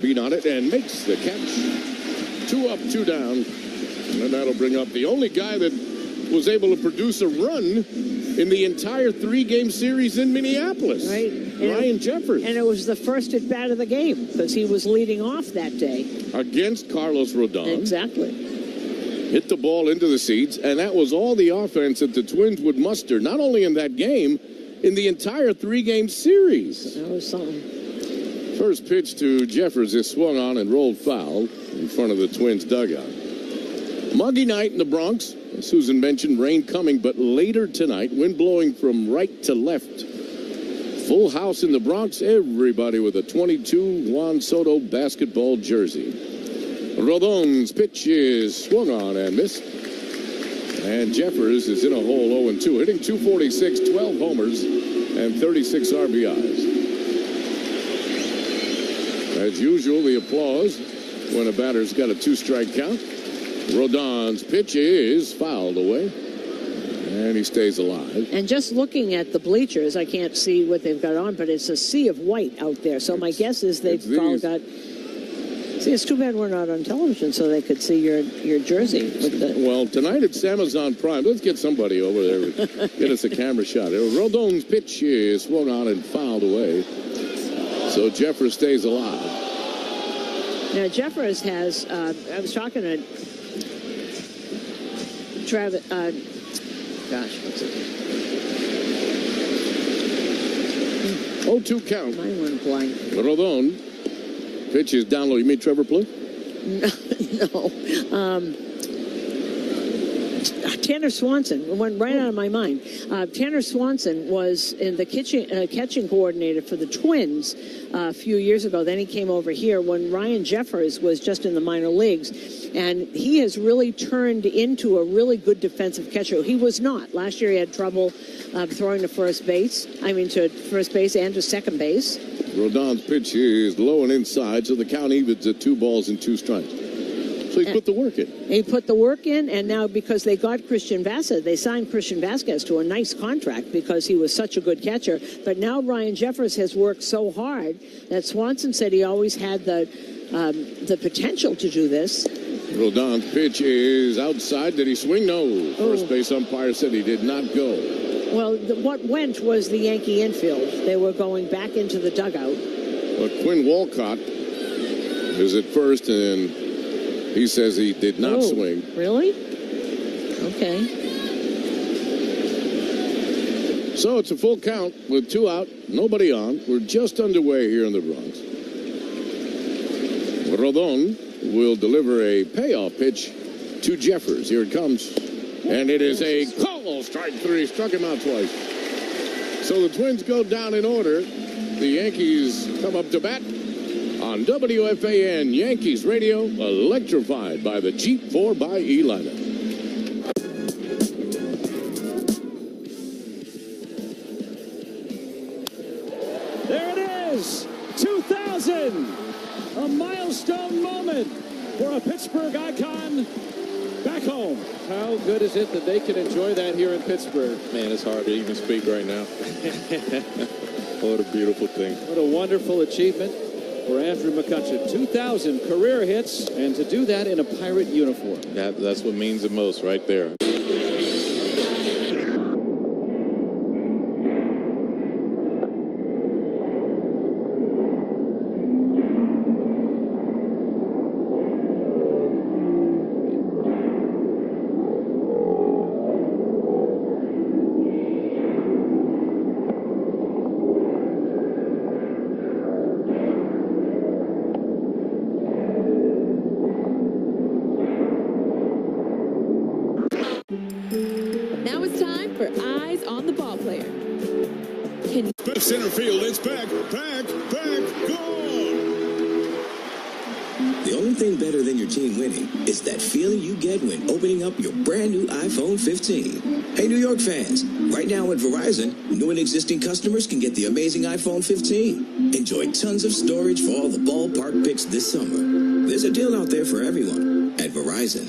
Beat on it and makes the catch. 2 up, 2 down. And that'll bring up the only guy that was able to produce a run in the entire 3-game series in Minneapolis. Right. Ryan Jeffers. And it was the first at bat of the game because he was leading off that day. Against Carlos Rodon. Exactly. Hit the ball into the seats, and that was all the offense that the Twins would muster, not only in that game, in the entire 3-game series. That was something. First pitch to Jeffers is swung on and rolled foul in front of the Twins dugout. Muggy night in the Bronx. As Susan mentioned, rain coming, but later tonight, wind blowing from right to left. Full house in the Bronx, everybody with a 22 Juan Soto basketball jersey. Rodon's pitch is swung on and missed. And Jeffers is in a hole 0-2, hitting .246, 12 homers, and 36 RBIs. As usual, the applause when a batter's got a 2-strike count. Rodon's pitch is fouled away, and he stays alive. And just looking at the bleachers, I can't see what they've got on, but it's a sea of white out there. So my guess is they've probably got... See, it's too bad we're not on television so they could see your jersey. With the... Well, tonight it's Amazon Prime. Let's get somebody over there. Get us a camera shot. Rodon's pitch is swung on and fouled away. So Jeffers stays alive. Now, Jeffers has... I was talking to Travis... gosh, what's it? 0-2 count. Mine went blank. Rodon. Pitch is down low. You mean Trevor Plouffe? No. Tanner Swanson went right out of my mind. Tanner Swanson was in the catching coordinator for the Twins a few years ago. Then he came over here when Ryan Jeffers was just in the minor leagues. And he has really turned into a really good defensive catcher. He was not. Last year he had trouble throwing to first base. I mean, to first base and to second base. Rodon's pitch is low and inside, so the count evens at 2 balls and 2 strikes. So he put the work in. He put the work in, and now because they got Christian Vasquez, they signed Christian Vasquez to a nice contract because he was such a good catcher. But now Ryan Jeffers has worked so hard that Swanson said he always had the potential to do this. Rodon's pitch is outside. Did he swing? No. First base umpire said he did not go. Well, what went was the Yankee infield. They were going back into the dugout. But Quinn Walcott is at first, and he says he did not swing. Really? Okay. So it's a full count with 2 out, nobody on. We're just underway here in the Bronx. Rodon will deliver a payoff pitch to Jeffers. Here it comes. And it is a call. Strike 3. Struck him out twice. So the Twins go down in order. The Yankees come up to bat on WFAN Yankees Radio, electrified by the Jeep 4xE lineup. There it is, 2000, a milestone moment for a Pittsburgh icon back home. How good is it that they can enjoy that here in Pittsburgh? Man, it's hard to even speak right now. What a beautiful thing. What a wonderful achievement for Andrew McCutchen. 2,000 career hits, and to do that in a Pirate uniform. That's what means the most right there. Center field, it's back, gone! The only thing better than your team winning is that feeling you get when opening up your brand new iPhone 15. Hey, New York fans, right now at Verizon, new and existing customers can get the amazing iPhone 15. Enjoy tons of storage for all the ballpark picks this summer. There's a deal out there for everyone at Verizon.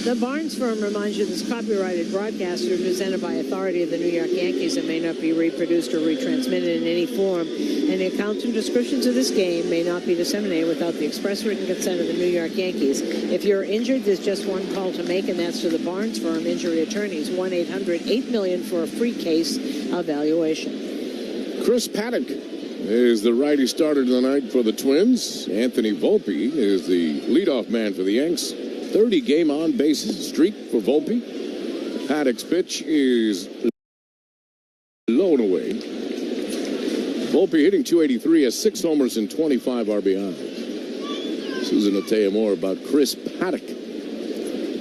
The Barnes firm reminds you this copyrighted broadcast is presented by authority of the New York Yankees and may not be reproduced or retransmitted in any form. And the accounts and descriptions of this game may not be disseminated without the express written consent of the New York Yankees. If you're injured, there's just one call to make, and that's to the Barnes firm injury attorneys, 1-800-8-million for a free case evaluation. Chris Paddock is the righty starter tonight for the Twins. Anthony Volpe is the leadoff man for the Yanks. 30 game on bases streak for Volpe. Paddock's pitch is low and away. Volpe hitting .283, has 6 homers and 25 RBIs. Susan will tell you more about Chris Paddock.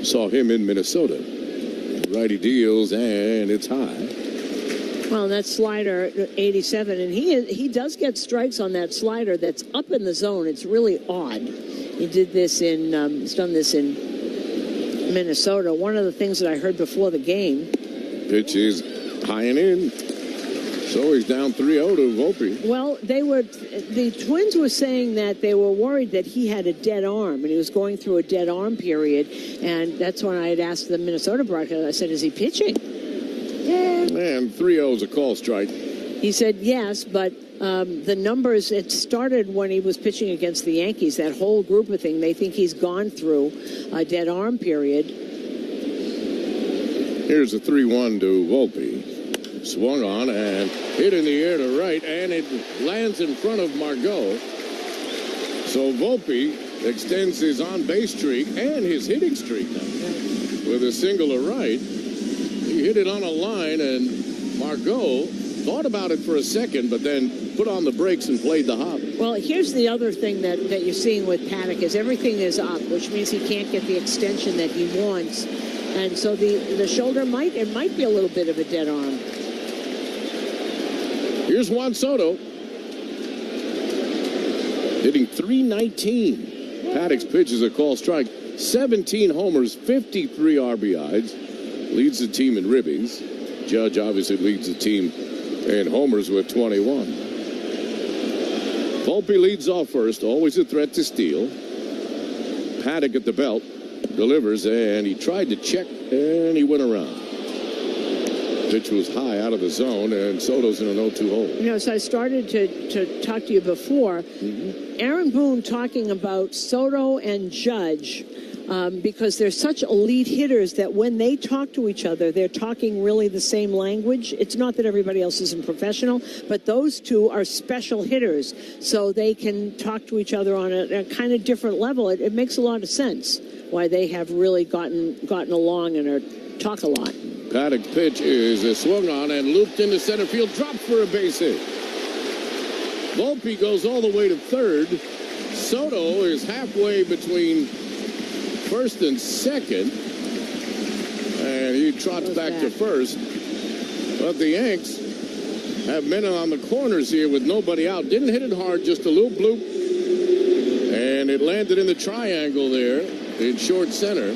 Saw him in Minnesota. Righty deals, and it's high. Well, that slider, 87, and he does get strikes on that slider that's up in the zone. It's really odd. He did this he's done this in Minnesota. One of the things that I heard before the game. Pitch is high and in. So he's down 3-0 to Volpe. Well, the Twins were saying that they were worried that he had a dead arm, and he was going through a dead arm period. And that's when I had asked the Minnesota broadcaster, I said, is he pitching? Man, 3-0 is a call strike. He said yes, but the numbers, it started when he was pitching against the Yankees, that whole group of thing. They think he's gone through a dead arm period. Here's a 3-1 to Volpe. Swung on and hit in the air to right, and it lands in front of Margot. So Volpe extends his on-base streak and his hitting streak with a single to right. He hit it on a line, and Margot thought about it for a second, but then put on the brakes and played the hop. Well, here's the other thing that you're seeing with Paddock is everything is up, which means he can't get the extension that he wants. And so the shoulder might be a little bit of a dead arm. Here's Juan Soto. Hitting .319. Paddock's pitch is a call strike. 17 homers, 53 RBIs. Leads the team in ribbies. Judge obviously leads the team in homers with 21. Volpe leads off first, always a threat to steal. Paddock at the belt, delivers, and he tried to check, and he went around. Pitch was high out of the zone, and Soto's in an 0-2 hole. You know, so I started to talk to you before. Aaron Boone talking about Soto and Judge. Because they're such elite hitters that when they talk to each other, they're talking really the same language. It's not that everybody else isn't professional, but those two are special hitters, so they can talk to each other on a kind of different level. It makes a lot of sense why they have really gotten along and talk a lot. Paddock's pitch is swung on and looped into center field, dropped for a base hit. Volpe goes all the way to third. Soto is halfway between first and second, and he trots back to first. But the Yanks have men on the corners here with nobody out. Didn't hit it hard, just a little bloop, and it landed in the triangle there in short center.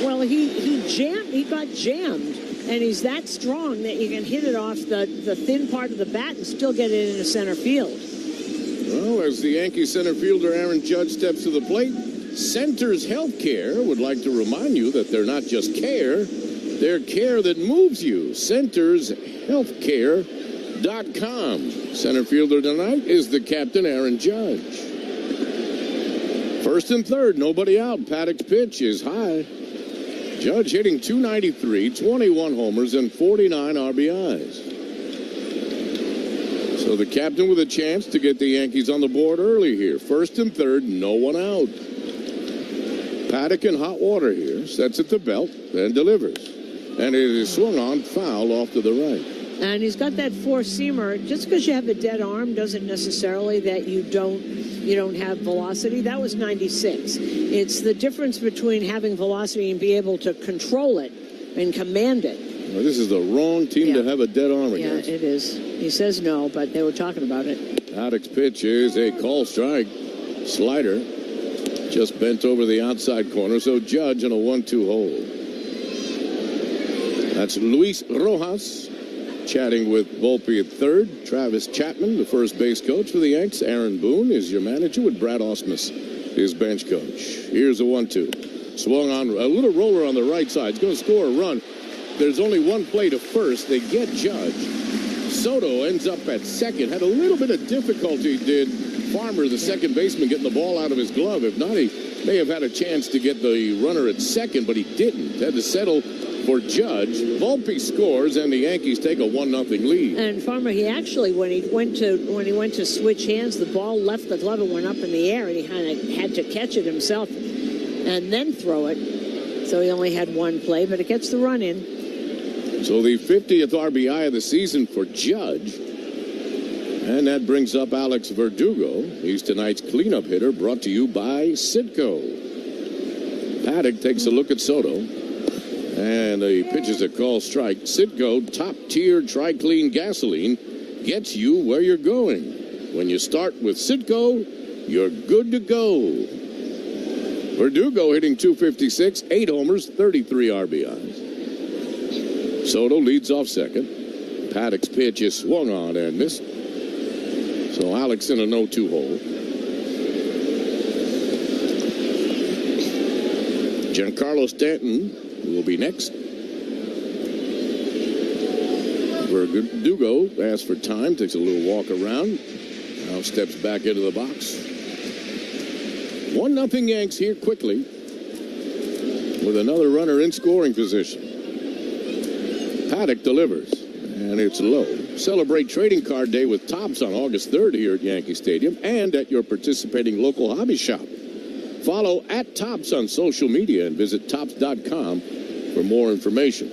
Well, he got jammed, and he's that strong that you can hit it off the thin part of the bat and still get it into center field. Well, as the Yankee center fielder Aaron Judge steps to the plate, Centers Healthcare would like to remind you that they're not just care, they're care that moves you. CentersHealthcare.com. Center fielder tonight is the captain, Aaron Judge. First and third, nobody out. Paddock's pitch is high. Judge hitting .293, 21 homers, and 49 RBIs. So the captain with a chance to get the Yankees on the board early here. First and third, no one out. Paddock in hot water here, sets at the belt, and delivers. And it is swung on, foul off to the right. And he's got that four-seamer. Just because you have a dead arm doesn't necessarily that you don't have velocity. That was 96. It's the difference between having velocity and be able to control it and command it. Well, this is the wrong team to have a dead arm against. Yeah, it is. He says no, but they were talking about it. Paddock's pitch is a call strike. Slider just bent over the outside corner, so Judge in a 1-2 hole. That's Luis Rojas chatting with Volpe at third. Travis Chapman, the first base coach for the Yanks. Aaron Boone is your manager with Brad Ausmus, his bench coach. Here's a 1-2. Swung on a little roller on the right side. It's going to score a run. There's only one play to first. They get Judge. Soto ends up at second. Had a little bit of difficulty, did Farmer, the second baseman, getting the ball out of his glove. If not, he may have had a chance to get the runner at second, but he didn't. Had to settle for Judge. Volpe scores, and the Yankees take a 1-0 lead. And Farmer, he actually, when he went to switch hands, the ball left the glove and went up in the air, and he kind of had to catch it himself and then throw it. So he only had one play, but it gets the run in. So the 50th RBI of the season for Judge. And that brings up Alex Verdugo. He's tonight's cleanup hitter, brought to you by Citgo. Paddock takes a look at Soto. And he pitches a call strike. Citgo, top-tier tri-clean gasoline, gets you where you're going. When you start with Citgo, you're good to go. Verdugo hitting .256, 8 homers, 33 RBIs. Soto leads off second. Paddock's pitch is swung on and missed. So Alex in a 0-2 hole. Giancarlo Stanton will be next. Verdugo asks for time, takes a little walk around. Now steps back into the box. 1-0 Yanks here quickly with another runner in scoring position. Paddock delivers, and it's low. Celebrate Trading Card Day with Topps on August 3rd here at Yankee Stadium and at your participating local hobby shop. Follow @Topps on social media and visit Topps.com for more information.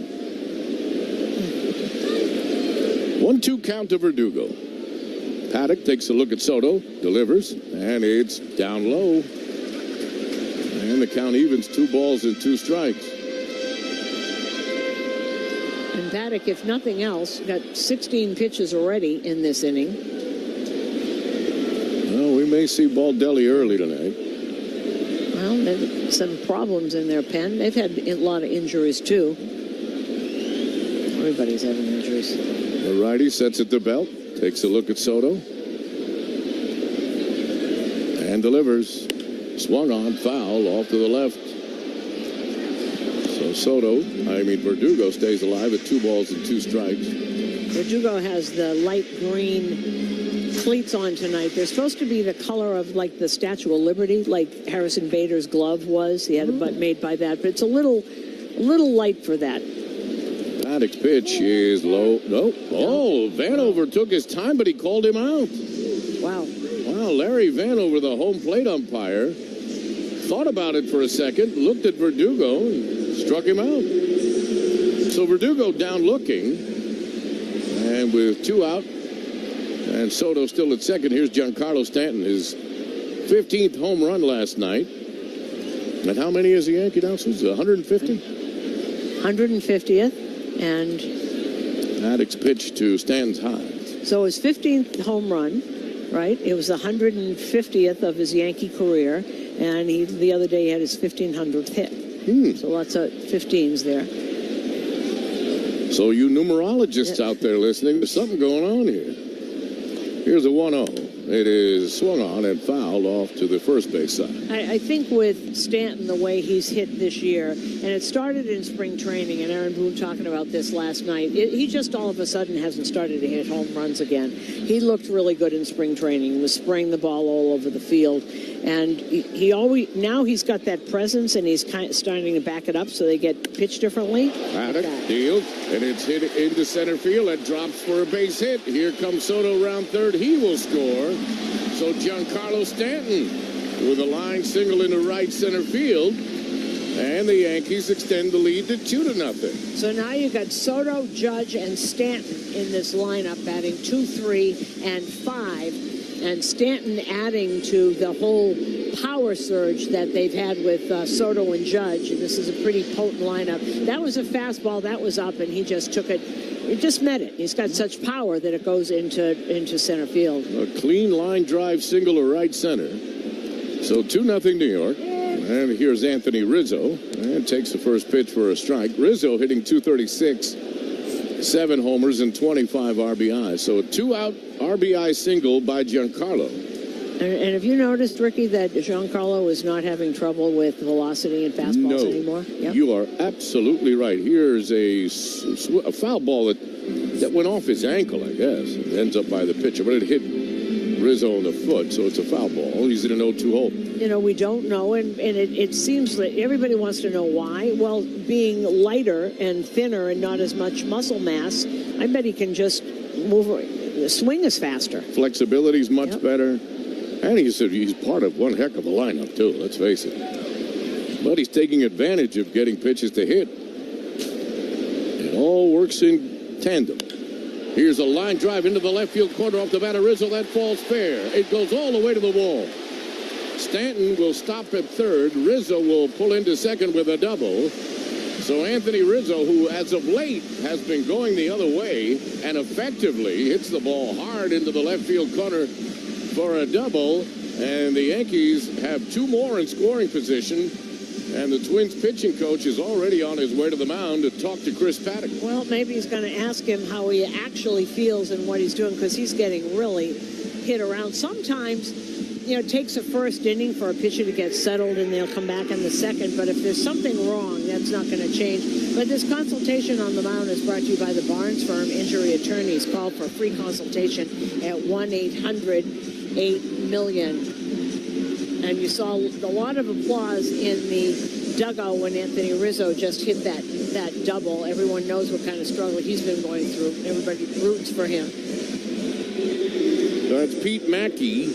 1-2 count to Verdugo. Paddock takes a look at Soto, delivers, and it's down low. And the count evens, 2 balls and 2 strikes. And Paddock, if nothing else, got 16 pitches already in this inning. Well, we may see Baldelli early tonight. Well, there's some problems in their pen. They've had a lot of injuries, too. Everybody's having injuries. The righty sets at the belt, takes a look at Soto, and delivers. Swung on, foul, off to the left. So Verdugo stays alive at 2 balls and 2 strikes. Verdugo has the light green cleats on tonight. They're supposed to be the color of like the Statue of Liberty, like Harrison Bader's glove was. He had it made by that, but it's a little light for that. Paddock's pitch is low. No. Oh, Vanover took his time, but he called him out. Wow. Larry Vanover, the home plate umpire, thought about it for a second, looked at Verdugo, and struck him out. So Verdugo down looking, and with 2 out, and Soto still at second. Here's Giancarlo Stanton, his 15th home run last night. And how many is the Yankee now? 150? 150th, and Paddock's pitch to Stanton's high. So his 15th home run, right? It was the 150th of his Yankee career, and the other day he had his 1500th hit. So lots of 15s there. So you numerologists out there listening, there's something going on here. Here's a 1-0. It is swung on and fouled off to the first base side. I think with Stanton, the way he's hit this year, and it started in spring training, and Aaron Boone talking about this last night, he just all of a sudden hasn't started to hit home runs again. He looked really good in spring training. He was spraying the ball all over the field. And now he's got that presence, and he's kind of starting to back it up so they get pitched differently. Paddock deals, and it's hit into center field. That drops for a base hit. Here comes Soto around third. He will score. So Giancarlo Stanton with a line single into right center field. And the Yankees extend the lead to 2-0. So now you've got Soto, Judge, and Stanton in this lineup, batting 2, 3, and 5. And Stanton adding to the whole power surge that they've had with Soto and Judge. And this is a pretty potent lineup. That was a fastball. That was up, and he just took it. He just met it. He's got such power that it goes into center field. A clean line drive single to right center. So 2-0 New York. And here's Anthony Rizzo. And takes the first pitch for a strike. Rizzo hitting .236. 7 homers and 25 RBIs. So a 2-out RBI single by Giancarlo. And have you noticed, Ricky, that Giancarlo is not having trouble with velocity and fastballs anymore? Yep. You are absolutely right. Here's a foul ball that went off his ankle, I guess. It ends up by the pitcher, but it hit Rizzo in the foot, so it's a foul ball. He's in an 0-2 hole. You know, we don't know, and it seems that everybody wants to know why. Well, being lighter and thinner and not as much muscle mass, I bet he can just the swing is faster. Flexibility's much better. And he's part of one heck of a lineup, too, let's face it. But he's taking advantage of getting pitches to hit. It all works in tandem. Here's a line drive into the left field corner off the bat of Rizzo. That falls fair. It goes all the way to the wall. Stanton will stop at third. Rizzo will pull into second with a double. So Anthony Rizzo, who as of late has been going the other way and effectively hits the ball hard into the left field corner for a double, and the Yankees have two more in scoring position, and the Twins pitching coach is already on his way to the mound to talk to Chris Paddock. Well, maybe he's going to ask him how he actually feels and what he's doing, because he's getting really hit around. Sometimes, you know, it takes a first inning for a pitcher to get settled and they'll come back in the second, but if there's something wrong, that's not going to change. But this consultation on the mound is brought to you by the Barnes Firm Injury Attorneys. Call for a free consultation at 1-800-8-MILLION. And you saw a lot of applause in the dugout when Anthony Rizzo just hit that double. Everyone knows what kind of struggle he's been going through. Everybody roots for him. So that's Pete Mackey,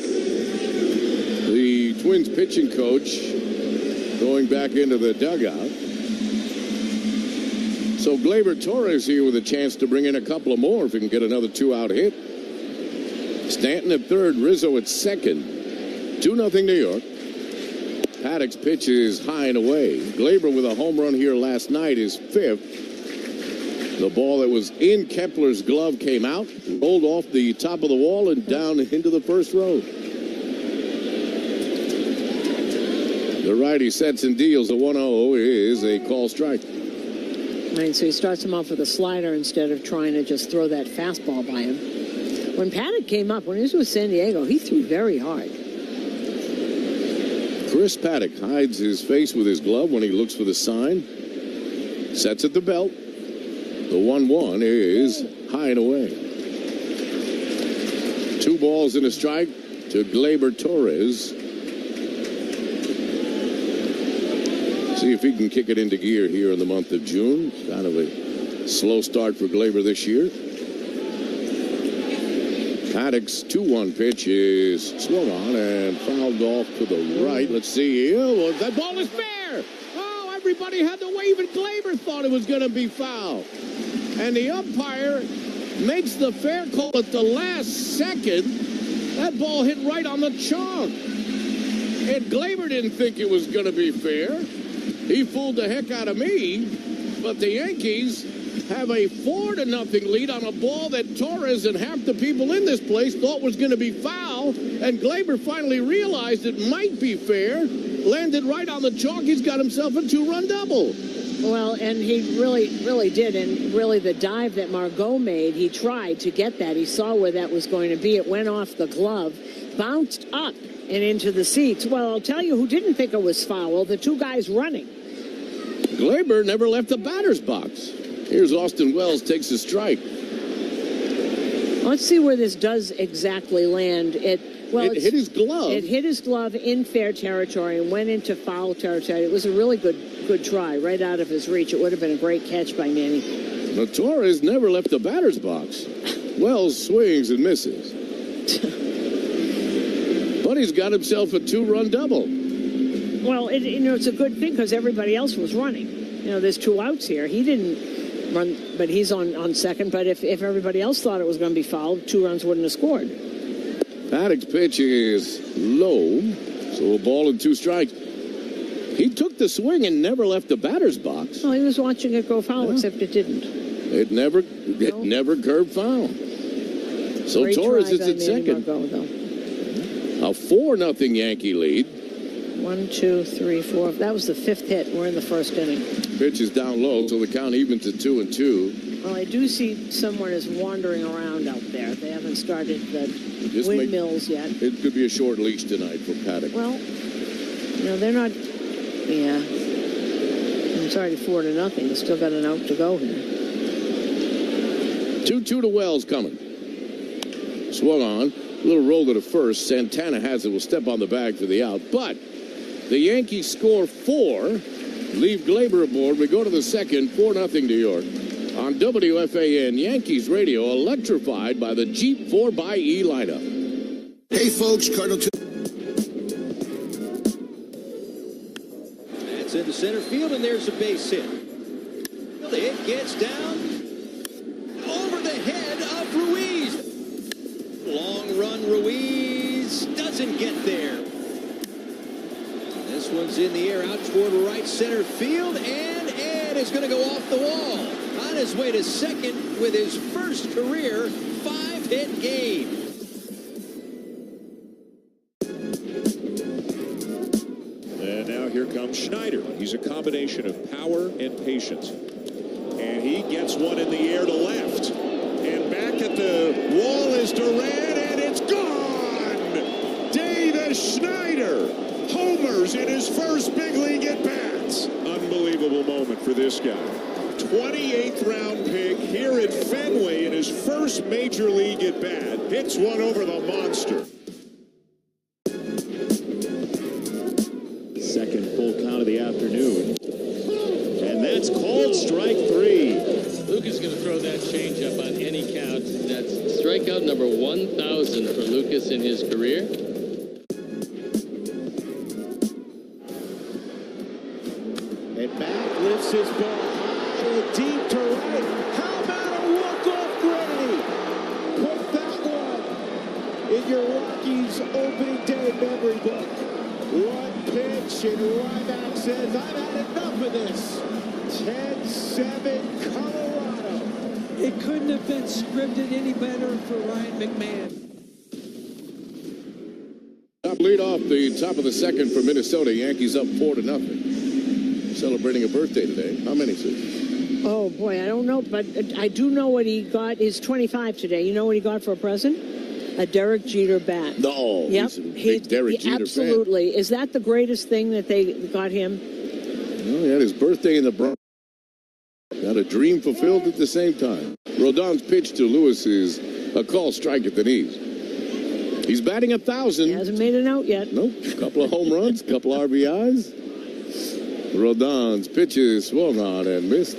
the Twins pitching coach, going back into the dugout. So Gleyber Torres here with a chance to bring in a couple of more if he can get another two-out hit. Stanton at third, Rizzo at second. 2-0 New York. Paddock's pitch is high and away. Gleyber with a home run here last night is fifth. The ball that was in Kepler's glove came out, rolled off the top of the wall and down into the first row. The righty sets and deals. The 1-0 is a call strike. Right, so he starts him off with a slider instead of trying to just throw that fastball by him. When Paddock came up, when he was with San Diego, he threw very hard. Chris Paddock hides his face with his glove when he looks for the sign. Sets at the belt. The 1-1 is high and away. 2 balls and a strike to Gleyber Torres. See if he can kick it into gear here in the month of June. Kind of a slow start for Gleyber this year. Paddock's 2-1 pitch is swung on and fouled off to the right. Let's see. Oh, that ball is fair. Oh, everybody had to wave, and Gleyber thought it was going to be foul. And the umpire makes the fair call at the last second. That ball hit right on the chalk. And Gleyber didn't think it was going to be fair. He fooled the heck out of me. But the Yankees have a 4-0 lead on a ball that Torres and half the people in this place thought was going to be foul. And Gleyber finally realized it might be fair. Landed right on the chalk. He's got himself a 2-run double. Well, and he really did. And really the dive that Margot made, he tried to get that. He saw where that was going to be. It went off the glove, bounced up and into the seats. Well, I'll tell you who didn't think it was foul. The 2 guys running. Gleyber never left the batter's box. Here's Austin Wells, takes a strike. Let's see where this does exactly land. It hit his glove. It hit his glove in fair territory and went into foul territory. It was a really good try, right out of his reach. It would have been a great catch by Manny. But Torres never left the batter's box. Wells swings and misses. But he's got himself a 2-run double. Well, it's a good thing because everybody else was running. You know, there's 2 outs here. He didn't run, but he's on second. But if everybody else thought it was going to be fouled, 2 runs wouldn't have scored. Paddock's pitch is low, so a ball and 2 strikes. He took the swing and never left the batter's box. Well, he was watching it go foul, except it didn't. It never curved foul. So Great Torres is try by at second. Margot, A 4-0 Yankee lead. 1, 2, 3, 4. That was the 5th hit. We're in the first inning. Pitch is down low, so the count evens at 2-2. Well, I do see someone is wandering around out there. They haven't started the windmills yet. It could be a short leash tonight for Paddock. Well, they're not. Yeah. I'm sorry to 4-0. They still got an out to go here. 2-2 to Wells coming. Swung on. A little roll to the first. Santana has it. Will step on the bag for the out. But the Yankees score 4. Leave Glaber aboard. We go to the second. 4-0 New York. On WFAN Yankees radio, electrified by the Jeep 4xe lineup. Hey, folks, Cardinal. That's into center field, and there's a base hit. The hit gets down over the head of Ruiz. Long run, Ruiz doesn't get there. This one's in the air out toward right center field, and Ed is going to go off the wall. On his way to second with his first career 5-hit game. And now here comes Schneider. He's a combination of power and patience. And he gets one in the air to left. And back at the wall is Duran, and it's gone! Davis Schneider homers in his first big league at-bats. Unbelievable moment for this guy. 28th round pick here at Fenway in his first major league at bat. Hits one over the monster. Second full count of the afternoon. And that's called strike 3. Lucas going to throw that changeup on any count. That's strikeout number 1,000 for Lucas in his career. And back lifts his ball. Deep to right. How about a walk-off Granny? Put that one in your Rockies opening day memory book. One pitch, and Ryback says, I've had enough of this. 10-7 Colorado. It couldn't have been scripted any better for Ryan McMahon. Lead off the top of the second for Minnesota. Yankees up 4-0. Celebrating a birthday today. How many, Sue? Oh, boy, I don't know, but I do know what he got. He's 25 today. You know what he got for a present? A Derek Jeter bat. No, yep. He's a big Derek Jeter absolutely. fan. Is that the greatest thing that they got him? Well, he had his birthday in the Bronx. Got a dream fulfilled at the same time. Rodon's pitch to Lewis is a call strike at the knees. He's batting 1,000. He hasn't made it out yet. Nope. A couple of home runs, a couple RBIs. Rodon's pitch is swung on and missed.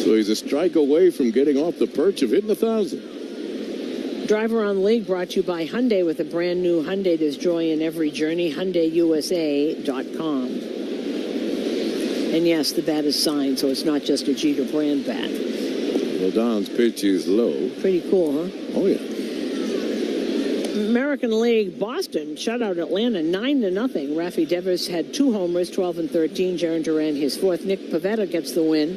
So he's a strike away from getting off the perch of hitting 1,000. Driver on League brought to you by Hyundai. With a brand new Hyundai, there's joy in every journey. HyundaiUSA.com. And yes, the bat is signed, so it's not just a Jeter brand bat. Rodon's pitch is low. Pretty cool, huh? Oh, yeah. American League, Boston shut out Atlanta 9-0. Rafi Devers had 2 homers, 12 and 13. Jarren Duran his 4th. Nick Pivetta gets the win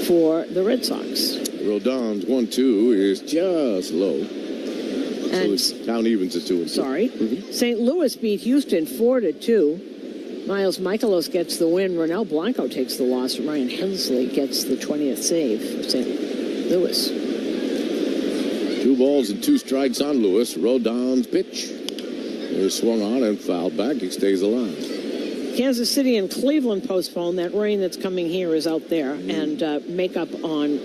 for the Red Sox. Rodon's 1-2 is just low. And so the count evens to 2-2. Sorry. St. Louis beat Houston 4-2. Miles Michaelos gets the win. Ronel Blanco takes the loss. Ryan Hensley gets the 20th save for St. Louis. 2 balls and 2 strikes on Lewis. Rodon's pitch is swung on and fouled back. He stays alive. Kansas City and Cleveland postponed. That rain that's coming here is out there. And make up on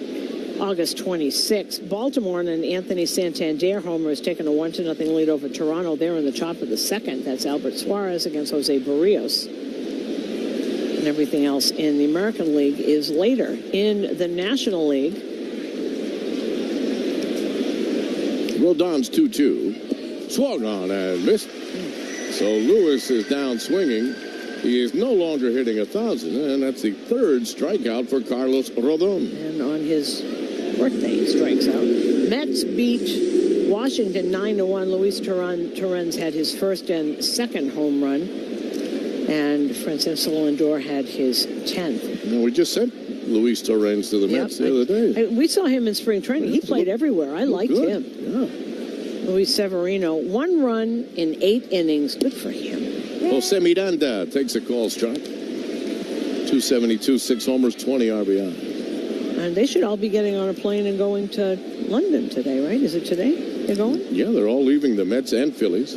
August 26th. Baltimore and Anthony Santander homer has taken a 1-0 lead over Toronto. They're in the top of the second. That's Albert Suarez against Jose Barrios. And everything else in the American League is later. In the National League, Rodon's 2-2. Swung on and missed. So Lewis is down swinging. He is no longer hitting 1,000, and that's the 3rd strikeout for Carlos Rodon. And on his birthday, he strikes out. Mets beat Washington 9-1. Luis Torrens had his 1st and 2nd home run, and Francisco Lindor had his 10th. Now, we just sent Luis Torrens to the Mets the other day. We saw him in spring training. He played everywhere. I liked him. Yeah. Luis Severino, 1 run in 8 innings. Good for him. Jose Miranda takes a call strike. 2 272, 6 homers, 20 RBI. And they should all be getting on a plane and going to London today, right? Is it today they're going? Yeah, they're all leaving, the Mets and Phillies.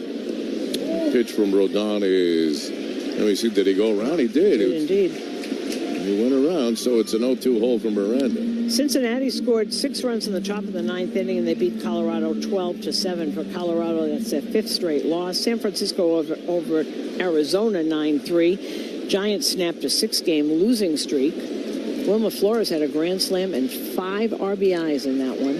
Pitch from Rodon is, let me see, did he go around? He did. Indeed. He went around, so it's an 0-2 hole from Miranda. Cincinnati scored 6 runs in the top of the 9th inning, and they beat Colorado 12-7. For Colorado, that's their 5th straight loss. San Francisco over Arizona 9-3. Giants snapped a 6-game losing streak. Wilmer Flores had a grand slam and 5 RBIs in that one.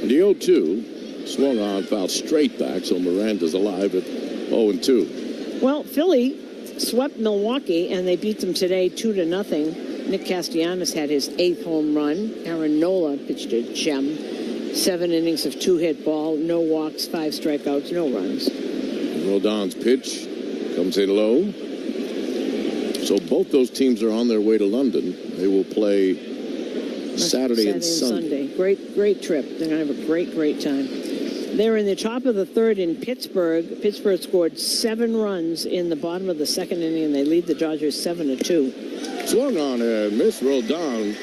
The 0-2 swung on, foul straight back, so Miranda's alive at 0-2. Well, Philly swept Milwaukee, and they beat them today 2-0. Nick Castellanos had his 8th home run. Aaron Nola pitched a gem. 7 innings of 2-hit ball, no walks, 5 strikeouts, no runs. Rodon's pitch comes in low. So both those teams are on their way to London. They will play Saturday and Sunday. Great trip. They're going to have a great time. They're in the top of the 3rd in Pittsburgh. Pittsburgh scored 7 runs in the bottom of the 2nd inning, and they lead the Dodgers 7-2. Swung on and missed Rodon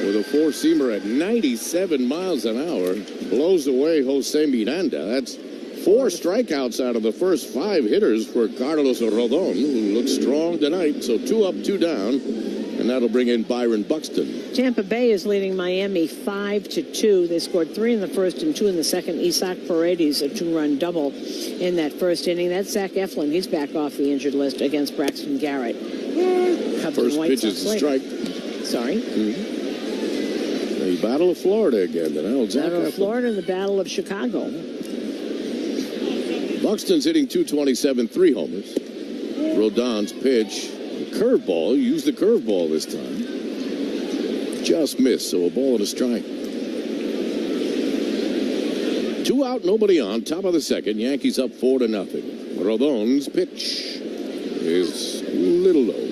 with a 4-seamer at 97 miles an hour. Blows away Jose Miranda. That's 4 strikeouts out of the first 5 hitters for Carlos Rodon, who looks strong tonight. So 2 up, 2 down, and that'll bring in Byron Buxton. Tampa Bay is leading Miami 5-2. They scored 3 in the first and 2 in the second. Isaac Paredes, a 2-run double in that first inning. That's Zach Eflin. He's back off the injured list against Braxton Garrett. First pitch is a strike. Sorry. The Battle of Florida again. Battle of Florida and the Battle of Chicago. Buxton's hitting .227, 3 homers. Rodon's pitch, curveball. Used the curveball this time. Just missed, so a ball and a strike. 2 out, nobody on. Top of the 2nd. Yankees up 4-0. Rodon's pitch is a little low.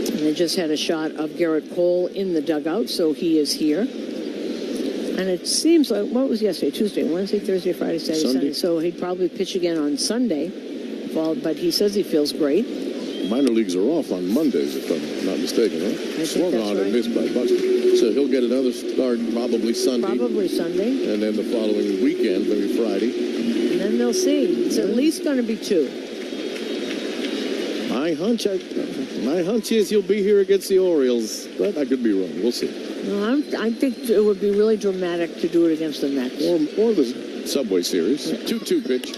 And they just had a shot of Garrett Cole in the dugout, so he is here. And it seems like, what was yesterday? Tuesday, Wednesday, Thursday, Friday, Saturday, Sunday. So he'd probably pitch again on Sunday. Well, but he says he feels great. Minor leagues are off on Mondays, if I'm not mistaken, right? Swung on and missed by Buxton. So he'll get another start probably Sunday. Probably Sunday. And then the following weekend, maybe Friday. And then they'll see. It's at least going to be 2. My hunch is he'll be here against the Orioles, but I could be wrong. We'll see. No, I think it would be really dramatic to do it against the Mets. Or the Subway Series. 2-2 pitch.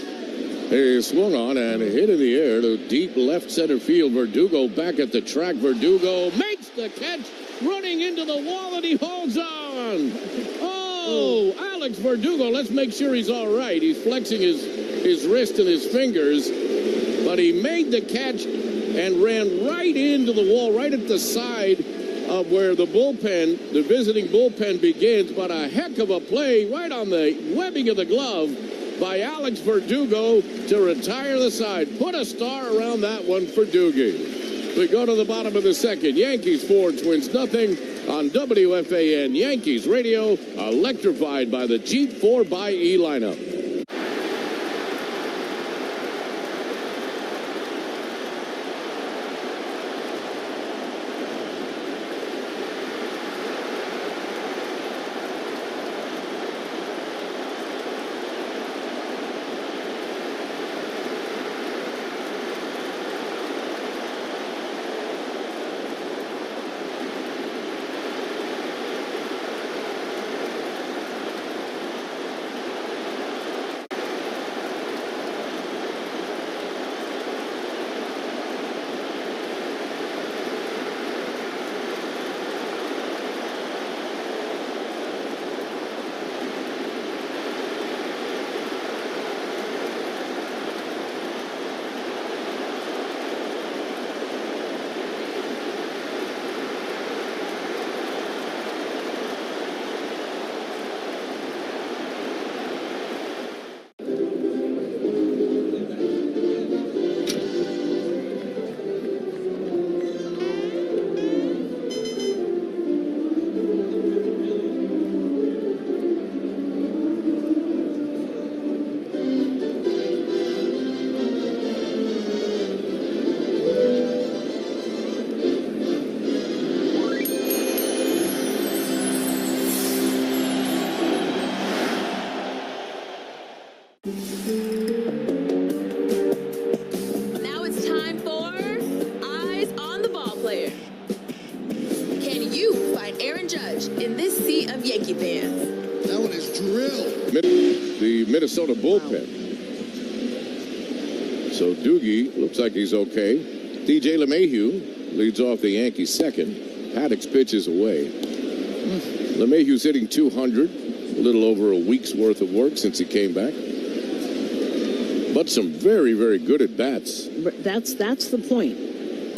He swung on and hit in the air to deep left center field. Verdugo back at the track. Verdugo makes the catch, running into the wall, and he holds on. Oh, Alex Verdugo. Let's make sure he's all right. He's flexing his wrist and his fingers, but he made the catch and ran right into the wall, right at the side of where the bullpen, the visiting bullpen begins. But a heck of a play right on the webbing of the glove by Alex Verdugo to retire the side. Put a star around that one for Doogie. We go to the bottom of the 2nd. Yankees 4, Twins nothing on WFAN Yankees Radio, electrified by the Jeep 4xE lineup. Yankee fans. That one is drilled. The Minnesota bullpen. So Doogie looks like he's okay. DJ LeMahieu leads off the Yankees second. Paddock's pitch is away. LeMahieu's hitting 200. A little over a week's worth of work since he came back. But some very, very good at bats. That's the point.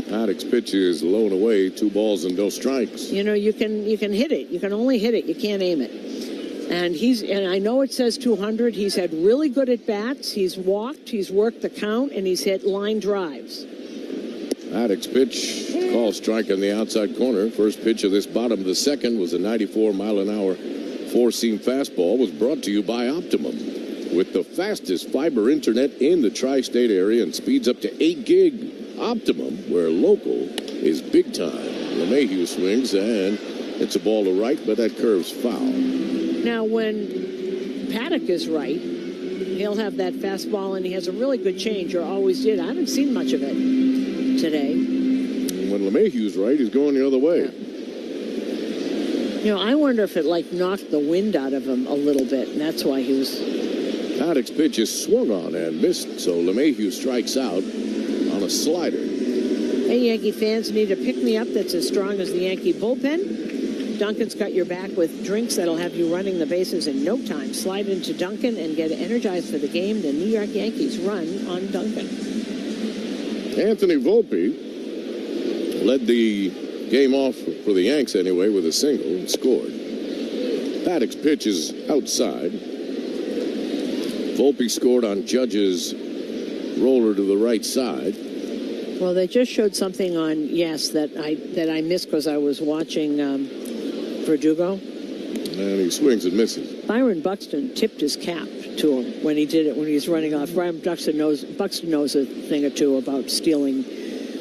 Paddock's pitch is low and away, 2 balls and no strikes. You know, you can hit it. You can only hit it. You can't aim it. And I know it says 200. He's had really good at bats. He's walked. He's worked the count, and he's hit line drives. Paddock's pitch, call strike on the outside corner. First pitch of this bottom of the second was a 94-mile-an-hour four-seam fastball. Was brought to you by Optimum, with the fastest fiber internet in the tri-state area and speeds up to 8 gig. Optimum, where local is big time. LeMahieu swings, and it's a ball to right, but that curve's foul. Now, when Paddock is right, he'll have that fastball, and he has a really good change, or always did. I haven't seen much of it today. When LeMahieu's right, he's going the other way. Yeah. You know, I wonder if it, knocked the wind out of him a little bit, and that's why he was... Paddock's pitch is swung on and missed, so LeMahieu strikes out on a slider. Hey, Yankee fans, need a pick-me-up that's as strong as the Yankee bullpen? Duncan's got your back with drinks that'll have you running the bases in no time. Slide into Duncan and get energized for the game. The New York Yankees run on Duncan. Anthony Volpe led the game off for the Yanks anyway with a single and scored. Paddock's pitch is outside. Volpe scored on Judge's roller to the right side. Well, they just showed something on that I missed because I was watching Verdugo. And he swings and misses. Byron Buxton tipped his cap to him when he did it, when he was running off. Buxton knows a thing or two about stealing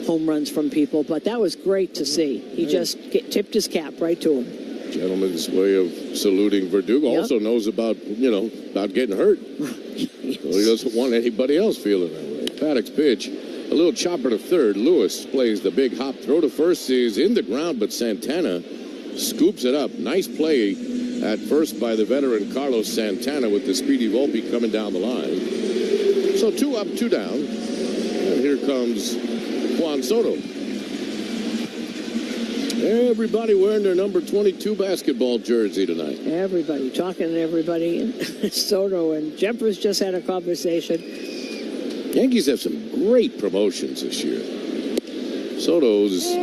home runs from people, but that was great to see. He just tipped his cap right to him. Gentleman's way of saluting Verdugo. Yep. Also knows about getting hurt. Yes. So he doesn't want anybody else feeling that way. Paddock's pitch, a little chopper to third. Lewis plays the big hop. Throw to first is in the ground, but Santana scoops it up. Nice play at first by the veteran Carlos Santana with the speedy Volpe coming down the line. So 2 up, 2 down. And here comes Juan Soto. Everybody wearing their number 22 basketball jersey tonight. Everybody, talking to everybody. Soto and Jeffers just had a conversation. Yankees have some great promotions this year. Soto's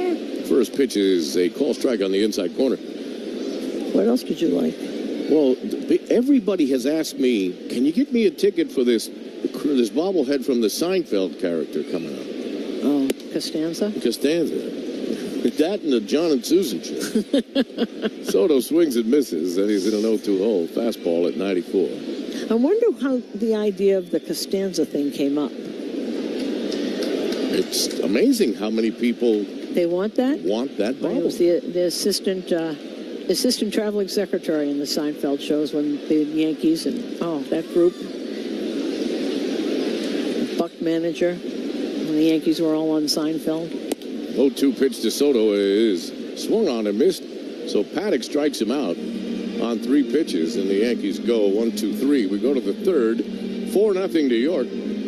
first pitch is a call strike on the inside corner. What else could you like? Well, everybody has asked me, can you get me a ticket for this bobblehead from the Seinfeld character coming up? Oh, Costanza? That and the John and Susan show. Soto swings and misses, and he's in an 0-2 hole. Fastball at 94. I wonder how the idea of the Costanza thing came up. It's amazing how many people want that bobble. It was the assistant traveling secretary in the Seinfeld shows when the Yankees and that group, Buck manager, when the Yankees were all on Seinfeld. 0-2 pitch to Soto is swung on and missed. So Paddock strikes him out on 3 pitches, and the Yankees go 1-2-3. We go to the third, 4-0 New York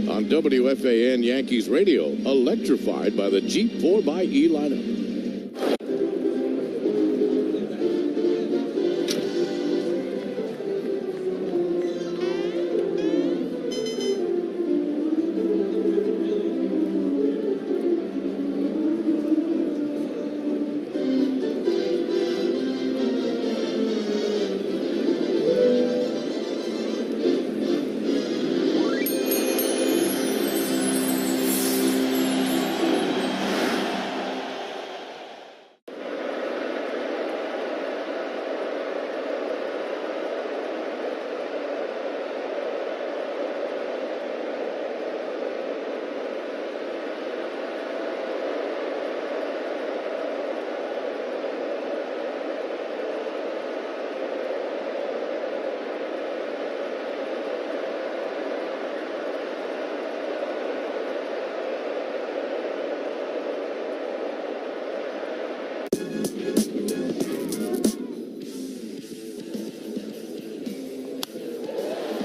on WFAN Yankees Radio, electrified by the Jeep 4xE lineup.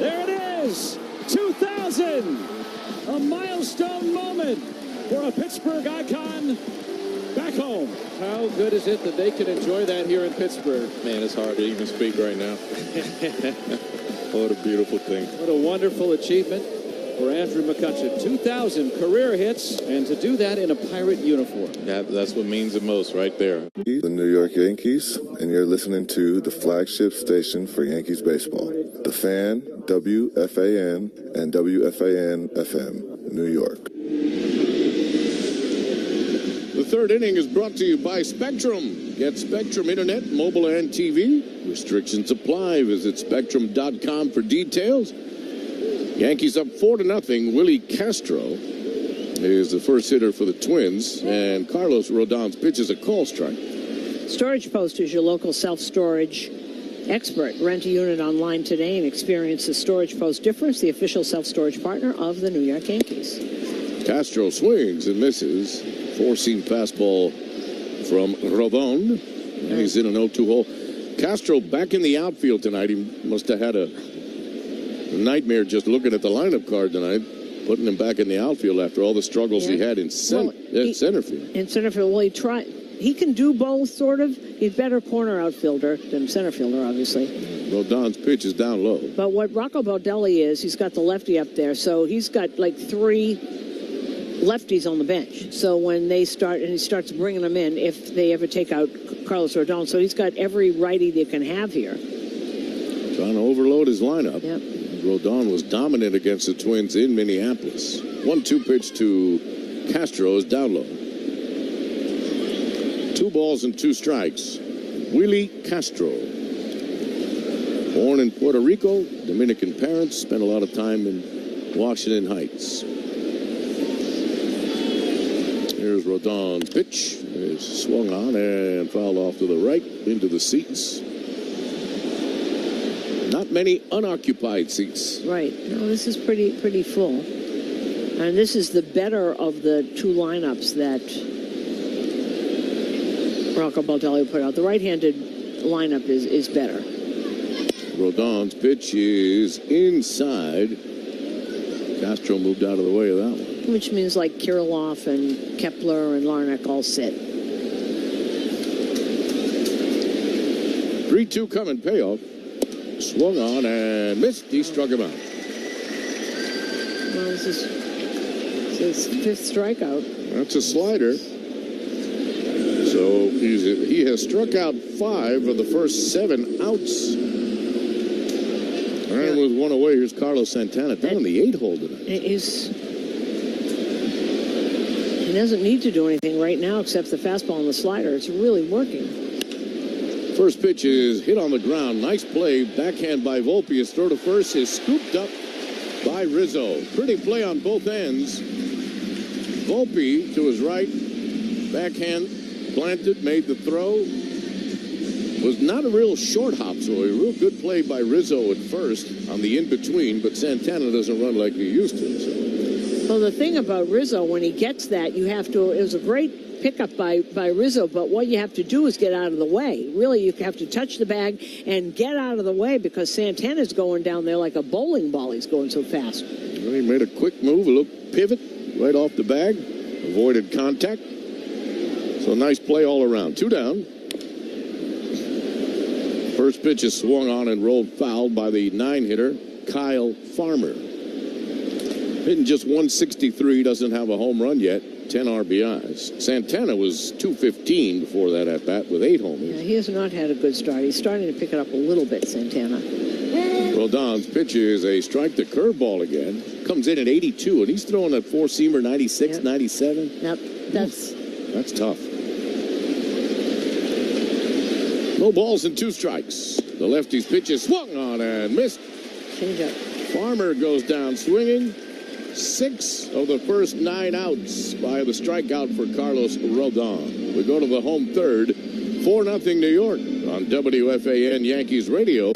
There it is, 2000, a milestone moment for a Pittsburgh icon back home. How good is it that they can enjoy that here in Pittsburgh? Man, it's hard to even speak right now. What a beautiful thing. What a wonderful achievement for Andrew McCutchen. 2,000 career hits, and to do that in a Pirate uniform. That's what means the most right there. The New York Yankees, and you're listening to the flagship station for Yankees baseball. The Fan, WFAN, and WFAN FM, New York. The third inning is brought to you by Spectrum. Get Spectrum Internet, mobile, and TV. Restrictions apply. Visit Spectrum.com for details. Yankees up 4-0. Willie Castro is the first hitter for the Twins, and Carlos Rodon's pitch is a call strike. Storage Post is your local self-storage expert. Rent a unit online today and experience the Storage Post difference, the official self-storage partner of the New York Yankees. Castro swings and misses. Four-seam fastball from Rodon, and he's in an 0-2 hole. Castro back in the outfield tonight. He must have had a nightmare just looking at the lineup card tonight, putting him back in the outfield after all the struggles he had in center field. In center field, well, he can do both, sort of. He's better corner outfielder than center fielder, obviously. Rodon's pitch is down low. But what Rocco Baldelli is, he's got the lefty up there, so he's got like 3 lefties on the bench. So when they start, and he starts bringing them in if they ever take out Carlos Rodon. So he's got every righty they can have here. Trying to overload his lineup. Yep. Rodon was dominant against the Twins in Minneapolis. 1-2 pitch to Castro is down low. 2 balls and 2 strikes. Willie Castro. Born in Puerto Rico, Dominican parents, spent a lot of time in Washington Heights. Here's Rodon's pitch. It's swung on and fouled off to the right into the seats. Not many unoccupied seats. Right. No, this is pretty full. And this is the better of the 2 lineups that Rocco Baldelli put out. The right-handed lineup is better. Rodon's pitch is inside. Castro moved out of the way of that one. Which means like Kirilloff and Kepler and Larnach all sit. 3-2 coming, payoff. Swung on and missed. He struck him out. Well, this is his 5th strikeout. That's a slider. So he has struck out 5 of the first 7 outs. And with 1 away, here's Carlos Santana down in the 8 hole tonight. He doesn't need to do anything right now except the fastball and the slider. It's really working. First pitch is hit on the ground. Nice play. Backhand by Volpe. His throw to first is scooped up by Rizzo. Pretty play on both ends. Volpe to his right. Backhand planted, made the throw. Was not a real short hop, so a real good play by Rizzo at first on the in-between, but Santana doesn't run like he used to. So. Well, the thing about Rizzo, when he gets that, you have to, it was a great pickup by Rizzo, but what you have to do is get out of the way. Really, you have to touch the bag and get out of the way because Santana's going down there like a bowling ball. He's going so fast. Well, he made a quick move, a little pivot right off the bag, avoided contact. So nice play all around. 2 down. First pitch is swung on and rolled foul by the 9-hitter, Kyle Farmer. Hitting just 163, doesn't have a home run yet, 10 RBIs. Santana was 215 before that at-bat with 8 homers. Yeah, he has not had a good start. He's starting to pick it up a little bit, Santana. Rodon's pitch is a strike to curveball again. Comes in at 82, and he's throwing that 4-seamer 96, 97. Yep, that's tough. No balls and 2 strikes. The lefty's pitch is swung on and missed. Change up. Farmer goes down swinging. 6 of the first 9 outs by the strikeout for Carlos Rodon. We go to the home third. 4-0 New York on WFAN Yankees Radio.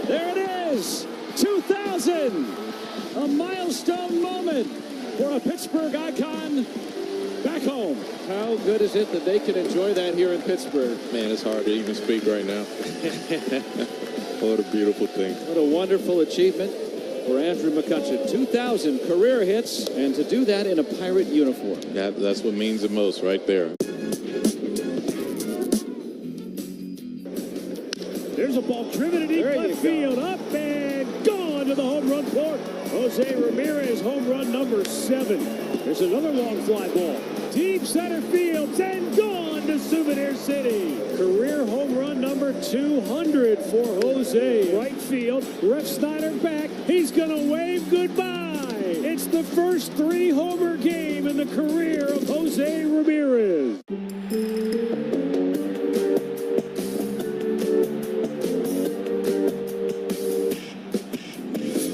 There it is, 2000, a milestone moment for a Pittsburgh icon back home. How good is it that they can enjoy that here in Pittsburgh? Man, it's hard to even speak right now. What a beautiful thing. What a wonderful achievement for Andrew McCutcheon. 2,000 career hits, and to do that in a Pirate uniform. That's what means the most right there. There's a ball driven to deep left field. Up and gone to the home run court. Jose Ramirez, home run number 7. There's another long fly ball. Deep center field and gone to Souvenir City. Career home run number 200 for Jose. Right field. Ref Snyder back. He's going to wave goodbye. It's the first 3-homer game in the career of Jose Ramirez.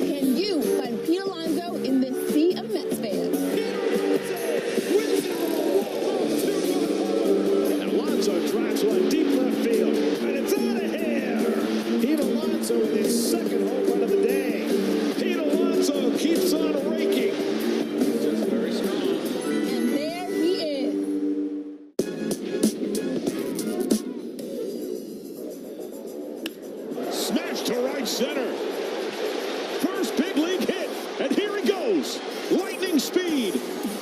Can you find Pete Alonso in this sea of Mets fans? Alonso drives one deep left field, and it's out of here. Pete Alonso with his second home run of the day. Pete Alonso keeps on raking. Just very strong. And there he is. Smash to right center. First big league hit, and here he goes. Lightning speed.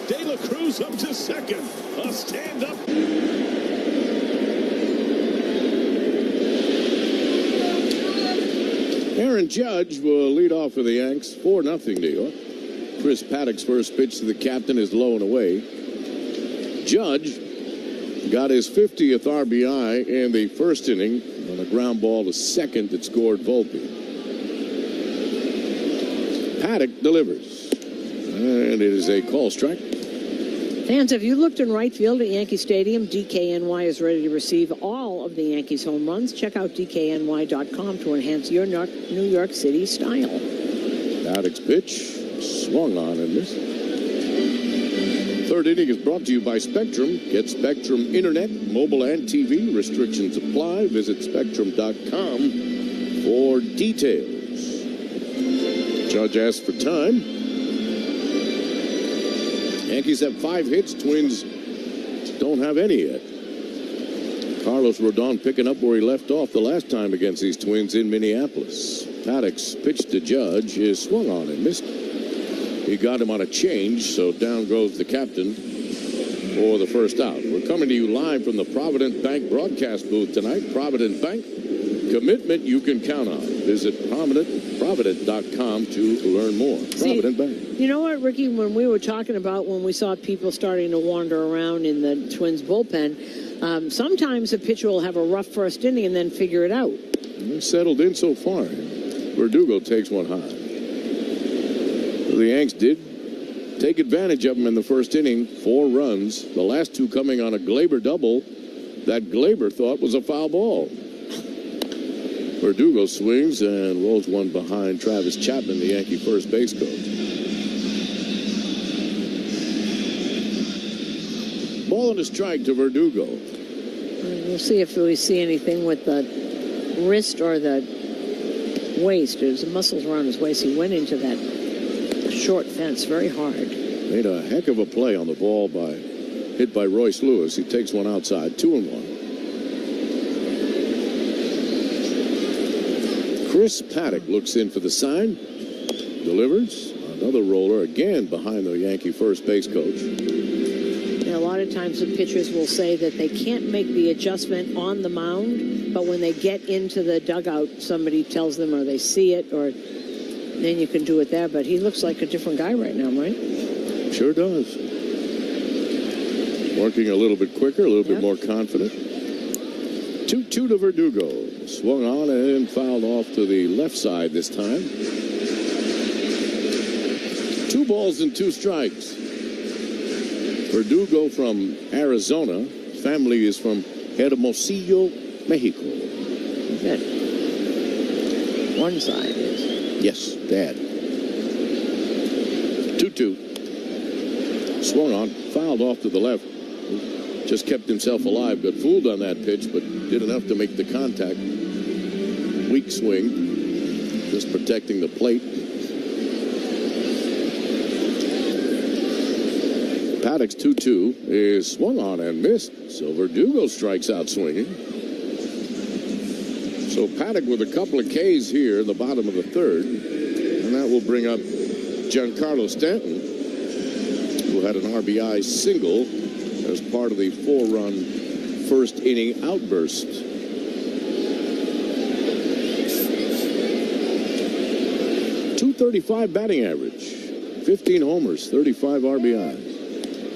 De La Cruz up to second. A stand-up. Aaron Judge will lead off for the Yanks, 4-0 New York. Chris Paddock's first pitch to the captain is low and away. Judge got his 50th RBI in the first inning on a ground ball to second that scored Volpe. Paddock delivers, and it is a call strike. Fans, have you looked in right field at Yankee Stadium? DKNY is ready to receive all of the Yankees home runs. Check out DKNY.com to enhance your New York City style. Paddock's pitch swung on and missed. Third inning is brought to you by Spectrum. Get Spectrum Internet, mobile and TV. Restrictions apply. Visit Spectrum.com for details. Judge asks for time. Yankees have 5 hits. Twins don't have any yet. Carlos Rodon picking up where he left off the last time against these Twins in Minneapolis. Paddock's pitch to Judge is swung on and missed. He got him on a change, so down goes the captain for the first out. We're coming to you live from the Provident Bank broadcast booth tonight. Provident Bank, commitment you can count on. Visit Provident.com to learn more. Provident Bank. You know what, Ricky, when we were talking about when we saw people starting to wander around in the Twins bullpen, sometimes a pitcher will have a rough first inning and then figure it out. They're settled in so far. Verdugo takes one high. The Yanks did take advantage of him in the first inning. 4 runs, the last 2 coming on a Glaber double that Glaber thought was a foul ball. Verdugo swings and rolls one behind Travis Chapman, the Yankee first base coach. Ball and a strike to Verdugo. We'll see if we see anything with the wrist or the waist. There's muscles around his waist. He went into that short fence very hard. Made a heck of a play on the ball hit by Royce Lewis. He takes one outside, 2-1. Chris Paddock looks in for the sign, delivers another roller again behind the Yankee first base coach. And a lot of times the pitchers will say that they can't make the adjustment on the mound, but when they get into the dugout, somebody tells them or they see it, or then you can do it there. But he looks like a different guy right now, right? Sure does. Working a little bit quicker, a little bit more confident. 2-2 to Verdugo. Swung on and fouled off to the left side this time. 2 balls and 2 strikes. Verdugo from Arizona. Family is from Hermosillo, Mexico. Good. One side is. Yes, Dad. 2-2. Swung on, fouled off to the left. Just kept himself alive, got fooled on that pitch, but did enough to make the contact. Weak swing, just protecting the plate. Paddock's 2-2 is swung on and missed. So Verdugo strikes out swinging. So Paddock with a couple of Ks here in the bottom of the third. And that will bring up Giancarlo Stanton, who had an RBI single as part of the 4-run first inning outburst. .235 batting average, 15 homers, 35 RBIs.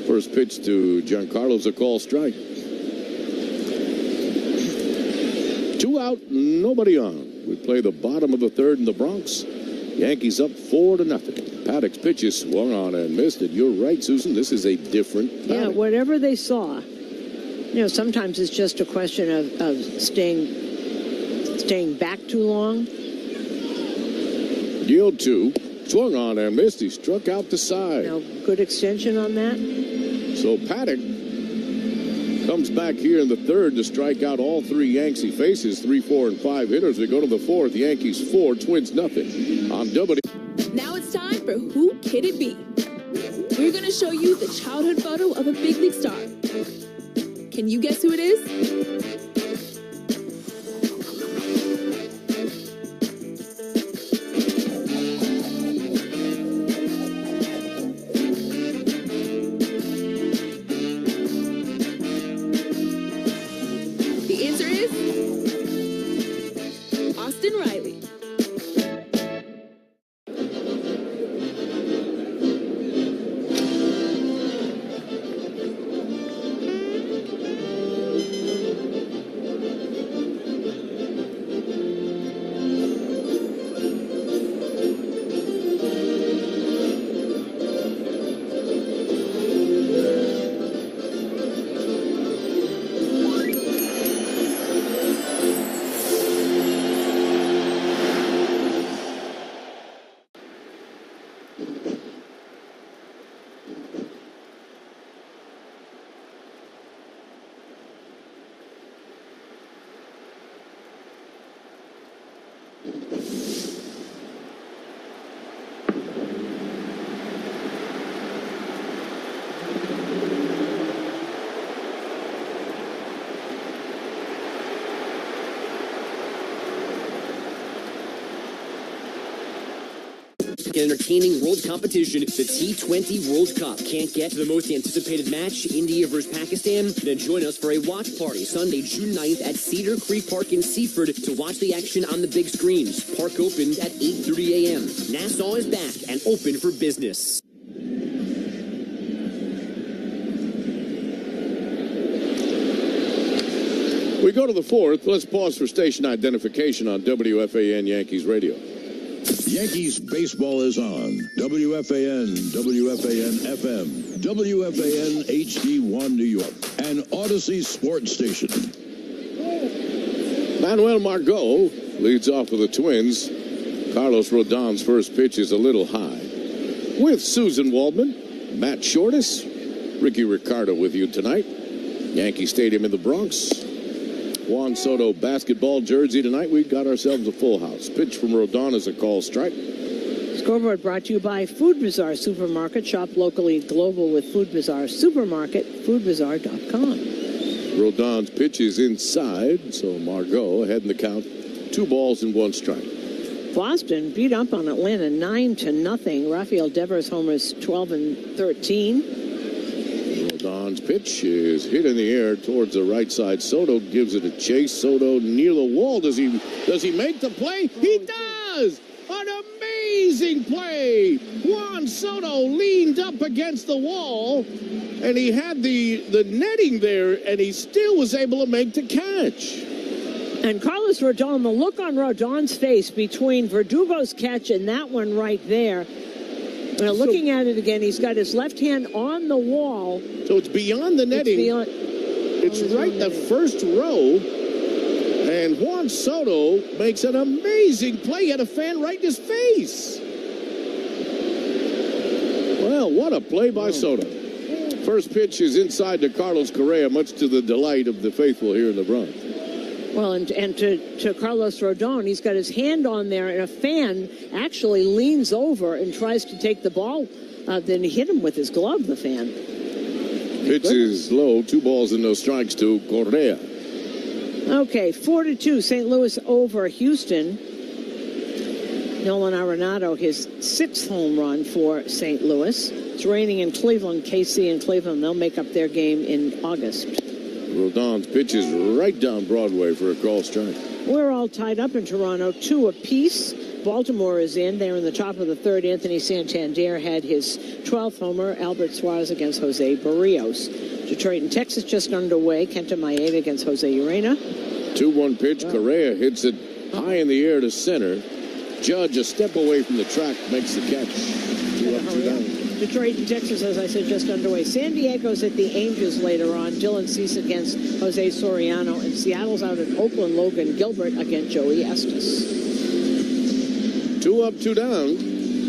First pitch to Giancarlo's a call strike. 2 out, nobody on. We play the bottom of the third in the Bronx. Yankees up 4-0. Paddock's pitch is swung on and missed it. You're right, Susan. This is a different Paddock. Yeah, whatever they saw. You know, sometimes it's just a question of staying back too long. Yield 2, swung on and missed. He struck out the side. You know, good extension on that. So Paddock comes back here in the third to strike out all 3 Yanks he faces. 3, 4, and 5 hitters. We go to the fourth. Yankees 4, Twins nothing. On W. Now it's time for Who Could It Be? We're going to show you the childhood photo of a big league star. Can you guess who it is? The answer is Austin Riley. An entertaining world competition, the T20 World Cup. Can't get to the most anticipated match, India versus Pakistan? Then join us for a watch party Sunday, June 9th at Cedar Creek Park in Seaford to watch the action on the big screens. Park opened at 8:30 a.m. Nassau is back and open for business. We go to the fourth. Let's pause for station identification on WFAN Yankees Radio. Yankees baseball is on. WFAN, WFAN FM, WFAN HD1 New York, and Odyssey Sports Station. Manuel Margot leads off for the Twins. Carlos Rodon's first pitch is a little high. With Susan Waldman, Matt Shortis, Ricky Ricardo with you tonight. Yankee Stadium in the Bronx. Juan Soto basketball jersey tonight. We got ourselves a full house. Pitch from Rodon is a call strike. Scoreboard brought to you by Food Bazaar Supermarket. Shop locally global with Food Bazaar Supermarket, foodbazaar.com. Rodon's pitch is inside, so Margot ahead in the count. 2 balls and 1 strike. Boston beat up on Atlanta 9-0. Rafael Devers homers 12 and 13. Rodon's pitch is hit in the air towards the right side. Soto gives it a chase. Soto near the wall. Does he make the play? He does! An amazing play! Juan Soto leaned up against the wall, and he had the netting there, and he still was able to make the catch. And Carlos Rodon, the look on Rodon's face between Verdugo's catch and that one right there. Looking at it again, he's got his left hand on the wall. So it's beyond the netting. It's right the first row. And Juan Soto makes an amazing play. He had a fan right in his face. Well, what a play by Soto. First pitch is inside to Carlos Correa, much to the delight of the faithful here in the Bronx. Well, and to Carlos Rodon, he's got his hand on there, and a fan actually leans over and tries to take the ball. Then he hit him with his glove, the fan. Pitch is low. 2 balls and no strikes to Correa. Okay, 4-2, St. Louis over Houston. Nolan Arenado, his 6th home run for St. Louis. It's raining in Cleveland. KC and Cleveland, they'll make up their game in August. Rodon's pitch is right down Broadway for a call strike. We're all tied up in Toronto, 2 apiece. Baltimore is in. They're in the top of the 3rd. Anthony Santander had his 12th homer. Albert Suarez against Jose Barrios. Detroit and Texas just underway. Kenta Maeda against Jose Urena. 2-1 pitch. Correa hits it high in the air to center. Judge, a step away from the track, makes the catch. 2 up, 2 down. Detroit and Texas, as I said, just underway. San Diego's at the Angels later on. Dylan Cease against Jose Soriano. And Seattle's out at Oakland. Logan Gilbert against Joey Estes. 2 up, 2 down.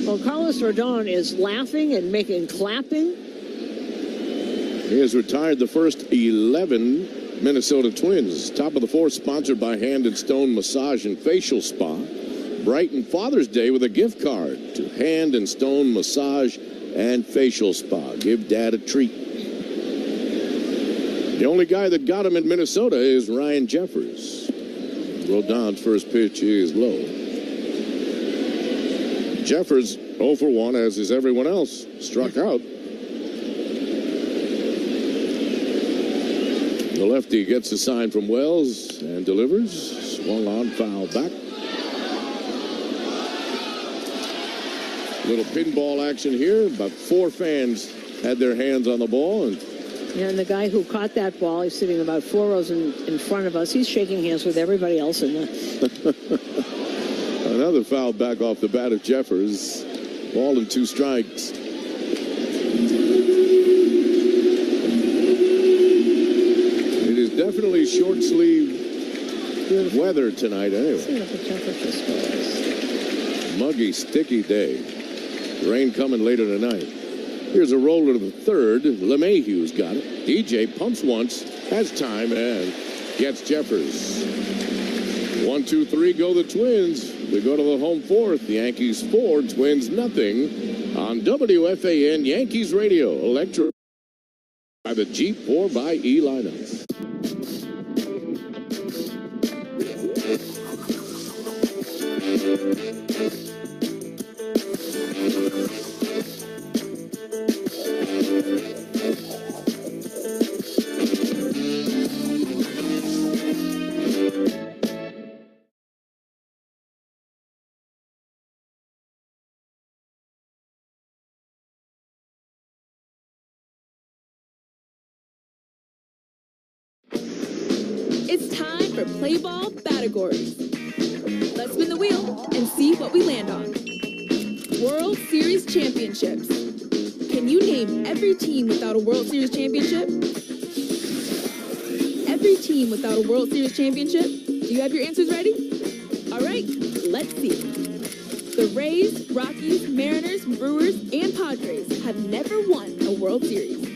Well, Carlos Rodon is laughing and clapping. He has retired the first 11 Minnesota Twins. Top of the 4th, sponsored by Hand and Stone Massage and Facial Spa. Brighten Father's Day with a gift card to Hand and Stone Massage and Facial Spa. Give Dad a treat. The only guy that got him in Minnesota is Ryan Jeffers. Rodon's first pitch is low. Jeffers 0 for 1, as is everyone else. Struck out. The lefty gets a sign from Wells and delivers. Swung on, foul back. Little pinball action here. About 4 fans had their hands on the ball. And the guy who caught that ball, he's sitting about 4 rows in front of us. He's shaking hands with everybody else in the... Another foul back off the bat of Jeffers. Ball and 2 strikes. It is definitely short sleeve weather tonight anyway. Let's see what the temperature is. Muggy, sticky day. Rain coming later tonight. Here's a roller to the 3rd. LeMahieu's got it. DJ pumps once, has time, and gets Jeffers. 1, 2, 3 go the Twins. We go to the home 4th. The Yankees 4, Twins nothing on WFAN Yankees Radio. Electro by the Jeep 4xE lineup. It's time for Play Ball categories. Let's spin the wheel and see what we land on. World Series Championships. Can you name every team without a World Series championship? Every team without a World Series championship? Do you have your answers ready? All right, let's see. The Rays, Rockies, Mariners, Brewers, and Padres have never won a World Series.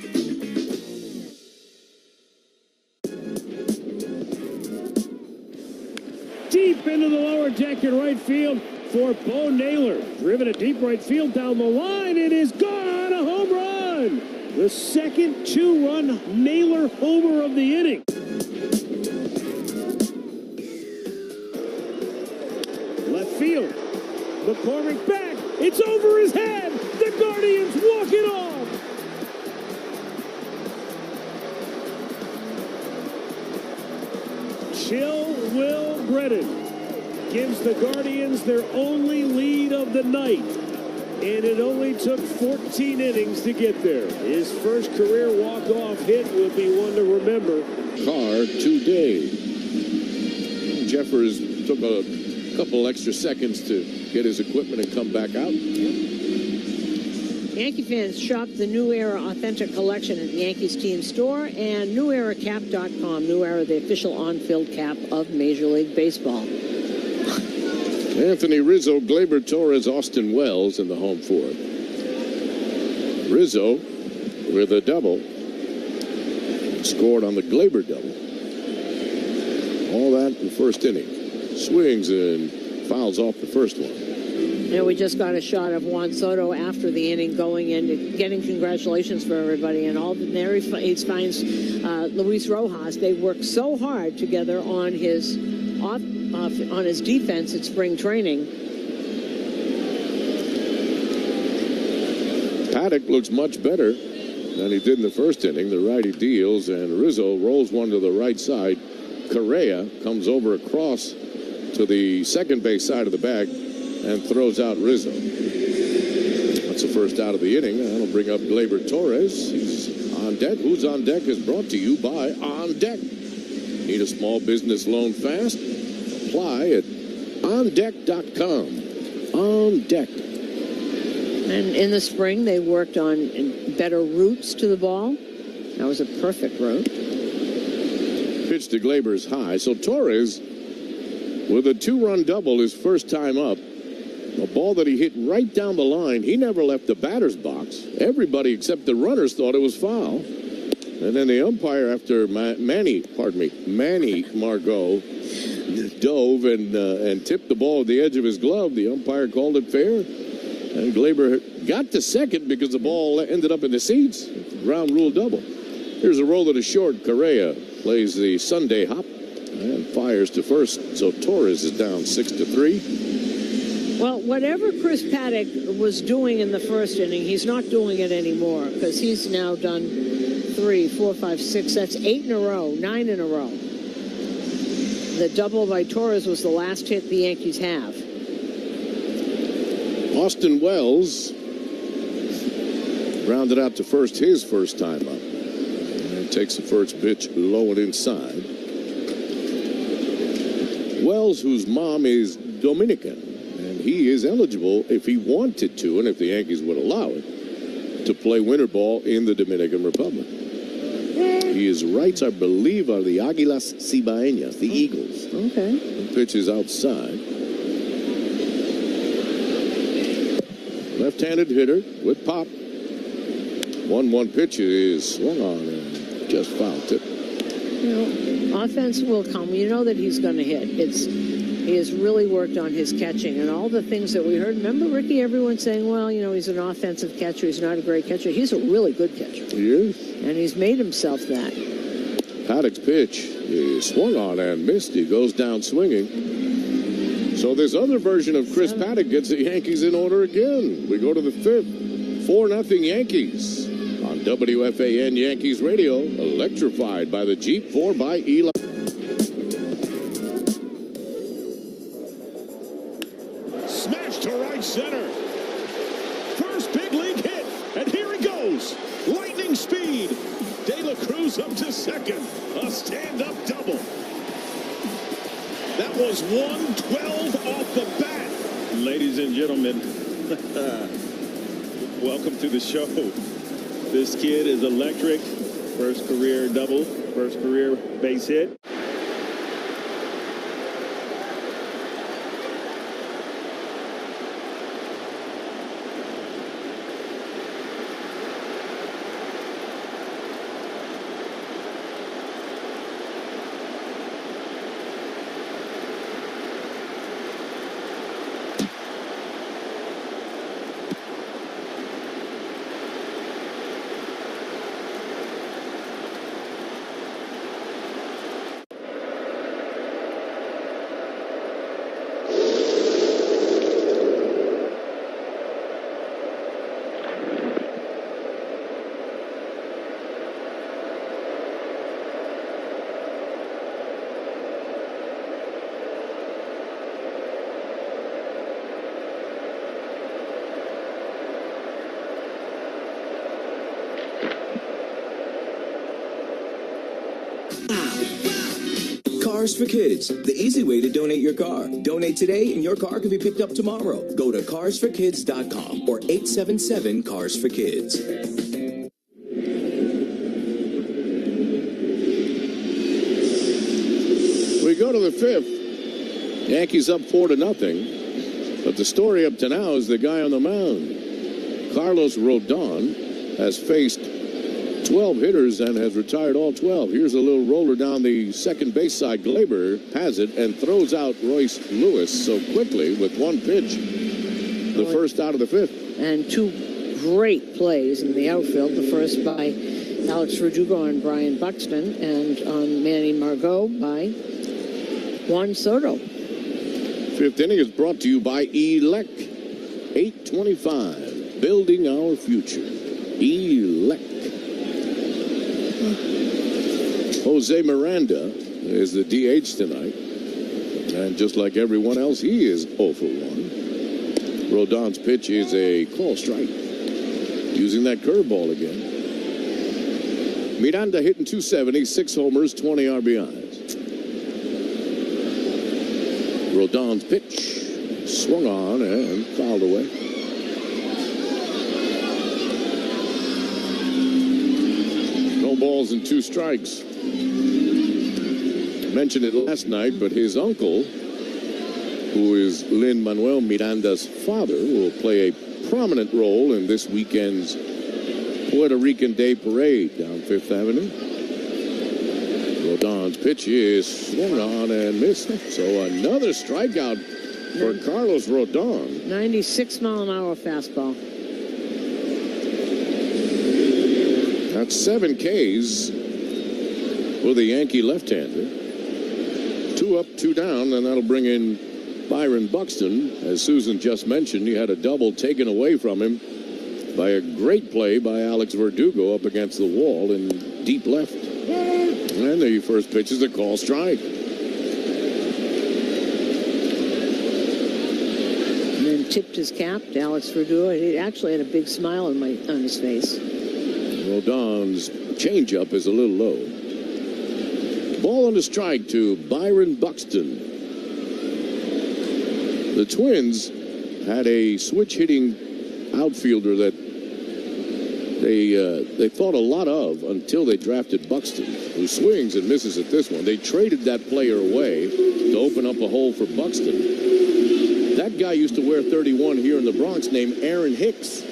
Deep into the lower deck in right field for Bo Naylor. Driven a deep right field down the line. It is gone. A home run. The second 2-run Naylor homer of the inning. Left field. McCormick back. It's over his head. The Guardians walk it off. Chill Will Brennan gives the Guardians their only lead of the night. And it only took 14 innings to get there. His first career walk-off hit will be one to remember. Carr today. Jeffers took a couple extra seconds to get his equipment and come back out. Yankee fans shop the New Era Authentic Collection at the Yankees team store and NewEraCap.com. New Era, the official on-field cap of Major League Baseball. Anthony Rizzo, Gleyber Torres, Austin Wells in the home 4th. Rizzo with a double. Scored on the Gleyber double. All that in the first inning. Swings and fouls off the first one. We just got a shot of Juan Soto after the inning going in, getting congratulations for everybody. And there he finds Luis Rojas. They worked so hard together on his on his defense at spring training. Paddock looks much better than he did in the first inning. The righty deals, and Rizzo rolls one to the right side. Correa comes over across to the second base side of the bag and throws out Rizzo. That's the first out of the inning. That'll bring up Gleyber Torres. He's on deck. Who's on deck is brought to you by On Deck. Need a small business loan fast? Apply at ondeck.com. On Deck. And in the spring, they worked on better routes to the ball. That was a perfect route. Pitch to Gleyber's high. So Torres, with a 2-run double his first time up, a ball that he hit right down the line. He never left the batter's box. Everybody except the runners thought it was foul. And then the umpire, after Manny Margot dove and tipped the ball at the edge of his glove, the umpire called it fair. And Gleyber got to second because the ball ended up in the seats. Ground rule double. Here's a roll to the short. Correa plays the Sunday hop and fires to first. So Torres is down 6-3. Well, whatever Chris Paddock was doing in the first inning, he's not doing it anymore because he's now done 3, 4, 5, 6. That's 8 in a row, 9 in a row. The double by Torres was the last hit the Yankees have. Austin Wells rounded out to first his first time up. And takes the first pitch low and inside. Wells, whose mom is Dominican, and he is eligible if he wanted to, and if the Yankees would allow it, to play winter ball in the Dominican Republic. His rights, I believe, are the Águilas Cibaeñas, the Eagles. Okay. The pitch is outside. Left-handed hitter with pop. 1-1 pitch is swung on and just foul tip. Offense will come. You know that he's going to hit. He has really worked on his catching and all the things that we heard. Remember, Ricky, everyone saying, well, he's an offensive catcher. He's not a great catcher. He's a really good catcher. He is. And he's made himself that. Paddock's pitch is swung on and missed. He goes down swinging. So this other version of Chris Paddock gets the Yankees in order again. We go to the 5th. 4-0 Yankees on WFAN Yankees Radio. Electrified by the Jeep 4x Eli. Smash to right center. First big league hit. And here he goes. Lightning speed. De La Cruz up to second. A stand-up double. That was 112 off the bat. Ladies and gentlemen, welcome to the show. This kid is electric. First career double, first career base hit. Cars for Kids, the easy way to donate your car. Donate today and your car can be picked up tomorrow. Go to carsforkids.com or 877-CARS-FOR-KIDS. We go to the 5th. Yankees up 4-0. But the story up to now is the guy on the mound. Carlos Rodon has faced 12 hitters and has retired all 12. Here's a little roller down the second base side. Gleyber has it and throws out Royce Lewis so quickly with one pitch. The first out of the fifth. And two great plays in the outfield. The first by Alex Verdugo and Brian Buxton, and on Manny Margot by Juan Soto. Fifth inning is brought to you by Elect. 825, building our future. Elect. Jose Miranda is the DH tonight. And just like everyone else, he is 0 for 1. Rodon's pitch is a call strike. Using that curveball again. Miranda hitting .270, 6 homers, 20 RBIs. Rodon's pitch swung on and fouled away. No balls and 2 strikes. Mentioned it last night, but his uncle, who is Lin-Manuel Miranda's father, will play a prominent role in this weekend's Puerto Rican Day Parade down 5th Avenue. Rodon's pitch is swung on and missed. So another strikeout for Carlos Rodon. 96-mile-an-hour fastball. That's 7 Ks for the Yankee left-hander. 2 up, 2 down, and that'll bring in Byron Buxton. As Susan just mentioned, he had a double taken away from him by a great play by Alex Verdugo up against the wall in deep left. And the first pitch is a call strike. And then tipped his cap to Alex Verdugo. He actually had a big smile on his face. Rodon's changeup is a little low. Ball on a strike to Byron Buxton. The Twins had a switch-hitting outfielder that they thought a lot of until they drafted Buxton, who swings and misses at this one. They traded that player away to open up a hole for Buxton. That guy used to wear 31 here in the Bronx, named Aaron Hicks,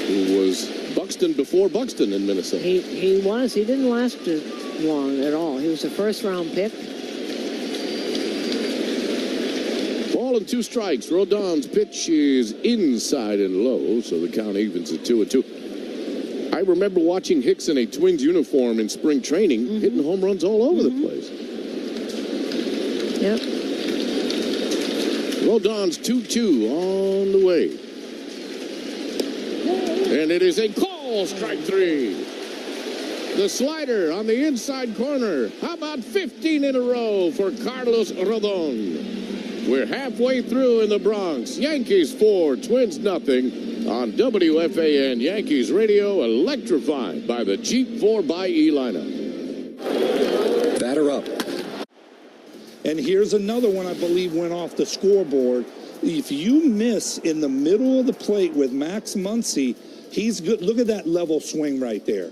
who was Buxton before Buxton in Minnesota. He was. He didn't last long at all. He was a first-round pick. Ball and 2 strikes. Rodon's pitch is inside and low, so the count evens at 2-2. I remember watching Hicks in a Twins uniform in spring training, hitting home runs all over the place. Yep. Rodon's 2-2 on the way. And it is a call, strike 3. The slider on the inside corner. How about 15 in a row for Carlos Rodon? We're halfway through in the Bronx. Yankees 4, Twins nothing on WFAN Yankees Radio, electrified by the Jeep 4xE lineup. Batter up. And here's another one I believe went off the scoreboard. If you miss in the middle of the plate with Max Muncy, he's good. Look at that level swing right there.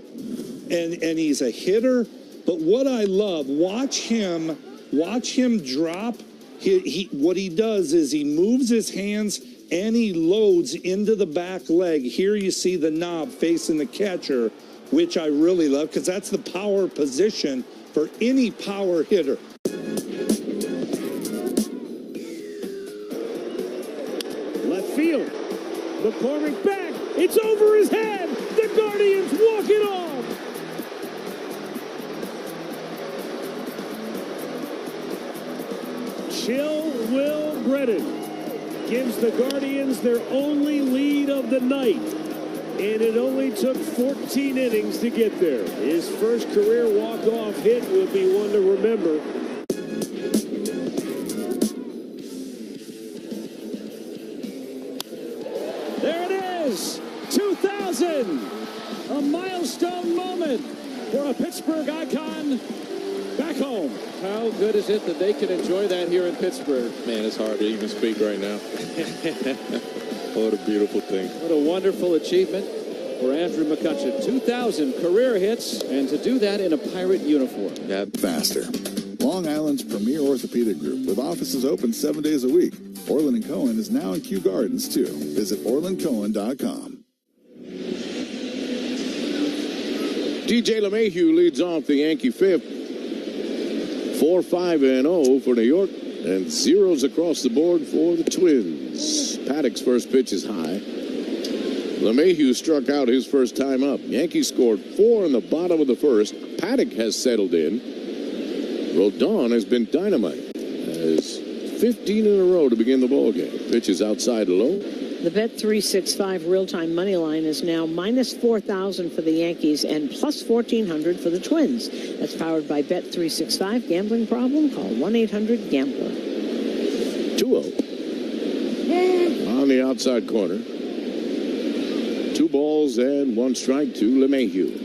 And he's a hitter. But what I love, watch him drop. What he does is he moves his hands and he loads into the back leg. Here you see the knob facing the catcher, which I really love because that's the power position for any power hitter. Left field. McCormick back. It's over his head. The Guardians walk it off. Chill Will Brennan gives the Guardians their only lead of the night. And it only took 14 innings to get there. His first career walk-off hit will be one to remember. There it is, 2000, a milestone moment for a Pittsburgh icon back home. How good is it that they can enjoy that here in Pittsburgh? Man, it's hard to even speak right now. What a beautiful thing. What a wonderful achievement for Andrew McCutcheon. 2,000 career hits, and to do that in a Pirate uniform. Faster. Long Island's premier orthopedic group with offices open 7 days a week. Orland & Cohen is now in Kew Gardens, too. Visit orlandcohen.com. DJ LeMahieu leads off the Yankee fifth. 4-5-0 for New York, and zeros across the board for the Twins. Paddock's first pitch is high. LeMahieu struck out his first time up. Yankees scored 4 in the bottom of the first. Paddock has settled in. Rodon has been dynamite. Has 15 in a row to begin the ball game. Pitch is outside low. The Bet365 real-time money line is now minus 4,000 for the Yankees and plus 1,400 for the Twins. That's powered by Bet365. Gambling problem? Call 1-800-GAMBLER. 2-0. On the outside corner. 2 balls and 1 strike to LeMahieu.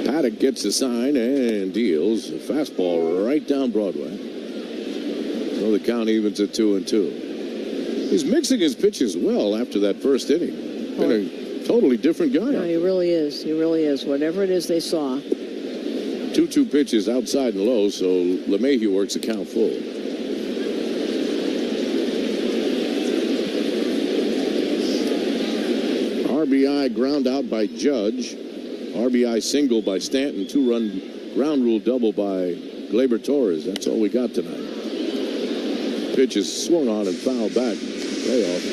Paddock gets the sign and deals a fastball right down Broadway. So the count evens at 2-2. He's mixing his pitches well after that first inning. Been a totally different guy. No, he really is. He really is. Whatever it is they saw. 2-2 pitches outside and low, so LeMahieu works the count full. RBI ground out by Judge. RBI single by Stanton. 2-run ground rule double by Gleyber Torres. That's all we got tonight. Pitch is swung on and fouled back. Playoff.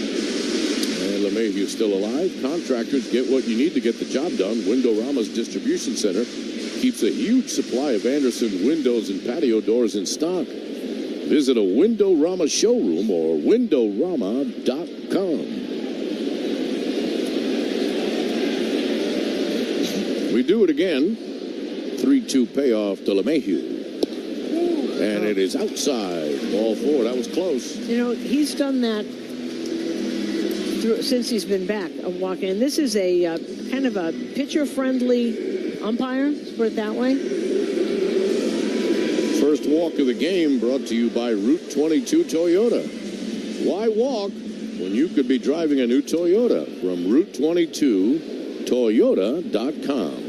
And LeMahieu still alive. Contractors get what you need to get the job done. Windorama's distribution center keeps a huge supply of Anderson windows and patio doors in stock. Visit a Windorama showroom or windorama.com. We do it again. 3-2 payoff to LeMahieu. And it is outside. Ball 4. That was close. You know, he's done that since he's been back of walking. And this is a kind of a pitcher-friendly umpire, let's put it that way. First walk of the game brought to you by Route 22 Toyota. Why walk when you could be driving a new Toyota? From Route 22 Toyota.com.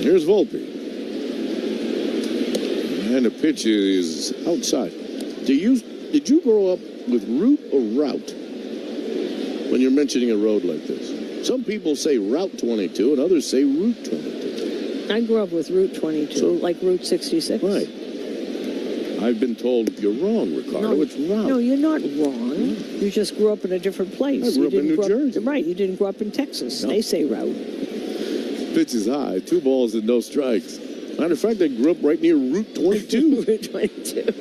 Here's Volpe. And the pitch is outside. Did you grow up with route or route when you're mentioning a road like this? Some people say Route 22 and others say Route 22. I grew up with Route 22, so, like Route 66. Right. I've been told you're wrong, Ricardo. No, it's route. No, you're not wrong. You just grew up in a different place. I grew up in New Jersey. Right, you didn't grow up in Texas. No. They say route. Pitch is high. 2 balls and no strikes. Matter of fact, I grew up right near Route 22. Route 22.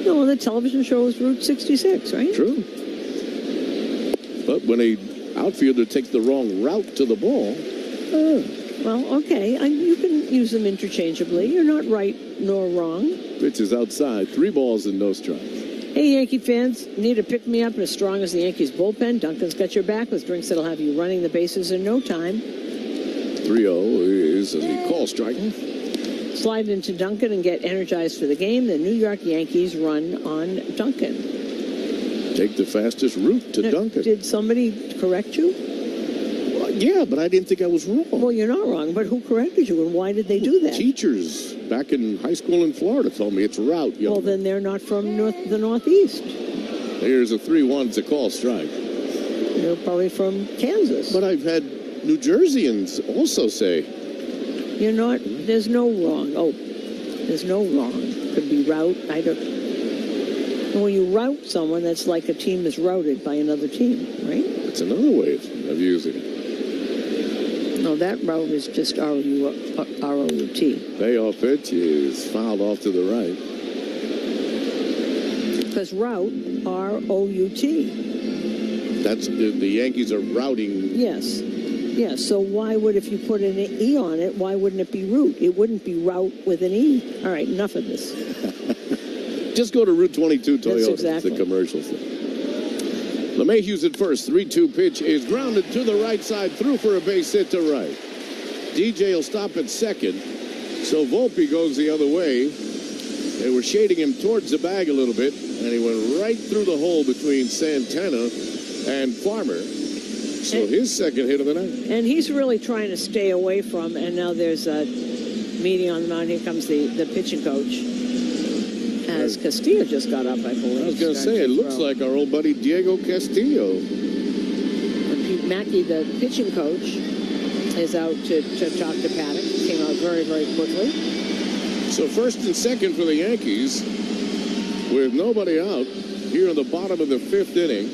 No, the television show was Route 66, right? True. But when a outfielder takes the wrong route to the ball... well, okay. You can use them interchangeably. You're not right nor wrong. Pitch is outside. 3 balls and no strikes. Hey, Yankee fans. Need a pick-me-up as strong as the Yankees bullpen? Duncan's got your back with drinks that'll have you running the bases in no time. 3-0 is a call strike. Slide into Duncan and get energized for the game. The New York Yankees run on Duncan. Take the fastest route to Duncan. Did somebody correct you? Well, yeah, but I didn't think I was wrong. Well, you're not wrong, but who corrected you and why did they do that? Teachers back in high school in Florida told me it's route. Well, then they're not from the Northeast. Here's a 3-1. It's a call strike. They're probably from Kansas. But I've had New Jerseyans also say. You're not, there's no wrong. Oh, there's no wrong. Could be route. I don't. When you route someone, that's like a team is routed by another team, right? That's another way of using it. No, that route is just R-O-U-T. Payoff pitch is fouled off to the right. Because route, R-O-U-T. That's the Yankees are routing. Yes. Yeah, so why would, if you put an E on it, why wouldn't it be route? It wouldn't be route with an E. All right, enough of this. Just go to Route 22 Toyota. That's exactly. The commercial thing. LeMahieu's at first. 3-2 pitch is grounded to the right side, through for a base hit to right. DJ will stop at second, so Volpe goes the other way. They were shading him towards the bag a little bit, and he went right through the hole between Santana and Farmer. So his second hit of the night. And he's really trying to stay away from, and now there's a meeting on the mound. Here comes the pitching coach. As Castillo just got up, I believe. I was going to say, it looks like our old buddy Diego Castillo. And Pete Mackey, the pitching coach, is out to talk to Paddock. Came out very, very quickly. So first and second for the Yankees with nobody out here in the bottom of the 5th inning.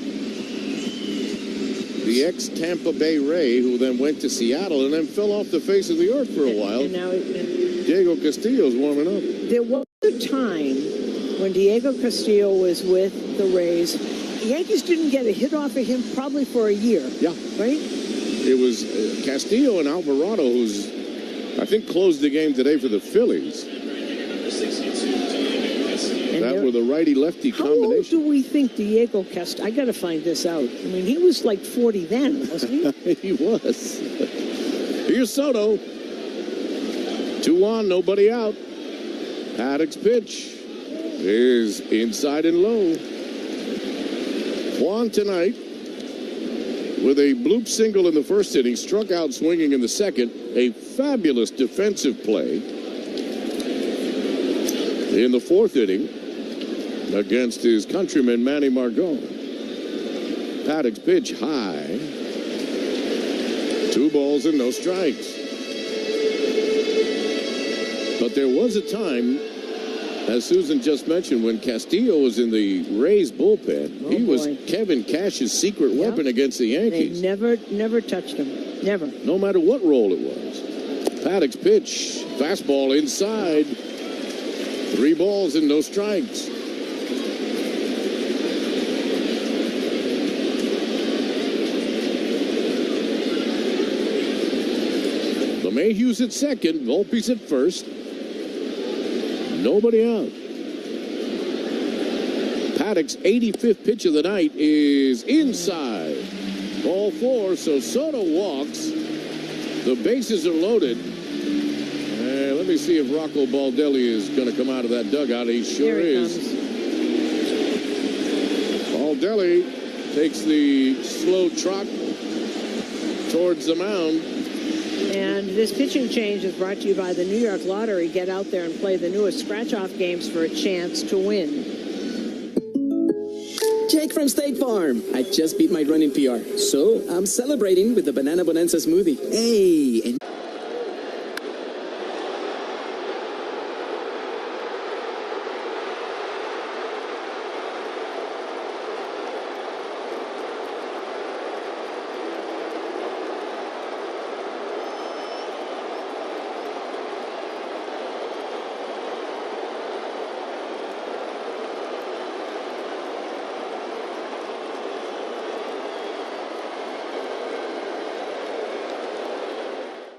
The ex-Tampa Bay Ray, who then went to Seattle and then fell off the face of the earth for a while. And now Diego Castillo's warming up. there was a time when Diego Castillo was with the Rays. The Yankees didn't get a hit off of him probably for a year. Yeah. Right? It was Castillo and Alvarado, who's, I think, closed the game today for the Phillies. That were the righty-lefty combination. How old do we think Diego Castillo? I got to find this out. I mean, he was like 40 then, wasn't he? He was. Here's Soto. 2-1, nobody out. Paddock's pitch is inside and low. Juan tonight with a bloop single in the first inning, struck out swinging in the second. A fabulous defensive play in the 4th inning against his countryman Manny Margot. Paddock's pitch high. 2 balls and no strikes. But there was a time, as Susan just mentioned, when Castillo was in the Rays bullpen. He was Kevin Cash's secret weapon against the Yankees. They never touched him. Never. No matter what role it was. Paddock's pitch, fastball inside. 3 balls and no strikes. LeMahieu's at second, Volpe's at first. Nobody out. Paddock's 85th pitch of the night is inside. Ball 4, so Soto walks. The bases are loaded. And let me see if Rocco Baldelli is going to come out of that dugout. He sure is. Baldelli takes the slow trot towards the mound. And this pitching change is brought to you by the New York Lottery. Get out there and play the newest scratch-off games for a chance to win. Jake from State Farm. I just beat my running PR, so I'm celebrating with the Banana Bonanza smoothie. Hey, and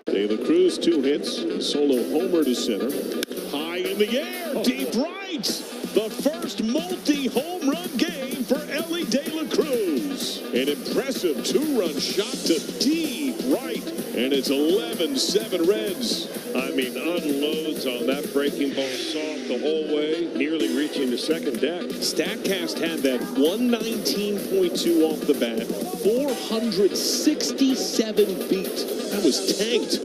De La Cruz, 2 hits, a solo homer to center. High in the air, deep right. The first multi-home run game for Ellie De La Cruz. An impressive 2-run shot to deep right. And it's 11-7 Reds. I mean, unloads on that breaking ball soft the whole way, nearly reaching the second deck. StatCast had that 119.2 off the bat, 467 feet. That was tanked.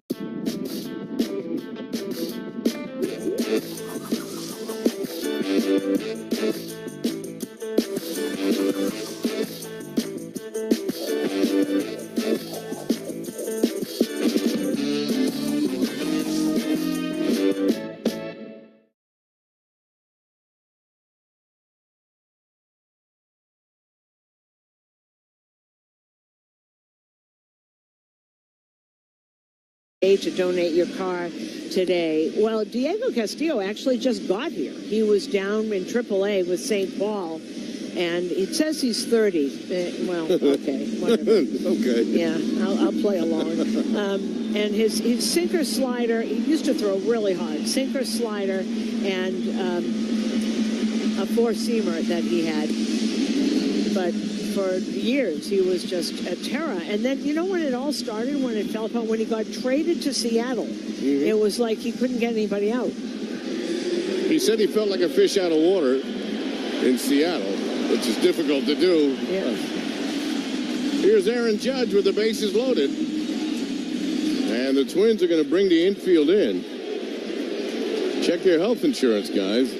To donate your car today. Well, Diego Castillo actually just got here. He was down in AAA with St. Paul, and it says he's 30. Well, okay, whatever. Okay. Yeah, I'll play along. And his sinker slider, he used to throw really hard. Sinker slider and a 4-seamer that he had. But for years, he was just a terror. And then, you know when it all started, when it fell apart, when he got traded to Seattle, it was like he couldn't get anybody out. He said he felt like a fish out of water in Seattle, which is difficult to do. Yeah. Here's Aaron Judge with the bases loaded. And the Twins are going to bring the infield in. Check your health insurance, guys.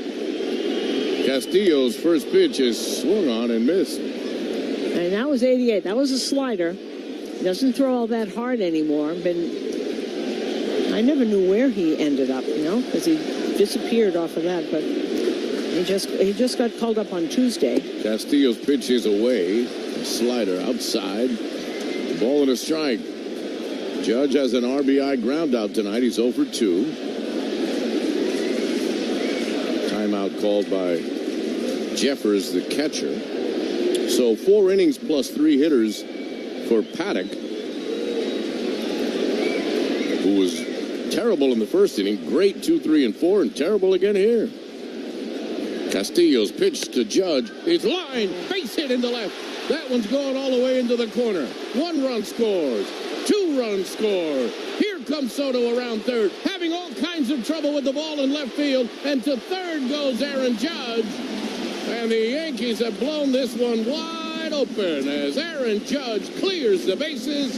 Castillo's first pitch is swung on and missed. And that was 88. That was a slider. Doesn't throw all that hard anymore. I never knew where he ended up, because he disappeared off of that, but he just got called up on Tuesday. Castillo's pitch is away. A slider outside. Ball and a strike. Judge has an RBI ground out tonight. He's 0 for 2. Timeout called by Jeffers, the catcher. So 4 innings plus 3 hitters for Paddock, who was terrible in the first inning. Great 2, 3, and 4, and terrible again here. Castillo's pitch to Judge. It's line. Base hit in the left. That one's going all the way into the corner. 1 run scores. 2 runs score. Here comes Soto around third, having all kinds of trouble with the ball in left field. And to third goes Aaron Judge. And the Yankees have blown this one wide open as Aaron Judge clears the bases.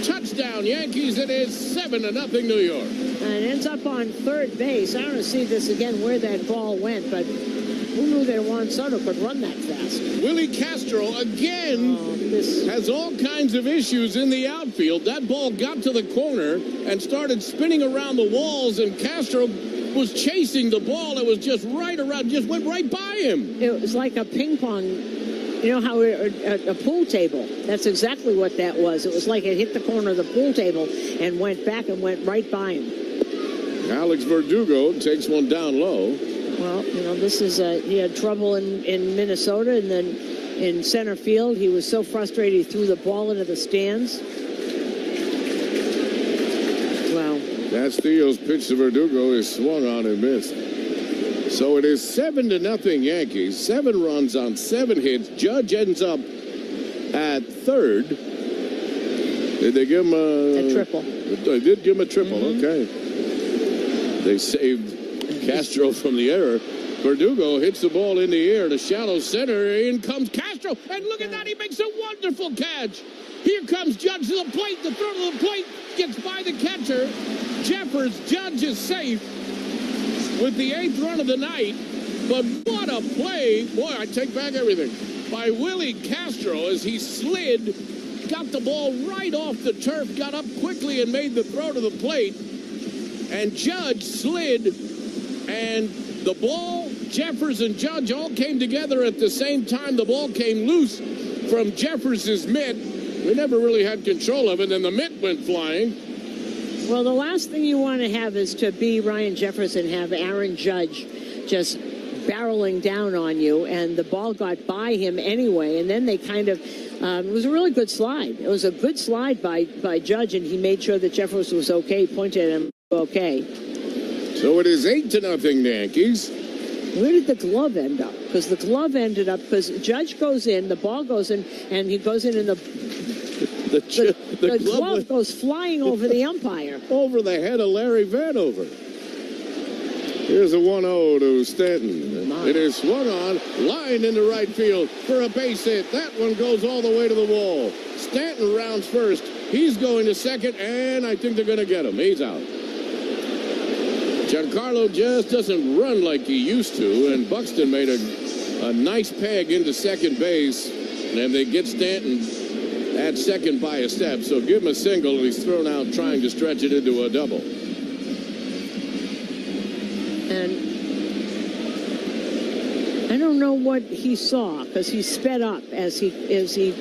Touchdown Yankees. It is 7-0 New York. And ends up on third base. I want to see this again where that ball went, but who knew that Juan Soto could run that fast? Willie Castro again has all kinds of issues in the outfield. That ball got to the corner and started spinning around the walls, and Castro was chasing the ball. It was just right around, just went right by him. It was like a ping pong, how a pool table. That's exactly what that was. It was like it hit the corner of the pool table and went back and went right by him. Alex Verdugo takes one down low. Well, this is he had trouble in Minnesota, and then in center field, he was so frustrated he threw the ball into the stands. Wow. Castillo's pitch to Verdugo is swung on and missed. So it is 7-0 Yankees. 7 runs on 7 hits. Judge ends up at third. Did they give him a triple? They did give him a triple. Okay. They saved Castro from the error. Verdugo hits the ball in the air to shallow center. In comes Castro, and look at that, he makes a wonderful catch. Here comes Judge to the plate. The throw to the plate gets by the catcher. Jeffers. Judge is safe with the 8th run of the night. But what a play. Boy, I take back everything. By Willie Castro as he slid, got the ball right off the turf, got up quickly and made the throw to the plate. And Judge slid, and the ball, Jeffers and Judge all came together at the same time. The ball came loose from Jeffers' mitt. We never really had control of it, and the mitt went flying. Well, the last thing you want to have is to be Ryan Jeffers and have Aaron Judge just barreling down on you, and the ball got by him anyway, and then they kind of, it was a really good slide. It was a good slide by Judge, and he made sure that Jeffers was okay, pointed at him, okay. So it is 8-0 Yankees. Where did the glove end up? Because the glove ended up, because Judge goes in, the ball goes in, and he goes in, and the glove goes flying over the umpire. Over the head of Larry Vanover. Here's a 1-0 to Stanton. It is swung on, line into right field for a base hit. That one goes all the way to the wall. Stanton rounds first. He's going to second, and I think they're going to get him. He's out. Giancarlo just doesn't run like he used to, and Buxton made a nice peg into second base, and they get Stanton at second by a step. So give him a single, and he's thrown out trying to stretch it into a double. And I don't know what he saw, because he sped up as he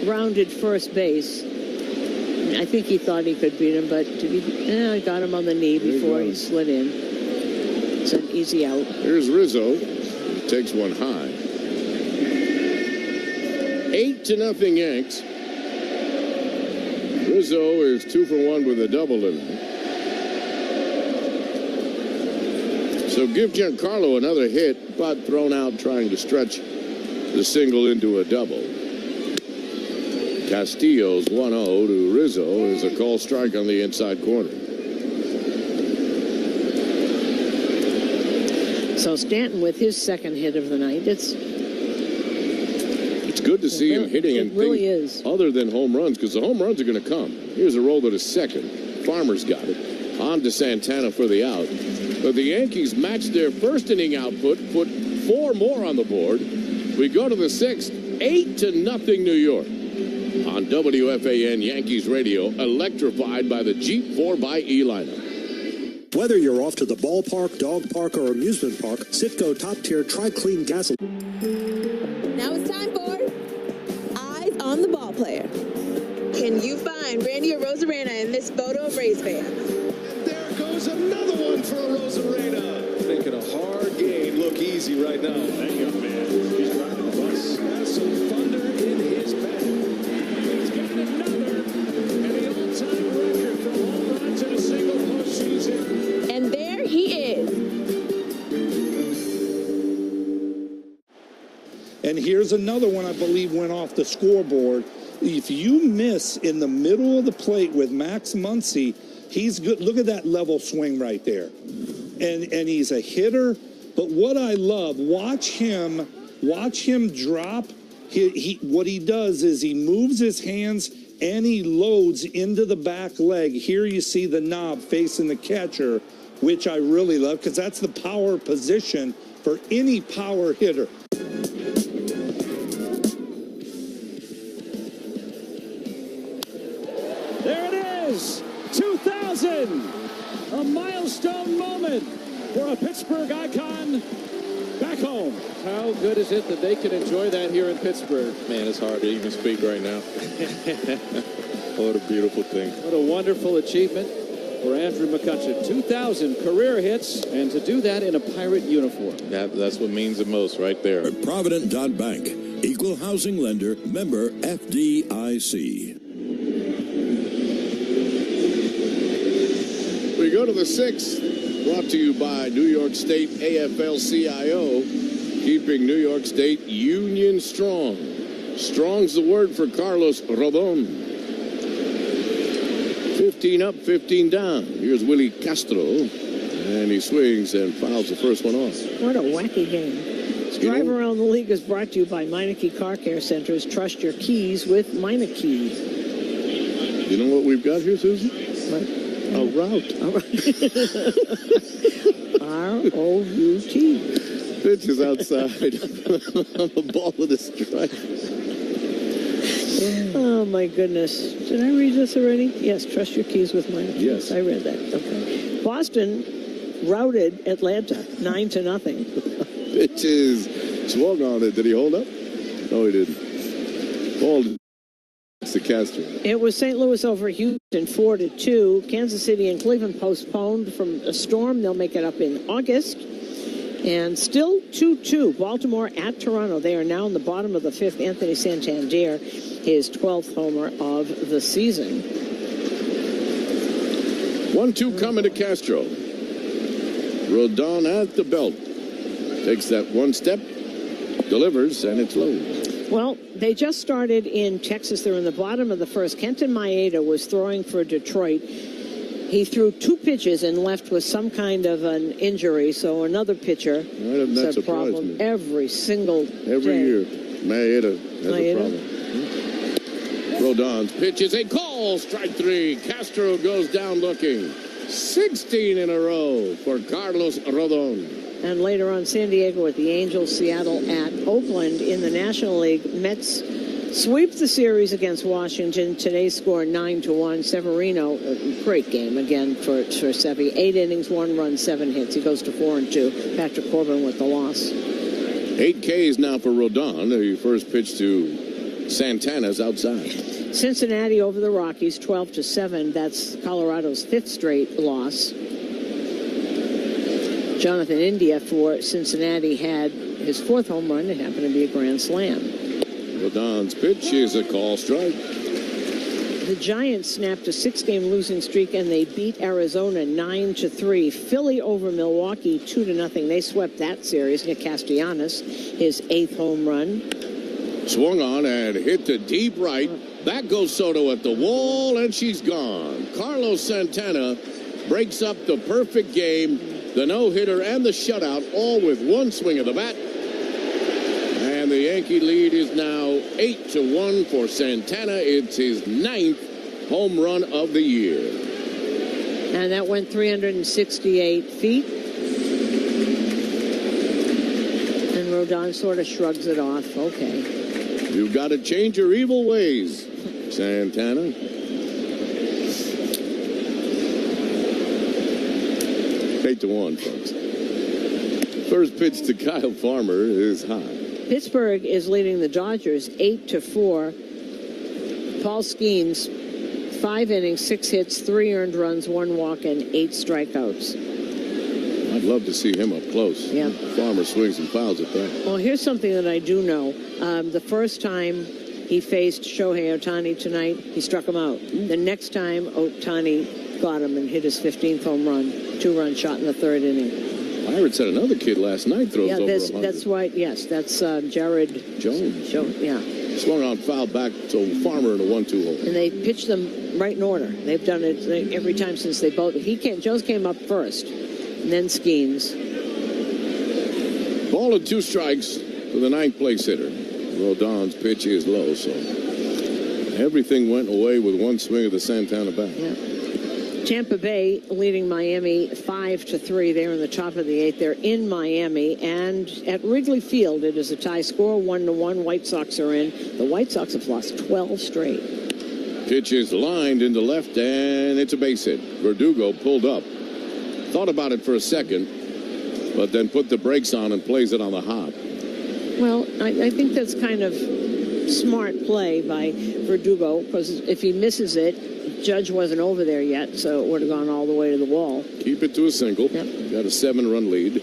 rounded first base. I think he thought he could beat him, but I got him on the knee before he slid in. It's an easy out. Here's Rizzo. Takes one high. 8-0 Yanks. Rizzo is 2 for 1 with a double tonight. So give Giancarlo another hit, but thrown out trying to stretch the single into a double. Castillo's 1-0 to Rizzo is a call strike on the inside corner. So Stanton with his second hit of the night. It's good to see him hitting and really is. Other than home runs, because the home runs are going to come. Here's a roll to the second. Farmer's got it. On to Santana for the out. But the Yankees matched their first inning output, put 4 more on the board. We go to the 6th, 8-0 New York. On WFAN Yankees Radio, electrified by the Jeep 4xE lineup. Whether you're off to the ballpark, dog park, or amusement park, Citgo top-tier Tri-Clean gasoline. Now it's time for Eyes on the Ball Player. Can you find Randy Arozarena in this photo of Rays fans? And there goes another one for Arozarena. Making a hard game look easy right now. That young man, he's driving the bus. Has some thunder in his back. He's got another, and the all-time record for home runs in a single postseason. And there he is. And here's another one I believe went off the scoreboard. If you miss in the middle of the plate with Max Muncy, he's good. Look at that level swing right there. And he's a hitter. But what I love, watch him drop. What he does is he moves his hands and he loads into the back leg. Here you see the knob facing the catcher, which I really love because that's the power position for any power hitter. There it is, 2000, a milestone moment for a Pittsburgh icon back home. How good is it that they can enjoy that here in Pittsburgh? Man, it's hard to even speak right now. What a beautiful thing. What a wonderful achievement for Andrew McCutcheon. 2,000 career hits, and to do that in a Pirate uniform. That's what means the most right there. Provident.bank. Equal housing lender. Member FDIC. We go to the sixth, brought to you by New York State AFL-CIO, keeping New York State union strong. Strong's the word for Carlos Rodon. 15 up, 15 down. Here's Willie Castro, and he swings and fouls the first one off. What a wacky game. This drive around the league is brought to you by Meineke Car Care Centers. Trust your keys with Meineke. You know what we've got here, Susan? What? A route. R-O-U-T. Pitch is outside on the ball with a strike. Oh, my goodness. Did I read this already? Yes, trust your keys with mine. Yes. I read that. Okay. Boston routed Atlanta 9-0. Pitch is swung on it. Did he hold up? No, he didn't. Hold to Castro. It was St. Louis over Houston 4-2. Kansas City and Cleveland postponed from a storm. They'll make it up in August. And still 2-2. Baltimore at Toronto. They are now in the bottom of the fifth. Anthony Santander, his 12th homer of the season. 1-2 coming to Castro. Rodon at the belt. Takes that one step, delivers, and it's low. Well, they just started in Texas. They're in the bottom of the first. Kenton Maeda was throwing for Detroit. He threw 2 pitches and left with some kind of an injury. So another pitcher has a problem every single day. Year. Maeda has a problem. Rodon's pitch is a call. Strike 3. Castro goes down looking. 16 in a row for Carlos Rodon. And later on, San Diego at the Angels, Seattle at Oakland in the National League. Mets sweep the series against Washington. Today's score 9-1. Severino, a great game again for Sevy. 8 innings, 1 run, 7 hits. He goes to 4-2. Patrick Corbin with the loss. 8 Ks now for Rodon. He first pitched to Santana's outside. Cincinnati over the Rockies, 12-7. That's Colorado's 5th straight loss. Jonathan India for Cincinnati had his 4th home run. It happened to be a grand slam. Rodon's pitch is a call strike. The Giants snapped a 6-game losing streak, and they beat Arizona 9-3. Philly over Milwaukee 2-0. They swept that series. Nick Castellanos, his 8th home run. Swung on and hit to deep right. Back goes Soto at the wall, and she's gone. Carlos Santana breaks up the perfect game, the no-hitter and the shutout, all with one swing of the bat. And the Yankee lead is now 8-1 for Santana. It's his 9th home run of the year. And that went 368 feet. And Rodon sort of shrugs it off. Okay. You've got to change your evil ways, Santana. 8-1, folks. First pitch to Kyle Farmer is high. Pittsburgh is leading the Dodgers 8-4. Paul Skeens, 5 innings, 6 hits, 3 earned runs, 1 walk, and 8 strikeouts. I'd love to see him up close. Yeah. Farmer swings and fouls at that. Well, here's something that I do know. The first time he faced Shohei Ohtani tonight, he struck him out. The next time, Ohtani got him and hit his 15th home run, 2-run shot in the 3rd inning. Pirates had another kid last night throws over 100. That's why. Yes, that's Jared Jones. Yeah. Swung on, foul back to Farmer in a 1-2 hole. And they pitched them right in order. They've done it every time since they both. Jones came up first, and then Skeens. Ball and 2 strikes for the 9th place hitter. Rodon's pitch is low, so everything went away with one swing of the Santana bat. Yeah. Tampa Bay leading Miami 5-3. They're in the top of the 8th. They're in Miami, and at Wrigley Field, it is a tie score, 1-1. White Sox are in. The White Sox have lost 12 straight. Pitch is lined into left, and it's a base hit. Verdugo pulled up. Thought about it for a second, but then put the brakes on and plays it on the hop. Well, I think that's kind of smart play by Verdugo, because if he misses it, Judge wasn't over there yet, so it would have gone all the way to the wall. Keep it to a single. Yep. Got a 7-run lead.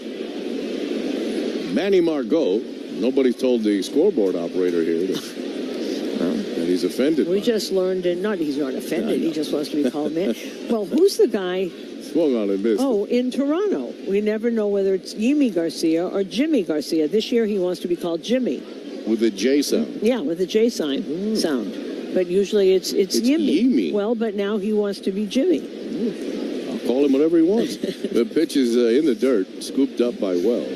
Manny Margot. Nobody told the scoreboard operator here that he's offended. We just learned, he's not offended. He just wants to be called man. Well, who's the guy? Swung on and missed. Oh, in Toronto. We never know whether it's Yimi Garcia or Jimmy Garcia. This year he wants to be called Jimmy. With a J sound. Yeah, with a J sound. But usually it's Yimi. Well, but now he wants to be Jimmy. I'll call him whatever he wants. The pitch is in the dirt, scooped up by Wells.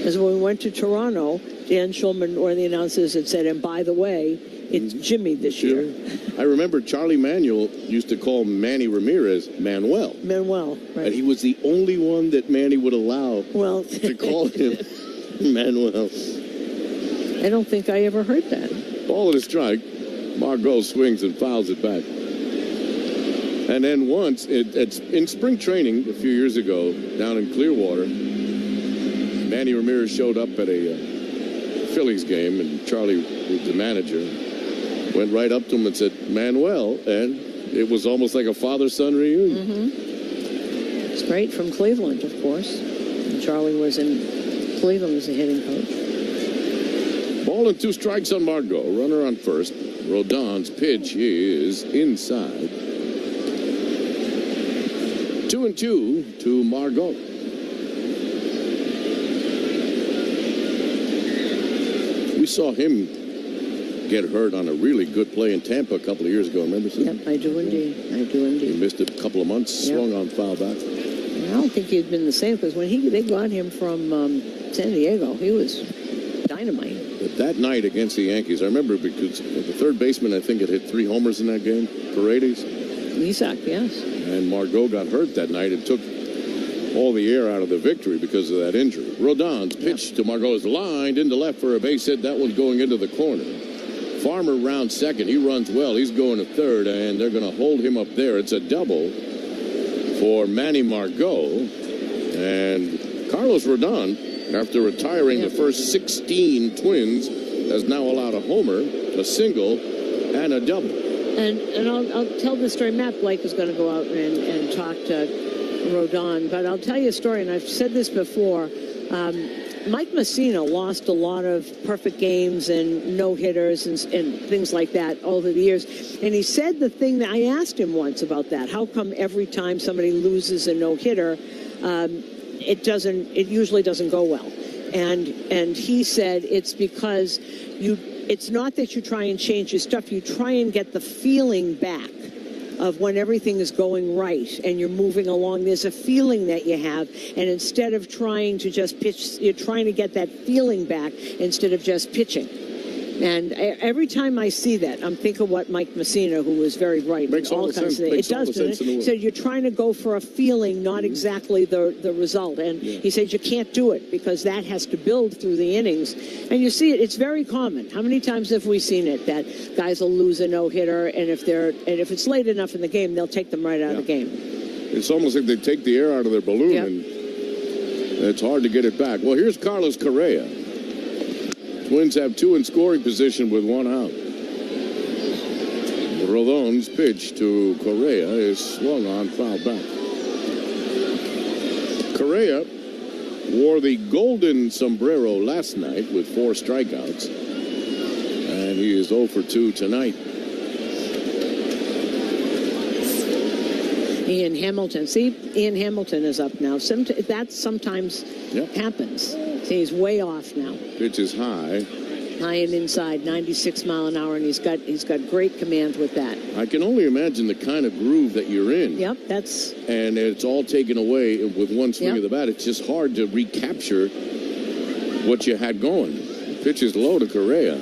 As when we went to Toronto, Dan Schulman, one of the announcers, had said, and by the way, it's Jimmy this year. I remember Charlie Manuel used to call Manny Ramirez Manuel. Manuel, right. And he was the only one that Manny would allow to call him Manuel. I don't think I ever heard that. Ball and a strike. Margot swings and fouls it back. And then once, in spring training a few years ago down in Clearwater, Manny Ramirez showed up at a Phillies game, and Charlie was the manager. Went right up to him and said, Manuel, and it was almost like a father-son reunion. Mm-hmm. It's great from Cleveland, of course. And Charlie was in Cleveland as a hitting coach. Ball and 2 strikes on Margot. Runner on first. Rodon's pitch is inside. 2-2 to Margot. We saw him get hurt on a really good play in Tampa a couple of years ago. Remember, Sue? Yep, I do indeed. He missed it a couple of months, swung on foul back. I don't think he'd been the same, because when they got him from San Diego, he was dynamite. But that night against the Yankees, I remember because the third baseman, I think, had hit 3 homers in that game, Paredes. Isak, yes. And Margot got hurt that night and took all the air out of the victory because of that injury. Rodon's pitch to Margot is lined into left for a base hit. That one's going into the corner. Farmer round second. He runs well. He's going to third, and they're going to hold him up there. It's a double for Manny Margot. And Carlos Rodon, after retiring the first 16 Twins, has now allowed a homer, a single, and a double. And I'll tell this story. Matt Blake is going to go out and talk to Rodon, but I'll tell you a story, and I've said this before. Mike Mussina lost a lot of perfect games and no-hitters and things like that over the years. And he said the thing that I asked him once about that. How come every time somebody loses a no-hitter, it usually doesn't go well? And he said it's because it's not that you try and change your stuff. You try and get the feeling back of when everything is going right and you're moving along. There's a feeling that you have, and instead of trying to just pitch, you're trying to get that feeling back instead of just pitching. And every time I see that, I'm thinking of what Mike Mussina, who was very bright, makes all the sense. It does, doesn't it? So you're trying to go for a feeling, not exactly the result. And he said you can't do it because that has to build through the innings. And you see it; it's very common. How many times have we seen it that guys will lose a no-hitter, and if it's late enough in the game, they'll take them right out of the game. It's almost like they take the air out of their balloon, and it's hard to get it back. Well, here's Carlos Correa. Twins have 2 in scoring position with 1 out. Rodon's pitch to Correa is swung on, foul back. Correa wore the golden sombrero last night with 4 strikeouts, and he is 0 for 2 tonight. Ian Hamilton. See, Ian Hamilton is up now. That sometimes happens. See, he's way off now. Pitch is high and inside, 96 mile an hour, and he's got great command with that. I can only imagine the kind of groove that you're in. Yep, and it's all taken away with one swing of the bat. It's just hard to recapture what you had going. Pitch is low to Correa.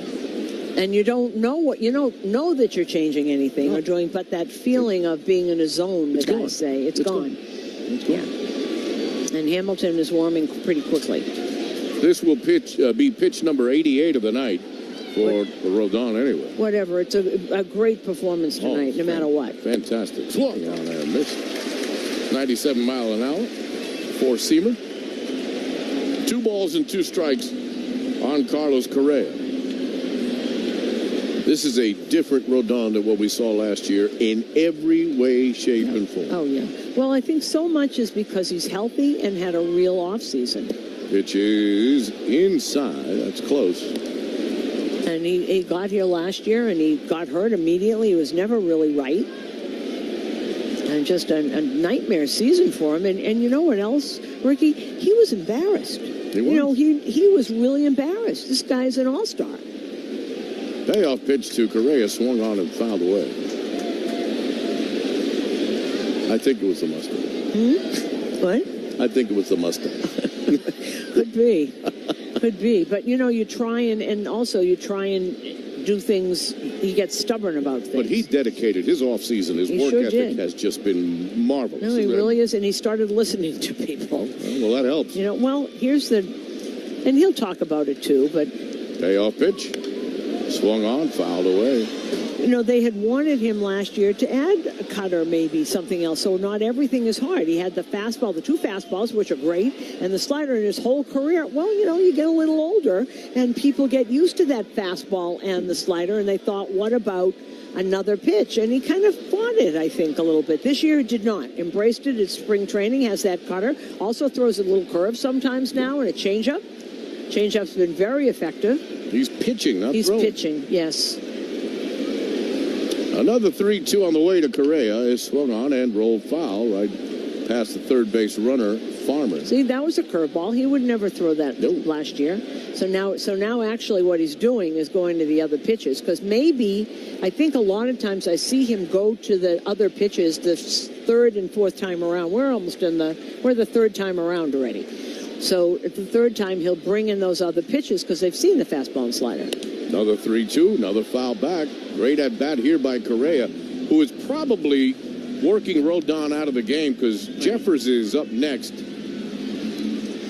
And you don't know that you're changing anything or doing, but that feeling of being in a zone, the guys say, it's gone. It's gone. And Hamilton is warming pretty quickly. This will be pitch number 88 of the night for Rodon anyway. Whatever. It's a great performance tonight, no matter what. Fantastic. Swung on there, missed. 97 mile an hour. 4-seamer. 2 balls and 2 strikes on Carlos Correa. This is a different Rodon than what we saw last year in every way, shape, and form. Oh, yeah. Well, I think so much is because he's healthy and had a real offseason. Pitch is inside. That's close. And he got here last year, and he got hurt immediately. He was never really right. And just a nightmare season for him. And you know what else, Ricky? He was embarrassed. He was. You know, he was really embarrassed. This guy's an all-star. Payoff pitch to Correa, swung on and fouled away. I think it was the Mustang. What? I think it was the Mustang. Could be. Could be. But, you know, you try and also you try and do things. He gets stubborn about things. But he dedicated his offseason. His work ethic has just been marvelous. No, he really is. And he started listening to people. Well, that helps. You know, well, and he'll talk about it too, but. Payoff pitch. Swung on, fouled away. You know, they had wanted him last year to add a cutter, maybe something else. So not everything is hard. He had the fastball, the 2 fastballs, which are great, and the slider in his whole career. Well, you know, you get a little older, and people get used to that fastball and the slider, and they thought, what about another pitch? And he kind of fought it, I think, a little bit. This year, he did not. Embraced it at spring training, has that cutter. Also throws a little curve sometimes now, and a changeup. Changeup's been very effective. He's pitching, not He's throwing. pitching, yes. Another 3-2 on the way to Correa is swung on and rolled foul right past the third base runner, Farmer. See, that was a curveball. He would never throw that last year. So now actually what he's doing is going to the other pitches, because maybe, I think a lot of times I see him go to the other pitches the 3rd and 4th time around. We're the 3rd time around already. So at the 3rd time, he'll bring in those other pitches because they've seen the fastball and slider. Another 3-2, another foul back. Great at bat here by Correa, who is probably working Rodon out of the game because Jeffers is up next.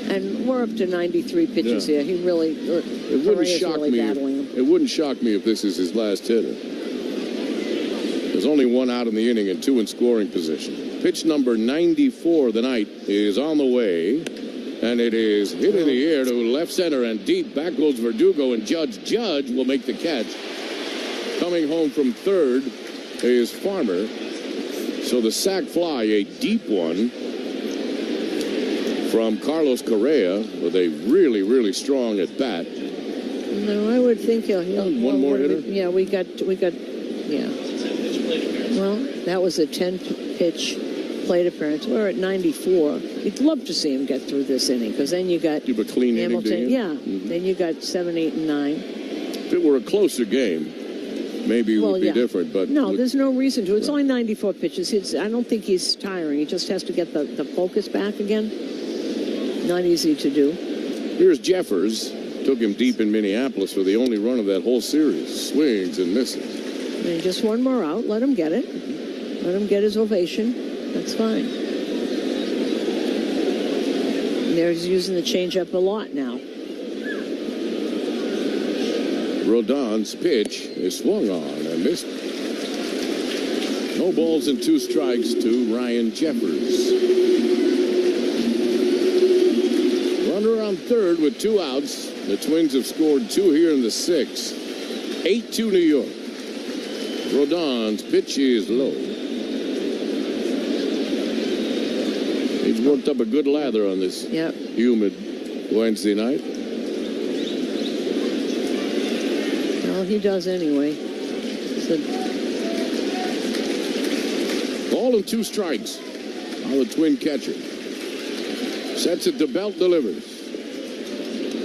And we're up to 93 pitches here. He really, it wouldn't shock really me. battling him. It wouldn't shock me if this is his last hitter. There's only 1 out in the inning and 2 in scoring position. Pitch number 94 of the night is on the way. And it is hit in the air to left center and deep. Back goes Verdugo, and Judge will make the catch. Coming home from 3rd is Farmer. So the sac fly, a deep one from Carlos Correa with a really, really strong at bat. No, I would think he'll one more hitter? Yeah, we got, yeah. Well, that was a 10-pitch plate appearance. We're at 94. You'd love to see him get through this inning, because then you got a clean Hamilton. Inning, yeah. Then you got 7, 8, and 9. If it were a closer game, maybe it would be different. But no, there's no reason to. It's only 94 pitches. I don't think he's tiring. He just has to get the focus back again. Not easy to do. Here's Jeffers. Took him deep in Minneapolis for the only run of that whole series. Swings and misses. And just 1 more out. Let him get it. Let him get his ovation. That's fine. They're using the changeup a lot now. Rodon's pitch is swung on and missed. No balls and 2 strikes to Ryan Jeffers. Runner on third with 2 outs. The Twins have scored 2 here in the 6th. 8-2 New York. Rodon's pitch is low. He's worked up a good lather on this humid Wednesday night. Well, he does anyway. Ball and 2 strikes. Now the Twin catcher sets it to Belt, delivers.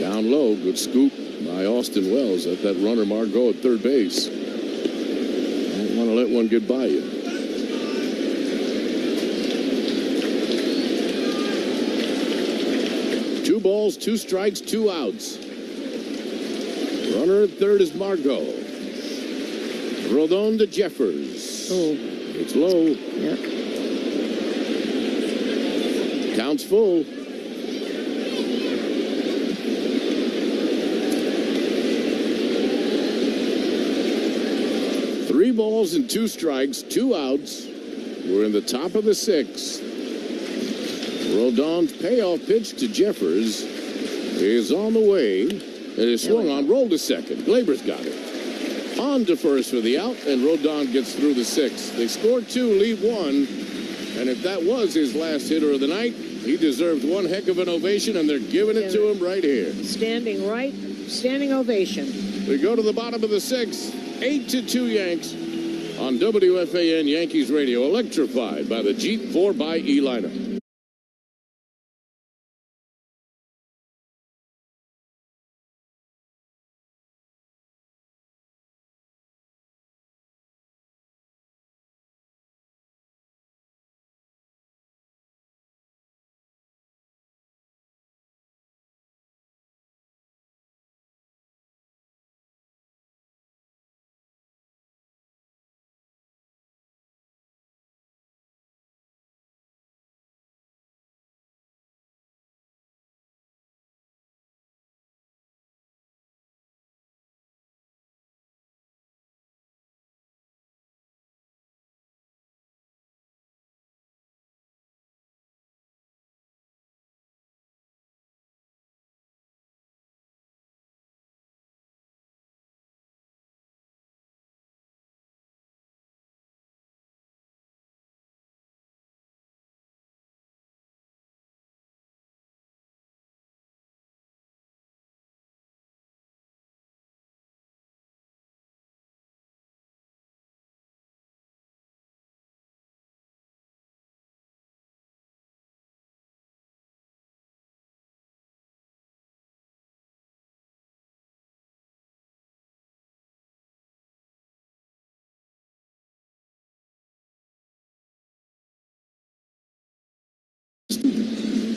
Down low, good scoop by Austin Wells. Let that runner Margot at third base. Don't want to let one get by you. Two balls, 2 strikes, 2 outs. Runner at third is Margot. Rodon to Jeffers. Oh. It's low. Yep. Counts full. Three balls and 2 strikes, 2 outs. We're in the top of the 6th. Rodon's payoff pitch to Jeffers is on the way. It is swung on, rolled to second. Glaber's got it. On to first for the out, and Rodon gets through the 6th. They scored 2, leave 1. And if that was his last hitter of the night, he deserves one heck of an ovation, and they're giving it to him right here. Standing ovation. We go to the bottom of the 6th. 8-2 Yanks on WFAN Yankees Radio, electrified by the Jeep 4xE lineup.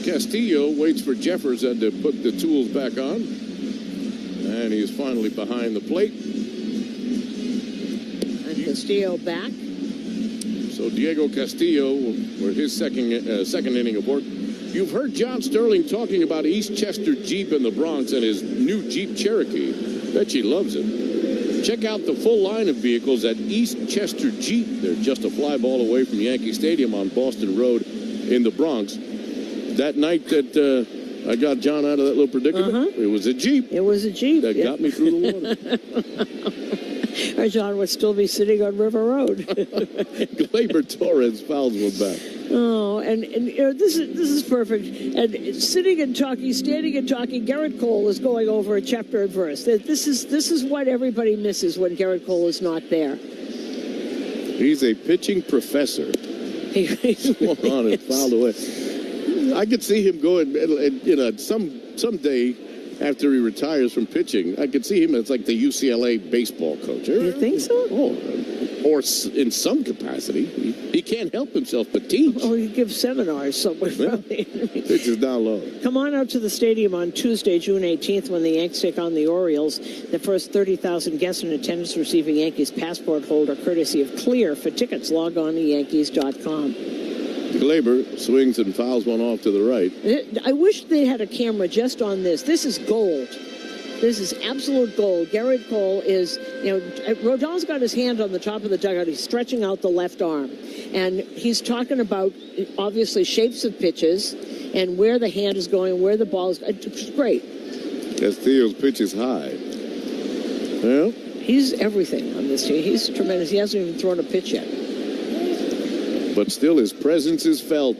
Castillo waits for Jeffers to put the tools back on. And he's finally behind the plate. And Castillo back. So Diego Castillo, for his second inning of work. You've heard John Sterling talking about Eastchester Jeep in the Bronx and his new Jeep Cherokee. Bet he loves it. Check out the full line of vehicles at Eastchester Jeep. They're just a fly ball away from Yankee Stadium on Boston Road in the Bronx. That night that I got John out of that little predicament, it was a Jeep. It was a Jeep. That got me through the water. Or John would still be sitting on River Road. Glaber Torres fouls one back. Oh, and you know, this is perfect. And sitting and talking, standing and talking, Garrett Cole is going over a chapter and verse. This is what everybody misses when Garrett Cole is not there. He's a pitching professor. Swung on and fouled away. I could see him going, you know, someday after he retires from pitching, I could see him as like the UCLA baseball coach. You think so? Oh, or in some capacity. He can't help himself but teach. Oh, he gives seminars somewhere. Yeah. Pitch is down low. Come on out to the stadium on Tuesday, June 18th, when the Yanks take on the Orioles. The first 30,000 guests in attendance receiving Yankees passport holder courtesy of Clear. For tickets, log on to Yankees.com. Glaber swings and fouls one off to the right. I wish they had a camera just on this. This is gold. This is absolute gold. Garrett Cole is, Rodon's got his hand on the top of the dugout. He's stretching out the left arm. And he's talking about, obviously, shapes of pitches and where the hand is going, where the ball is. It's great. Castillo's pitch is high. Well, he's everything on this team. He's tremendous. He hasn't even thrown a pitch yet. But still, his presence is felt.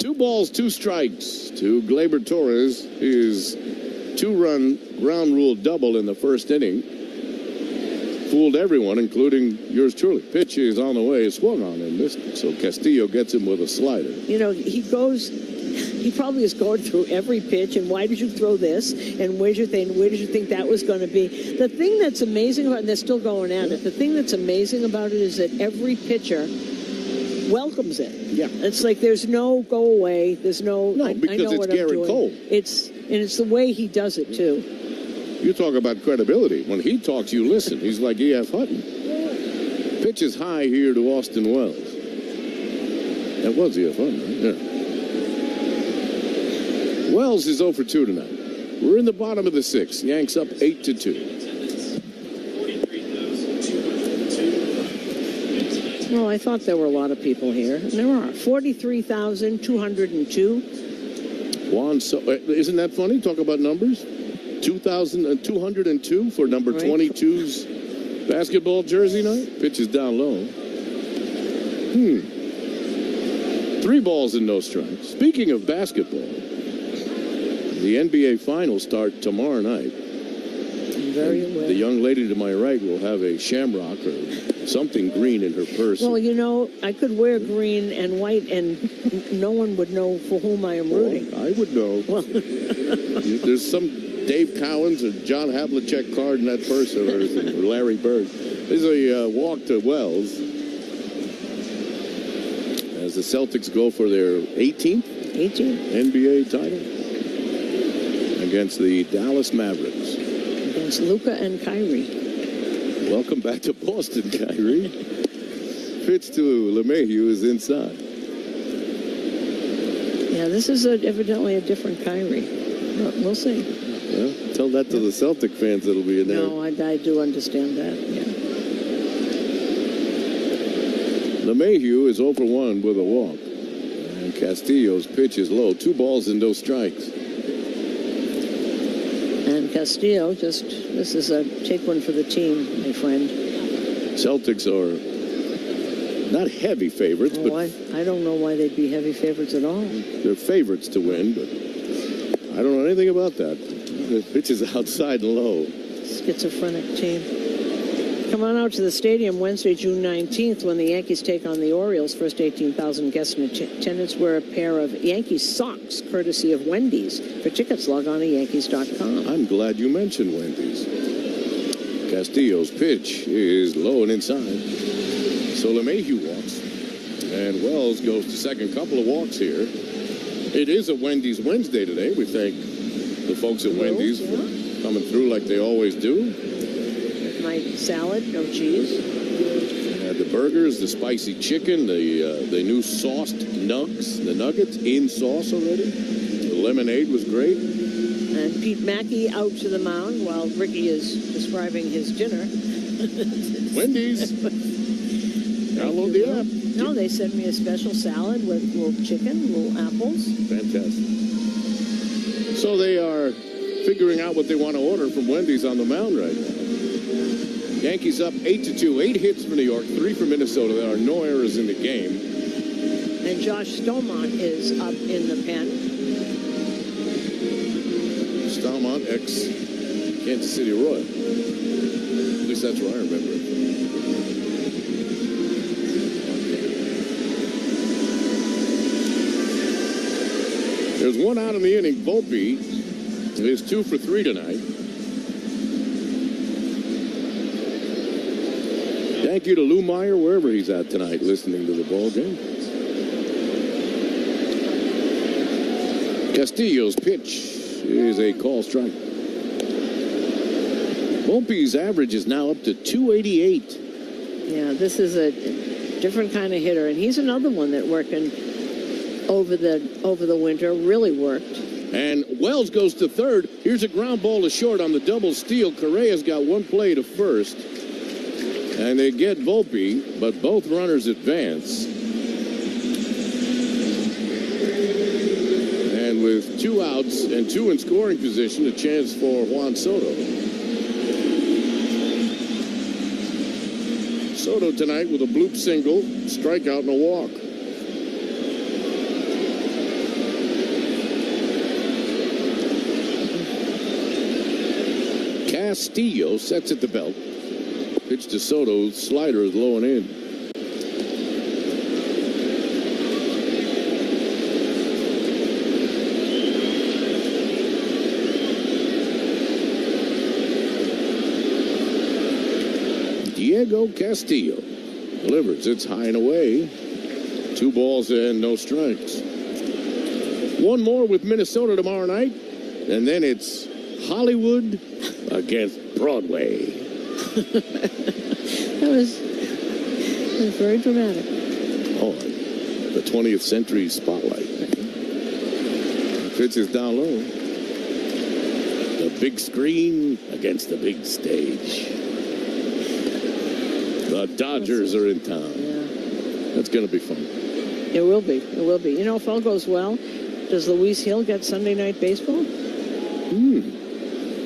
2 balls, 2 strikes to Gleyber Torres. His 2-run ground rule double in the first inning. Fooled everyone, including yours truly. Pitch is on the way, swung on and missed it. So Castillo gets him with a slider. He probably is going through every pitch, and why did you throw this? And where did you think that was going to be? The thing that's amazing about it, and they're still going at it, the thing that's amazing about it is that every pitcher welcomes it. Yeah. It's like there's no go away. There's no, because I know it's what Garrett I'm doing. Cole. It's the way he does it, too. You talk about credibility. When he talks, you listen. He's like E.F. Hutton. Pitch is high here to Austin Wells. That was E.F. Hutton, right? Yeah. Wells is 0 for 2 tonight. We're in the bottom of the 6th. Yanks up 8-2. Well, I thought there were a lot of people here. And there are. 43,202. Juan, isn't that funny? Talk about numbers. 2,202 for number 22's basketball jersey night. Pitch is down low. 3 balls and no strikes. Speaking of basketball, the NBA Finals start tomorrow night. Very well. The young lady to my right will have a shamrock or something green in her purse. Well, I could wear green and white, and no one would know for whom I am rooting. I would know. Well, there's some Dave Cowens or John Havlicek card in that purse of hers, or Larry Bird. There's a walk to Wells as the Celtics go for their 18th NBA title against the Dallas Mavericks. Against Luka and Kyrie. Welcome back to Boston, Kyrie. Pitch to LeMahieu is inside. Yeah, this is evidently a different Kyrie. We'll see. Well, tell that to the Celtic fans that'll be in there. No, I do understand that, yeah. LeMahieu is 0 for 1 with a walk. And Castillo's pitch is low. 2 balls and no strikes. And Castillo this is a take one for the team, my friend. Celtics are not heavy favorites, but I don't know why they'd be heavy favorites at all. They're favorites to win, but I don't know anything about that. The pitch is outside and low. Schizophrenic team. Come on out to the stadium Wednesday, June 19th, when the Yankees take on the Orioles. First 18,000 guests in attendance wear a pair of Yankees socks, courtesy of Wendy's. For tickets, log on to Yankees.com. I'm glad you mentioned Wendy's. Castillo's pitch is low and inside. So LeMahieu walks, and Wells goes to second. Couple of walks here. It is a Wendy's Wednesday today. We thank the folks at Wendy's for coming through like they always do. My salad, no cheese. The burgers, the spicy chicken, the new sauced nugs, the nuggets in sauce already. The lemonade was great. And Pete Mackey out to the mound while Ricky is describing his dinner. Wendy's. Download the app. No, they sent me a special salad with little chicken, little apples. Fantastic. So they are figuring out what they want to order from Wendy's on the mound right now. Yankees up 8-2. 8 hits for New York, 3 for Minnesota. There are no errors in the game. And Josh Stomont is up in the pen. Stomont, ex-Kansas City Royal. At least that's what I remember. There's 1 out in the inning. Volpe is 2 for 3 tonight. Thank you to Lou Meyer, wherever he's at tonight, listening to the ball game. Castillo's pitch is a call strike. Volpe's average is now up to 288. Yeah, this is a different kind of hitter, and he's another one that working over the winter really worked. And Wells goes to third. Here's a ground ball to short on the double steal. Correa's got one play to first. And they get Volpe, but both runners advance. And with 2 outs and 2 in scoring position, a chance for Juan Soto. Soto tonight with a bloop single, strikeout and a walk. Castillo sets at the belt. Pitch to Soto. Slider is low and in. Diego Castillo delivers. It's high and away. 2 balls and no strikes. One more with Minnesota tomorrow night. And then it's Hollywood against Broadway. That was very dramatic. Oh, the 20th century spotlight. Pitch is down low. The big screen against the big stage. The Dodgers are in town. Yeah. That's going to be fun. It will be. It will be. You know, if all goes well, does Louise Hill get Sunday Night Baseball?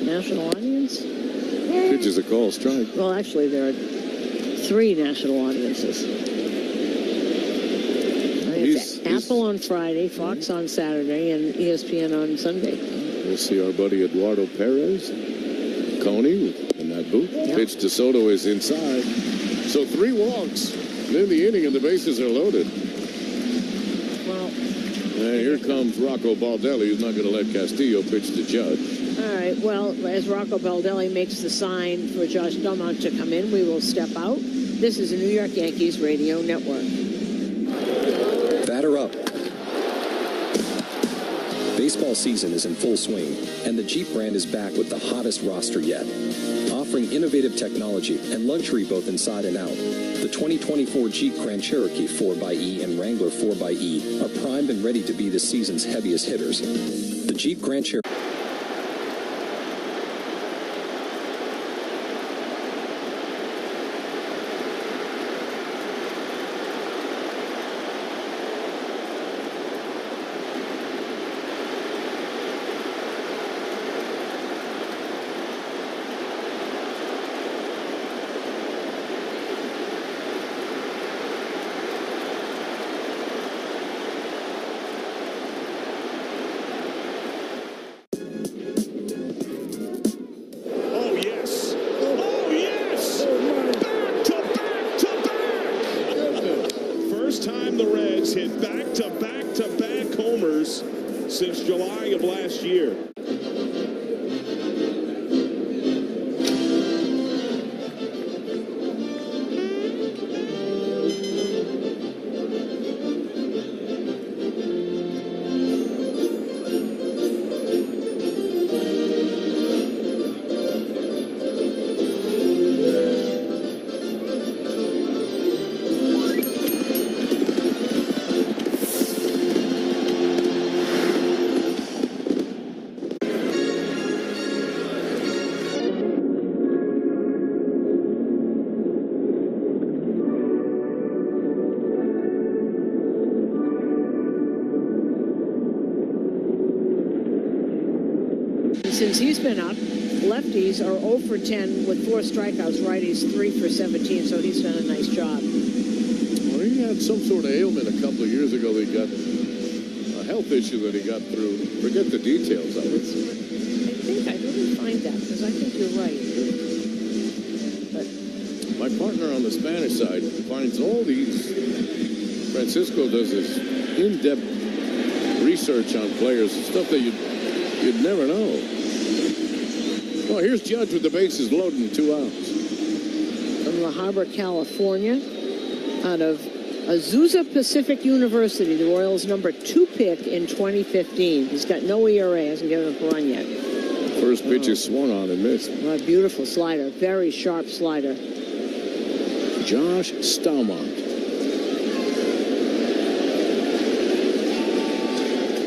National audience? Pitch is a call strike. Well, actually, there are 3 national audiences. It's Apple on Friday, Fox on Saturday, and ESPN on Sunday. We'll see our buddy Eduardo Perez, Coney in that booth. Yep. Pitch to Soto is inside. So 3 walks in the inning, and the bases are loaded. Well, and here comes Rocco Baldelli, who's not going to let Castillo pitch to Judge. All right, well, as Rocco Baldelli makes the sign for Josh Dumont to come in, we will step out. This is the New York Yankees Radio Network. Batter up. Baseball season is in full swing, and the Jeep brand is back with the hottest roster yet. Offering innovative technology and luxury both inside and out, the 2024 Jeep Grand Cherokee 4xe and Wrangler 4xe are primed and ready to be this season's heaviest hitters. The Jeep Grand Cherokee. Since July of last year. Since he's been up, lefties are 0 for 10 with 4 strikeouts. Righties 3 for 17, so he's done a nice job. Well, he had some sort of ailment a couple of years ago. He got a health issue that he got through. Forget the details of it. I didn't find that, because I think you're right. But my partner on the Spanish side finds all these. Francisco does this in-depth research on players, stuff that you'd never know. Well, here's Judge with the bases loaded and 2 outs. From La Habra, California, out of Azusa Pacific University, the Royals' #2 pick in 2015. He's got no ERA, hasn't given up a run yet. First pitch is swung on and missed. Well, a beautiful slider, very sharp slider. Josh Stalmont.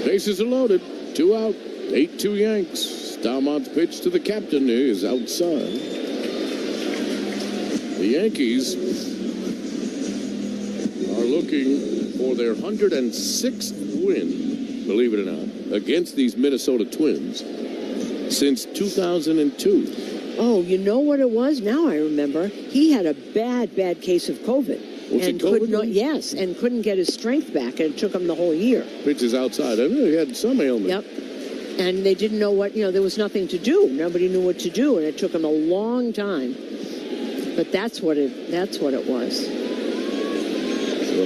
Bases are loaded. 2 out, 8-2 Yanks. Stalmont's pitch to the captain is outside. The Yankees are looking for their 106th win, believe it or not, against these Minnesota Twins since 2002. Oh, you know what it was? Now I remember. He had a bad case of COVID. Was it COVID? Yes, and couldn't get his strength back, and it took him the whole year. Pitches outside. I know he had some ailment. Yep. And they didn't know what, there was nothing to do. Nobody knew what to do, and it took him a long time. But that's what it was. So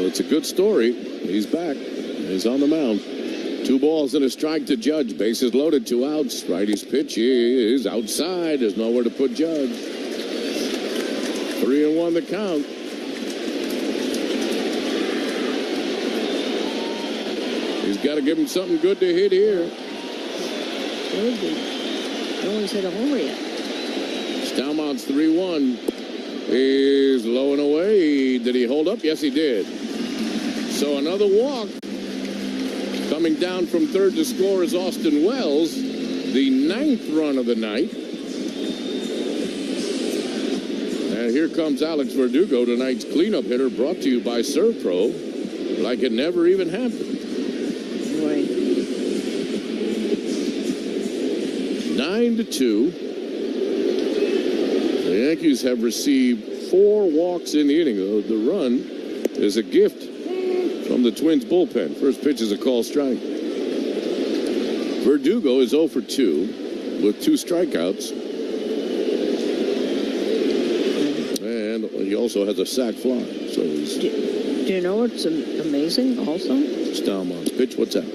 it's a good story. He's back. He's on the mound. 2 balls and a strike to Judge. Bases loaded, 2 outs. Righty's pitch is outside. There's nowhere to put Judge. 3-1 the count. He's got to give him something good to hit here. No one's hit a homer yet. Stalmont's 3-1 is low and away. Did he hold up? Yes, he did. So another walk. Coming down from third to score is Austin Wells, the 9th run of the night. And here comes Alex Verdugo, tonight's cleanup hitter, brought to you by ServPro, like it never even happened. Right. 9-2. The Yankees have received 4 walks in the inning. The run is a gift from the Twins bullpen. First pitch is a call strike. Verdugo is 0 for 2 with 2 strikeouts. And he also has a sac fly. So he's... Do you know what's amazing also? Stalmont's pitch. What's that?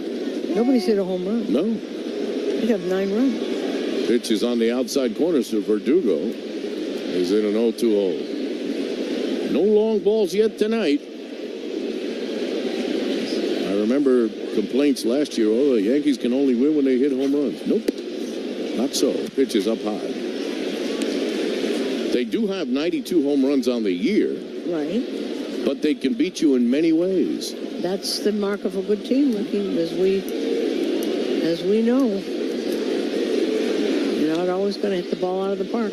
Nobody's hit a home run. No. They have 9 runs. Pitch is on the outside corner, so Verdugo is in an 0-2 hole. No long balls yet tonight. I remember complaints last year, the Yankees can only win when they hit home runs. Nope, not so. Pitch is up high. They do have 92 home runs on the year. Right. But they can beat you in many ways. That's the mark of a good team, Ricky, as we know. You're not always going to hit the ball out of the park.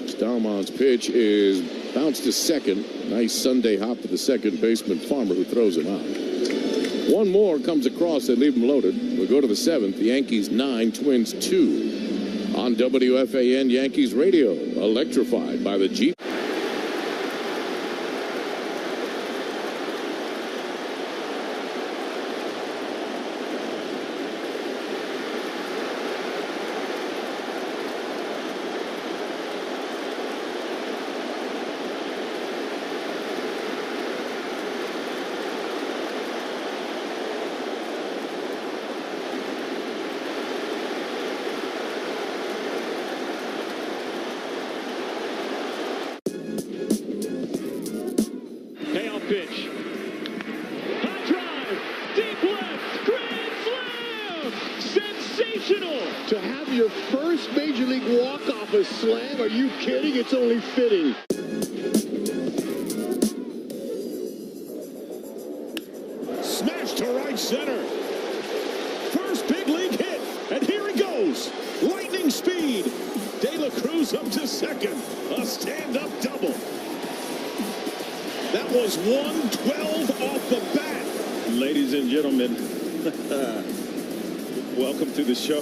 Stalmont's pitch is bounced to second. Nice Sunday hop to the second baseman, Farmer, who throws him out. One more comes across. They leave him loaded. We'll go to the 7th. The Yankees 9, Twins 2 on WFAN Yankees Radio. Electrified by the Jeep. Pitch. High drive. Deep left. Grand slam. Sensational. To have your first Major League walk off a slam? Are you kidding? It's only fitting. Smash to right center. First big league hit. And here he goes. Lightning speed. De La Cruz up to second. A stand-up double. That was 112 off the bat. Ladies and gentlemen, welcome to the show.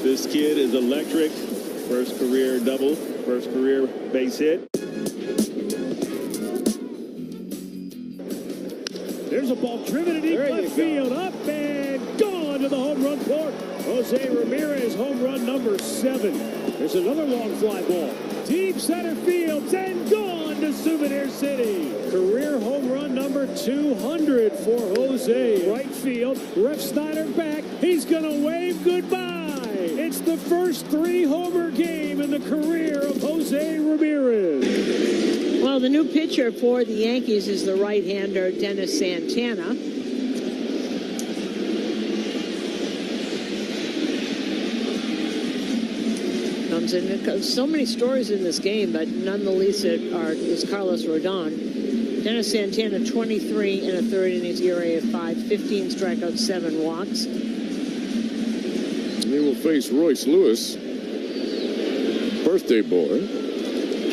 This kid is electric. First career double, first career base hit. There's a ball driven to deep left field, up and gone to the home run court. Jose Ramirez, home run number 7. There's another long fly ball. Deep center field, and gone to Souvenir City. Career home run number 200 for Jose. Right field, Ref Snyder back. He's going to wave goodbye. It's the first 3-homer game in the career of Jose Ramirez. Well, the new pitcher for the Yankees is the right-hander Dennis Santana. Comes in, so many stories in this game, but none the least is Carlos Rodon. Dennis Santana, 23 and a third innings ERA of 5, 15 strikeouts, 7 walks. he will face Royce Lewis, birthday boy.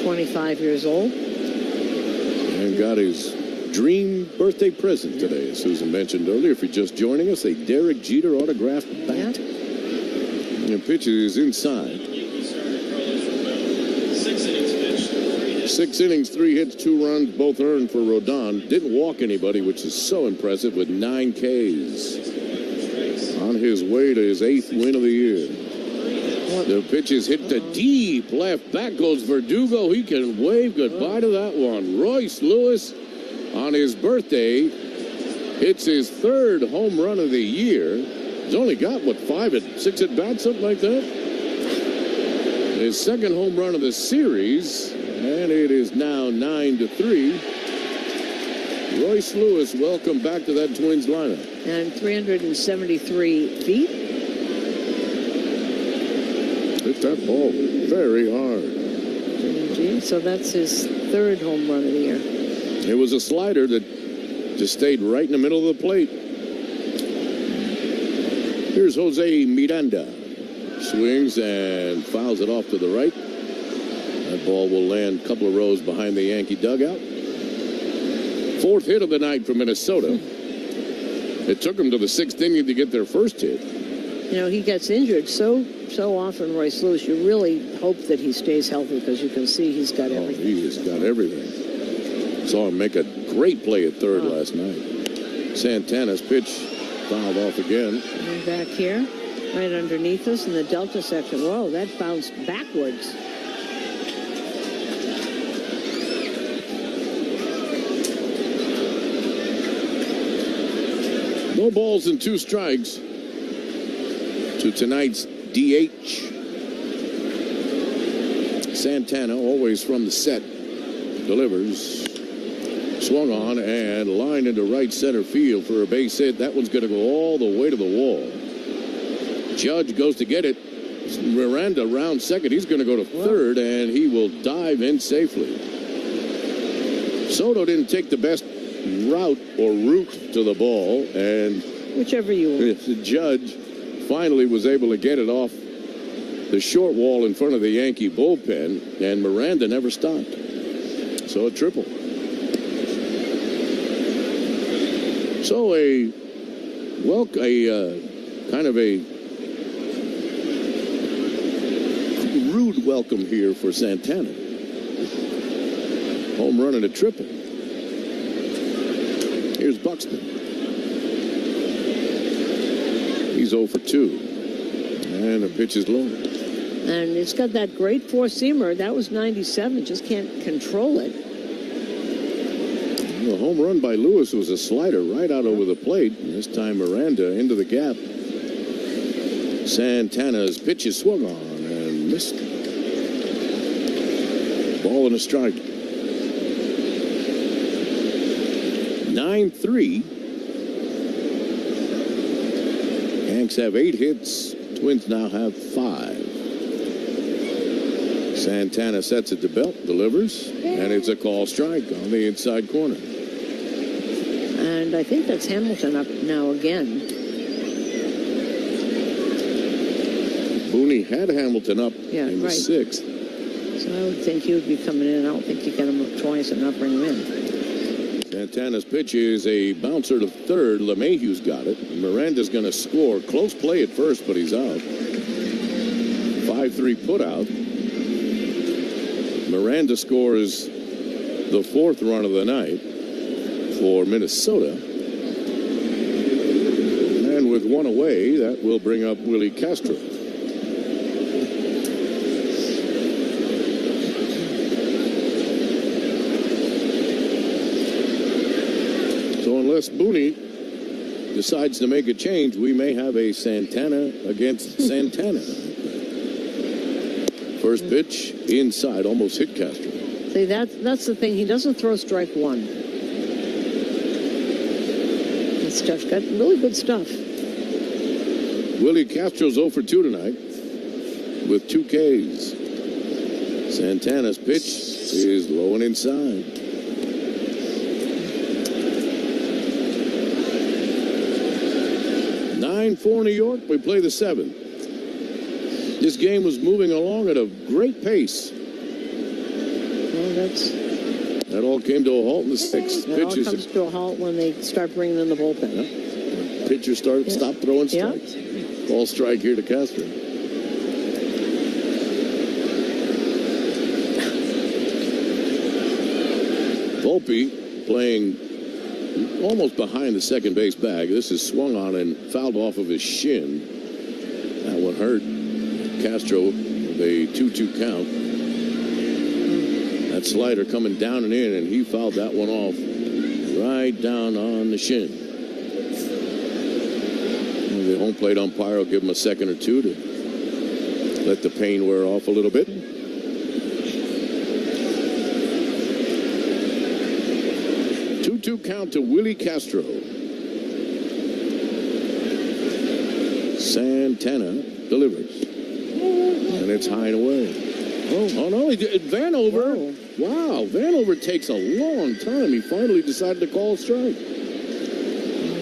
25 years old. And got his dream birthday present today, as Susan mentioned earlier. If you're just joining us, a Derek Jeter autographed bat. And the pitch is inside. 6 innings, 3 hits, 2 runs, both earned for Rodon. Didn't walk anybody, which is so impressive, with 9 Ks. On his way to his 8th win of the year. The pitch is hit to deep left. Back goes Verdugo. He can wave goodbye to that one. Royce Lewis, on his birthday, hits his 3rd home run of the year. He's only got, 6 at bats, something like that? His 2nd home run of the series, and it is now 9-3. Royce Lewis, welcome back to that Twins lineup. And 373 feet. Hit that ball very hard. So that's his 3rd home run of the year. It was a slider that just stayed right in the middle of the plate. Here's Jose Miranda. Swings and fouls it off to the right. That ball will land a couple of rows behind the Yankee dugout. 4th hit of the night for Minnesota. It took them to the 6th inning to get their first hit. You know, he gets injured so often, Royce Lewis. You really hope that he stays healthy because you can see he's got everything. He has got everything. Saw him make a great play at 3rd last night. Santana's pitch fouled off again. And back here, right underneath us in the Delta section. Whoa, that bounced backwards. No balls and 2 strikes to tonight's DH. Santana, always from the set, delivers. Swung on and lined into right center field for a base hit. That one's going to go all the way to the wall. Judge goes to get it. Miranda round second. He's going to go to 3rd, and he will dive in safely. Soto didn't take the best route to the ball, and whichever you want. The Judge finally was able to get it off the short wall in front of the Yankee bullpen, and Miranda never stopped. So a triple. So kind of a rude welcome here for Santana. Home run and a triple. Here's Buxton. He's 0 for 2. And the pitch is low. And it's got that great 4-seamer. That was 97. Just can't control it. The home run by Lewis was a slider right out over the plate. And this time Miranda into the gap. Santana's pitch is swung on and missed. Ball and a strike. 9-3. Yanks have 8 hits. Twins now have 5. Santana sets it to belt, delivers, and it's a call strike on the inside corner. And I think that's Hamilton up now again. Booney had Hamilton up in the 6th. So I would think he would be coming in. I don't think you get him up twice and not bring him in. Santana's pitch is a bouncer to 3rd. LeMahieu's got it. Miranda's going to score. Close play at first, but he's out. 5-3 put out. Miranda scores the 4th run of the night for Minnesota. And with 1 away, that will bring up Willie Castro. So unless Booney decides to make a change, we may have a Santana against Santana. First pitch inside, almost hit Castro. See, that's the thing. He doesn't throw strike 1. That stuff's got really good stuff. Willie Castro's 0 for 2 tonight with 2 Ks. Santana's pitch is low and inside. 9-4 New York. We play the 7th. This game was moving along at a great pace. Well, that all came to a halt in the sixth. It all comes to a halt when they start bringing in the bullpen. Yeah. Pitchers stop throwing strikes. Yeah. Ball strike here to Castro. Volpe playing almost behind the second base bag. This is swung on and fouled off of his shin. That one hurt Castro with a 2-2 count. That slider coming down and in, and he fouled that one off right down on the shin. And the home plate umpire will give him a second or two to let the pain wear off a little bit. 2-2 count to Willie Castro. Santana delivers. And it's high and away. Oh no, Vanover. Wow, Vanover takes a long time. He finally decided to call a strike.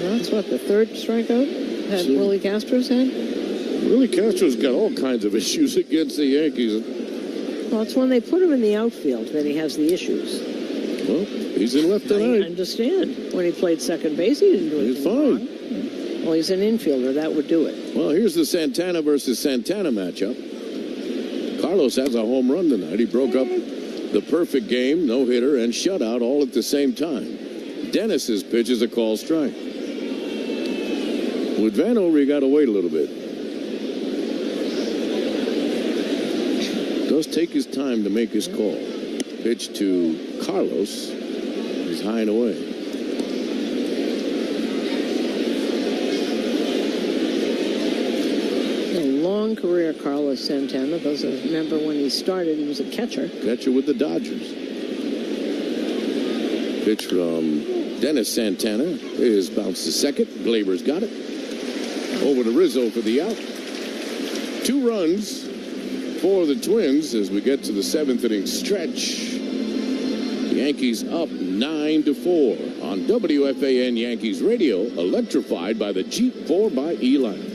That's what, the third strikeout that Willie Castro's had? Willie Castro's got all kinds of issues against the Yankees. Well, it's when they put him in the outfield that he has the issues. Well, he's in left tonight. I understand. When he played second base, he didn't do anything wrong. Well, he's an infielder. That would do it. Well, here's the Santana versus Santana matchup. Carlos has a home run tonight. He broke up the perfect game, no-hitter, and shutout all at the same time. Dennis's pitch is a call strike. With Vanover, you got to wait a little bit. Does take his time to make his call. Pitch to Carlos is high and away. Long career, Carlos Santana. Those are, remember when he started, he was a catcher. Catcher with the Dodgers. Pitch from Dennis Santana is bounced to second. Glaber's got it. Over to Rizzo for the out. 2 runs for the Twins as we get to the 7th inning stretch. The Yankees up 9-4 on WFAN Yankees Radio, electrified by the Jeep 4xe line.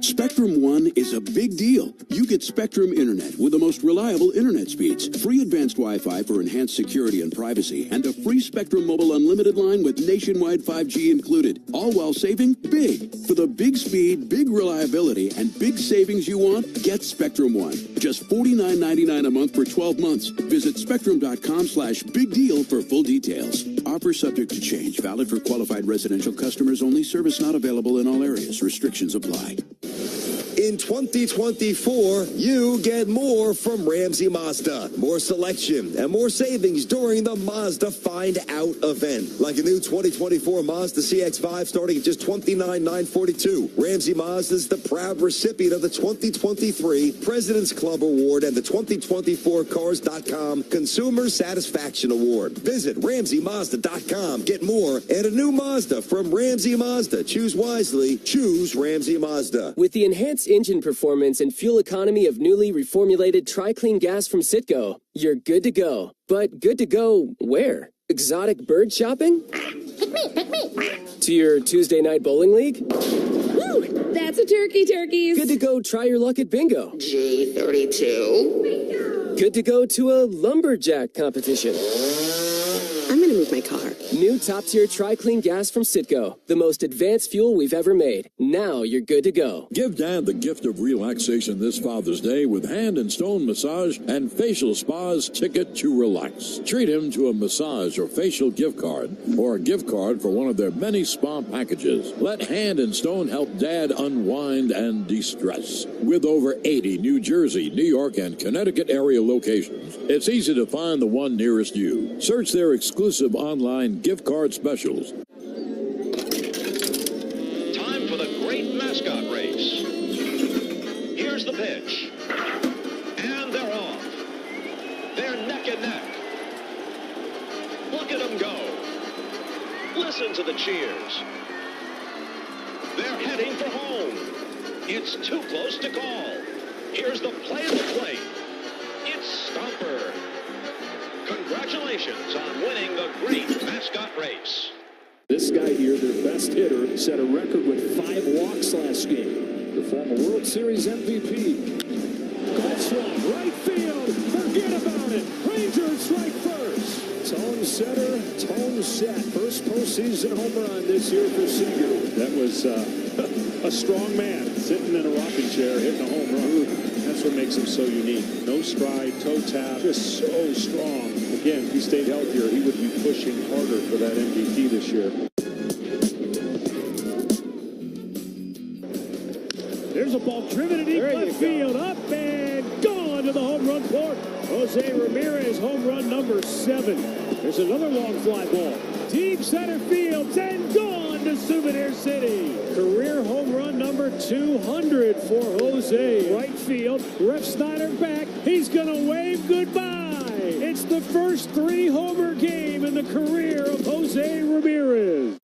Spectrum One is a big deal. You get Spectrum Internet with the most reliable internet speeds, free advanced Wi-Fi for enhanced security and privacy, and a free Spectrum Mobile Unlimited line with nationwide 5G included, all while saving big. For the big speed, big reliability, and big savings you want, get Spectrum One. Just $49.99 a month for 12 months. Visit spectrum.com/big deal for full details. Offer subject to change. Valid for qualified residential customers only. Service not available in all areas. Restrictions apply. In 2024, you get more from Ramsey Mazda. More selection and more savings during the Mazda Find Out event. Like a new 2024 Mazda CX-5 starting at just $29,942. Ramsey Mazda is the proud recipient of the 2023 President's Club Award and the 2024 Cars.com Consumer Satisfaction Award. Visit RamseyMazda.com. Get more and a new Mazda from Ramsey Mazda. Choose wisely. Choose Ramsey Mazda. With the enhanced engine performance and fuel economy of newly reformulated Tri-Clean gas from Citgo, you're good to go. But good to go where? Exotic bird shopping? Pick me. To your Tuesday night bowling league? Woo! That's a turkeys. Good to go try your luck at bingo. G32. Good to go to a lumberjack competition. I'm gonna move my car. New top-tier Tri-Clean gas from Citgo. The most advanced fuel we've ever made. Now you're good to go. Give Dad the gift of relaxation this Father's Day with Hand and Stone Massage and Facial Spa's Ticket to Relax. Treat him to a massage or facial gift card or a gift card for one of their many spa packages. Let Hand and Stone help Dad unwind and de-stress. With over 80 New Jersey, New York, and Connecticut area locations, it's easy to find the one nearest you. Search their exclusive online gift card specials. Time for the great mascot race. Here's the pitch. And they're off. They're neck and neck. Look at them go. Listen to the cheers. They're heading for home. It's too close to call. Here's the play of the plate. It's Stomper. Congratulations on winning the great mascot race. This guy here, their best hitter, set a record with 5 walks last game. The former World Series MVP. swung. Right field. Forget about it. Rangers strike first. Tone setter, tone set. First postseason home run this year for Seager. That was a strong man sitting in a rocking chair hitting a home run. That's what makes him so unique. No stride, toe tap, just so strong. Again, if he stayed healthier, he would be pushing harder for that MVP this year. There's a ball driven in deep left field. Up and gone to the home run court. Jose Ramirez, home run number 7. There's another long fly ball. Deep center field and gone to Souvenir City. Career home run number 200 for Jose. Right field. Ref Snyder back. He's going to wave goodbye. It's the first 3-homer game in the career of Jose Ramirez.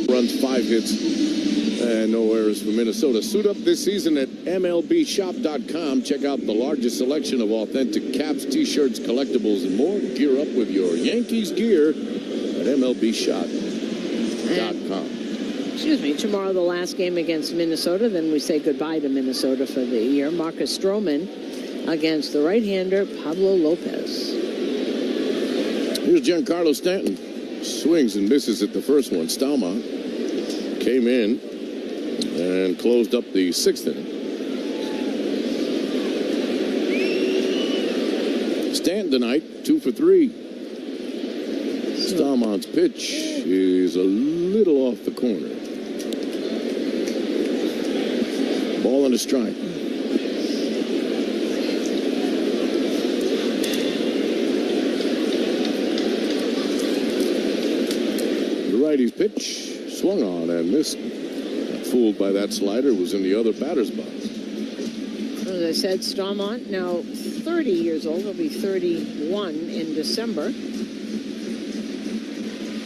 Runs, 5 hits, and no errors for Minnesota. Suit up this season at MLBshop.com. Check out the largest selection of authentic caps, t-shirts, collectibles, and more. Gear up with your Yankees gear at MLBshop.com. Excuse me, tomorrow the last game against Minnesota, then we say goodbye to Minnesota for the year. Marcus Stroman against the right-hander Pablo Lopez. Here's Giancarlo Stanton. Swings and misses at the first one. Stalmont came in and closed up the 6th inning. Stanton tonight, 2 for 3. Stalmont's pitch is a little off the corner. Ball and a strike. Righty's pitch swung on and missed. Not fooled by that slider, was in the other batter's box. As I said, Stalmont now 30 years old. He'll be 31 in December.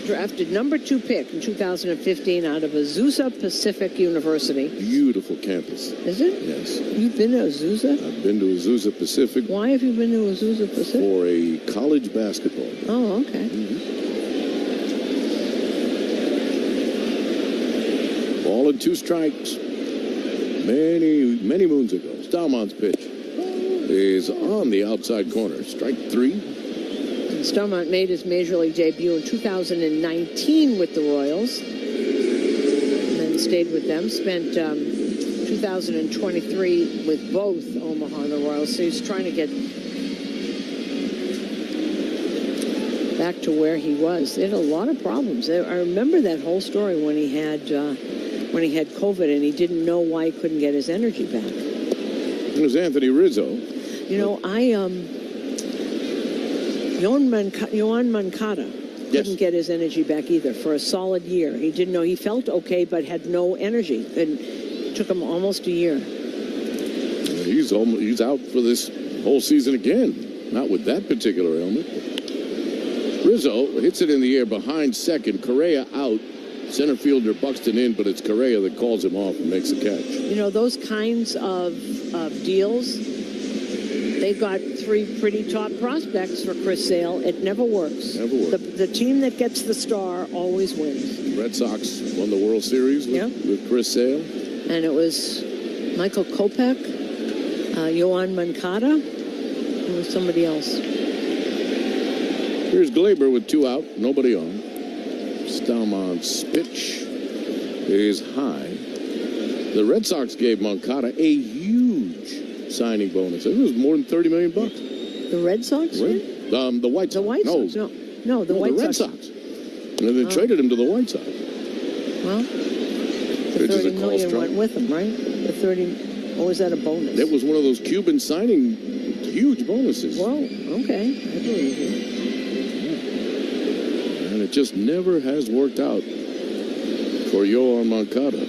Drafted number 2 pick in 2015 out of Azusa Pacific University. Beautiful campus. Is it? Yes. You've been to Azusa? I've been to Azusa Pacific. Why have you been to Azusa Pacific? For a college basketball. Oh, okay. Ball and 2 strikes. Many moons ago. Stalmont's pitch is on the outside corner. Strike 3. And Stalmont made his major league debut in 2019 with the Royals. And then stayed with them. Spent 2023 with both Omaha and the Royals. So he's trying to get back to where he was. They had a lot of problems. I remember that whole story when he had COVID and he didn't know why he couldn't get his energy back. It was Anthony Rizzo. You know, Yoan Moncada couldn't get his energy back either for a solid year. He didn't know. He felt okay, but had no energy. And it took him almost a year. He's out for this whole season again. Not with that particular ailment. Rizzo hits it in the air behind second. Correa out. Center fielder Buxton in, but it's Correa that calls him off and makes the catch. You know, those kinds of deals, they've got 3 pretty top prospects for Chris Sale. It never works. Never works. The team that gets the star always wins. Red Sox won the World Series with Chris Sale. And it was Michael Kopech, Yoan Moncada, and was somebody else. Here's Glaber with 2 out, nobody on. Stalmont's pitch is high. The Red Sox gave Moncada a huge signing bonus. It was more than $30 million. The Red Sox? Right? The White Sox. The White Sox? No, the White Red Sox. Sox. And then they traded him to the White Sox. Well, the $30 million went with him, right? The 30, or was that a bonus? It was one of those Cuban signing huge bonuses. Whoa, okay. I believe you. And it just never has worked out for Yoan Moncada.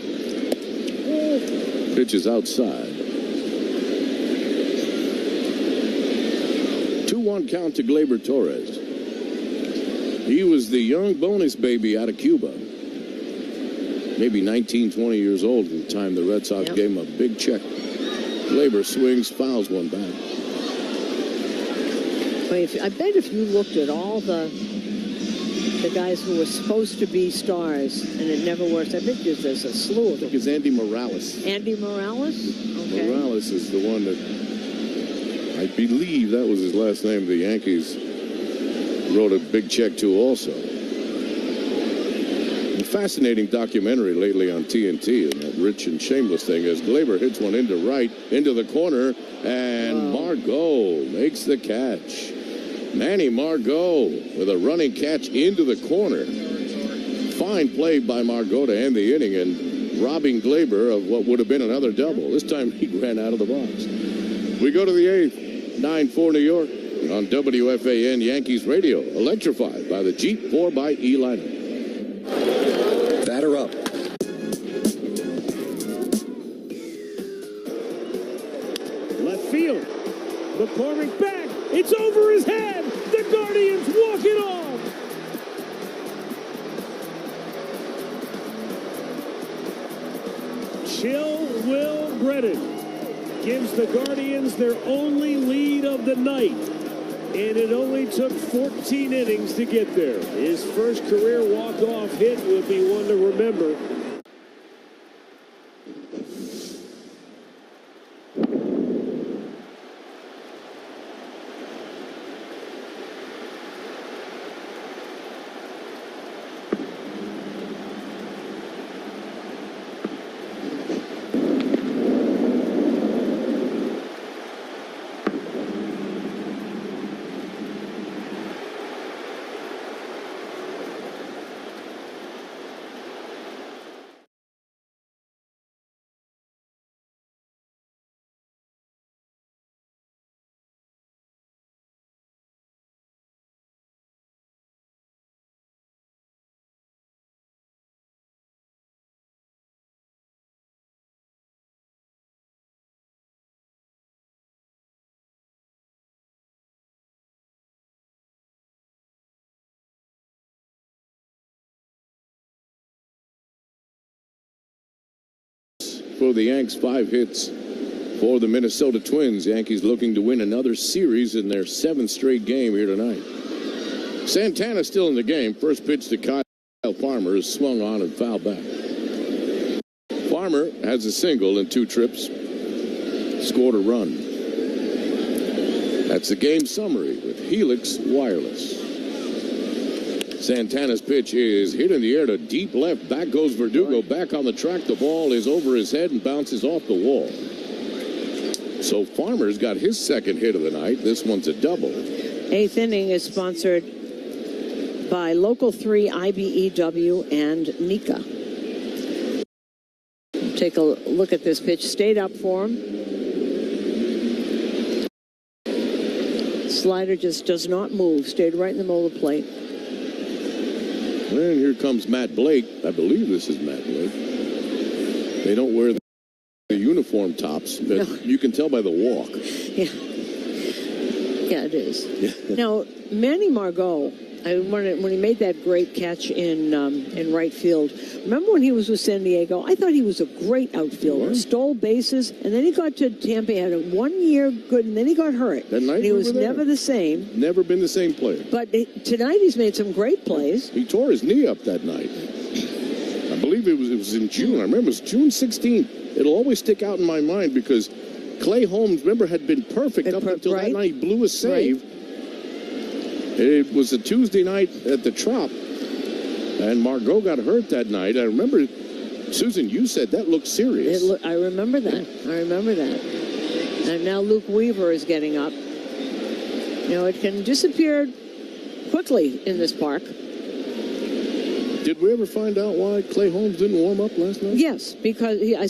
Pitch is outside. 2-1 count to Gleyber Torres. He was the young bonus baby out of Cuba. Maybe 19, 20 years old at the time the Red Sox gave him a big check. Gleyber swings, fouls one back. I bet if you looked at all the the guys who were supposed to be stars, and it never works. I think there's a slew of them. I think it's Andy Morales. Andy Morales? Okay. Morales is the one that, I believe that was his last name, the Yankees wrote a big check to also. A fascinating documentary lately on TNT, and that Rich and Shameless thing, as Gleyber hits one into right, into the corner, and Margot makes the catch. Manny Margot with a running catch into the corner. Fine play by Margot to end the inning and robbing Gleyber of what would have been another double. This time he ran out of the box. We go to the 8th, 9-4 New York on WFAN Yankees Radio, electrified by the Jeep 4xe lineup. Batter up. Left field. McCormick back. It's over his head. The Guardians walk it off. Chill Will Brennan gives the Guardians their only lead of the night. And it only took 14 innings to get there. His first career walk-off hit will be one to remember. For the Yanks, 5 hits for the Minnesota Twins. Yankees looking to win another series in their 7th straight game here tonight. Santana still in the game. First pitch to Kyle Farmer is swung on and fouled back. Farmer has a single in 2 trips. Scored a run. That's the game summary with Helix Wireless. Santana's pitch is hit in the air to deep left. Back goes Verdugo. Back on the track. The ball is over his head and bounces off the wall. So Farmer's got his second hit of the night. This one's a double. 8th inning is sponsored by Local 3 IBEW and Nika. Take a look at this pitch. Stayed up for him. Slider just does not move. Stayed right in the middle of the plate. And here comes Matt Blake. I believe this is Matt Blake. They don't wear the uniform tops, but no. You can tell by the walk. Yeah. Yeah, it is. Now, Manny Margot, when he made that great catch in right field, remember when he was with San Diego? I thought he was a great outfielder. Stole bases, and then he got to Tampa, had a 1 year good, and then he got hurt. That night and he was never the same. Never been the same player. But tonight he's made some great plays. He tore his knee up that night. I believe it was in June. I remember it was June 16th. It'll always stick out in my mind because Clay Holmes, remember, had been perfect up until that night. He blew a save. Right. It was a Tuesday night at the Trop, and Margot got hurt that night. I remember, Susan, you said that looked serious. I remember that. I remember that. And now Luke Weaver is getting up. You know, it can disappear quickly in this park. Did we ever find out why Clay Holmes didn't warm up last night? Yes, because I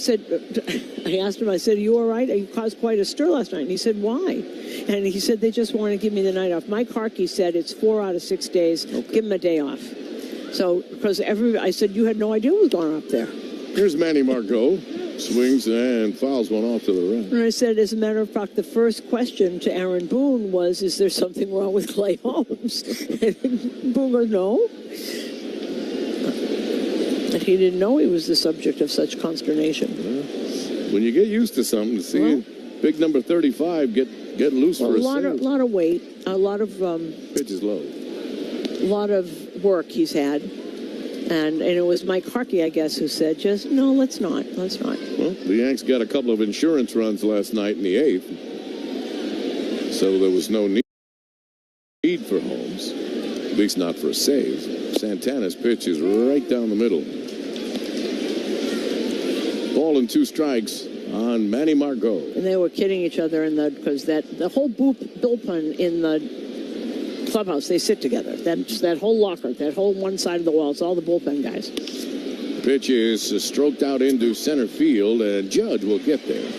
asked him, I said, are you all right? You caused quite a stir last night. And he said, why? And he said, they just want to give me the night off. Mike Harkey said it's 4 out of 6 days. Okay. Give him a day off. So, because I said, you had no idea what was going on up there. Here's Manny Margot. Swings and fouls one off to the right. And I said, as a matter of fact, the first question to Aaron Boone was, is there something wrong with Clay Holmes? And Boone goes, no. But he didn't know he was the subject of such consternation. When you get used to something, see big number 35 get loose for a lot of weight, a lot of pitch is low. A lot of work he's had. And it was Mike Harkey, I guess, who said, just, no, let's not. Well, the Yanks got a couple of insurance runs last night in the 8th. So there was no need for Holmes, at least not for a save. Santana's pitch is right down the middle. Ball and 2 strikes on Manny Margot. And they were kidding each other because the whole bullpen in the clubhouse, they sit together. That whole locker, that whole one side of the wall, it's all the bullpen guys. Pitch is stroked out into center field, and Judge will get there.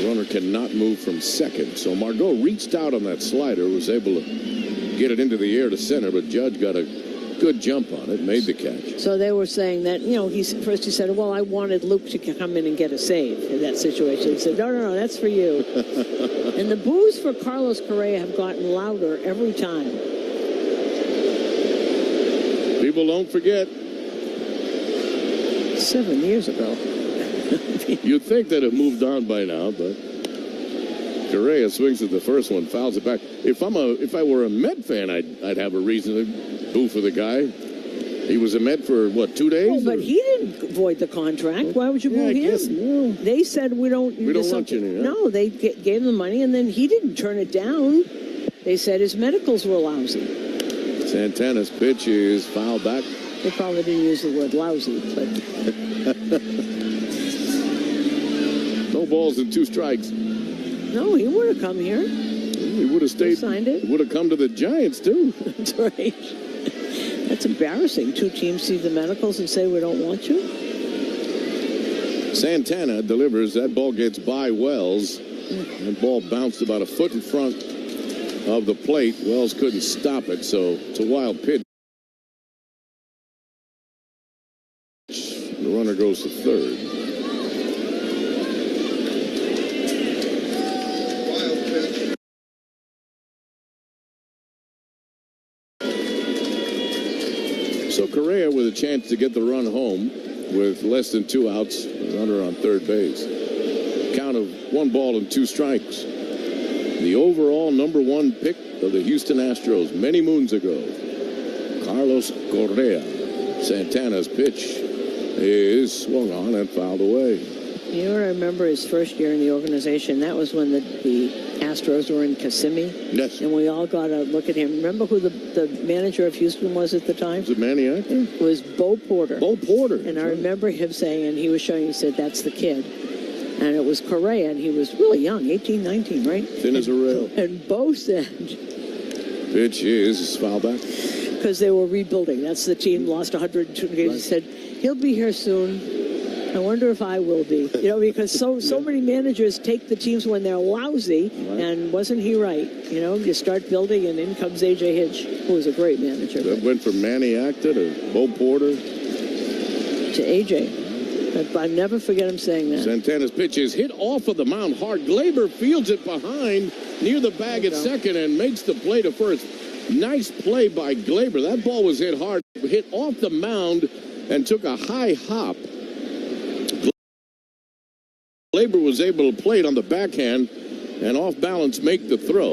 Runner cannot move from second, so Margot reached out on that slider, was able to get it into the air to center, but Judge got a good jump on it, made the catch. So they were saying that, he said, well, I wanted Luke to come in and get a save in that situation. He said, no, that's for you. And the boos for Carlos Correa have gotten louder every time. People don't forget. 7 years ago. You'd think that it moved on by now, but Correa swings at the first one, fouls it back. If I were a Met fan, I'd have a reason to boo for the guy. He was a Met for, 2 days? Oh, but he didn't void the contract. Why would you boo him? They said we don't want you to. No, they gave him the money, and then he didn't turn it down. They said his medicals were lousy. Santana's pitch is fouled back. They probably didn't use the word lousy, but... No balls and 2 strikes. No, he would have come here. He would have stayed. He signed it. Would have come to the Giants, too. That's right. That's embarrassing. 2 teams see the medicals and say, we don't want you. Santana delivers. That ball gets by Wells. That ball bounced about a foot in front of the plate. Wells couldn't stop it, so it's a wild pitch. The runner goes to third. So Correa with a chance to get the run home with less than 2 outs, runner on third base. Count of 1 ball and 2 strikes. The overall #1 pick of the Houston Astros many moons ago, Carlos Correa. Santana's pitch is swung on and fouled away. You know what I remember his first year in the organization? That was when the Astros were in Kissimmee. Yes. And we all got a look at him. Remember who the manager of Houston was at the time? Was it Manny Actor? It was Bo Porter. Bo Porter. And I remember him saying, and he was showing, he said, that's the kid. And it was Correa, and he was really young, 18, 19, right? Thin as a rail. And Bo said... Pitch is foul back. Because they were rebuilding. That's the team lost 102 games. Right. He said, he'll be here soon. I wonder if I will be. Because so many managers take the teams when they're lousy, and wasn't he right? You start building, and in comes A.J. Hitch, who was a great manager. That went from Manny Actor to Bo Porter. To A.J. I never forget him saying that. Santana's pitch is hit off of the mound hard. Glaber fields it behind near the bag at second and makes the play to first. Nice play by Glaber. That ball was hit hard, hit off the mound and took a high hop. Glaber was able to play it on the backhand and off balance make the throw.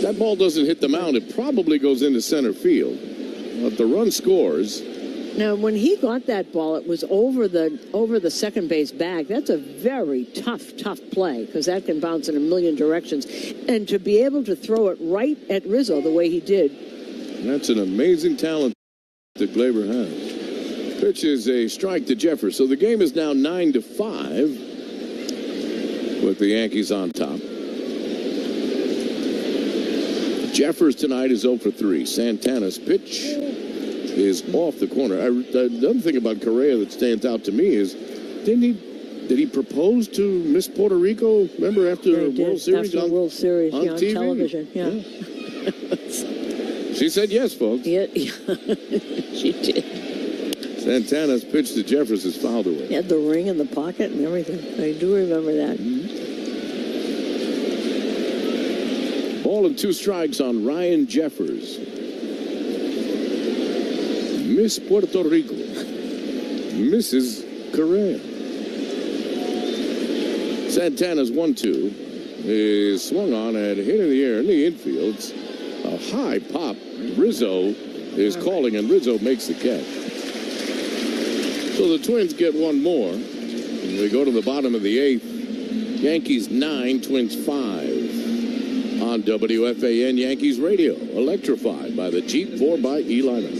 That ball doesn't hit the mound. It probably goes into center field. But the run scores. Now, when he got that ball, it was over the second base bag. That's a very tough play because that can bounce in a million directions. And to be able to throw it right at Rizzo the way he did. That's an amazing talent that Glaber has. Pitch is a strike to Jeffers. So the game is now 9-5 with the Yankees on top. Jeffers tonight is 0 for 3. Santana's pitch is off the corner. The other thing about Correa that stands out to me is, did he propose to Miss Puerto Rico? Remember after the World Series? After the World Series, on TV? television. Yeah. She said yes, folks. Yeah, she did. Santana's pitch to Jeffers is fouled away. He had the ring in the pocket and everything. I do remember that. Ball and 2 strikes on Ryan Jeffers. Miss Puerto Rico. Mrs. Correa. Santana's 1-2. is swung on and hit in the air in the infield. It's a high pop. Rizzo is calling, and Rizzo makes the catch. So the Twins get one more. And we go to the bottom of the 8th. Yankees 9, Twins 5. On WFAN Yankees Radio. Electrified by the Jeep 4x E-Liner.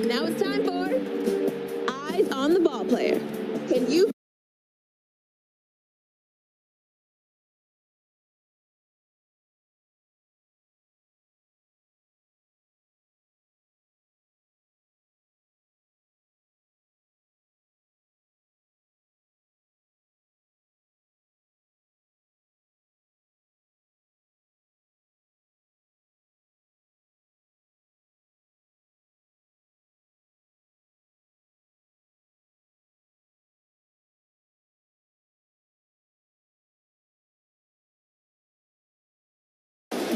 Now it's time for Eyes on the Ball Player. Can you...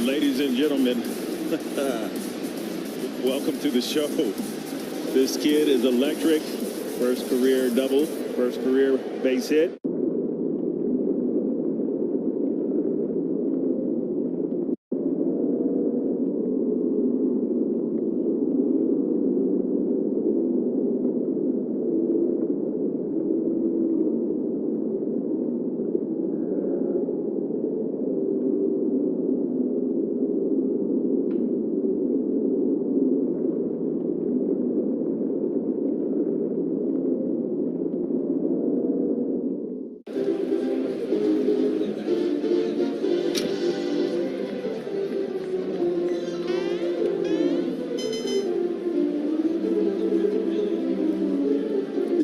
Ladies and gentlemen, welcome to the show. This kid is electric. First career double, first career base hit.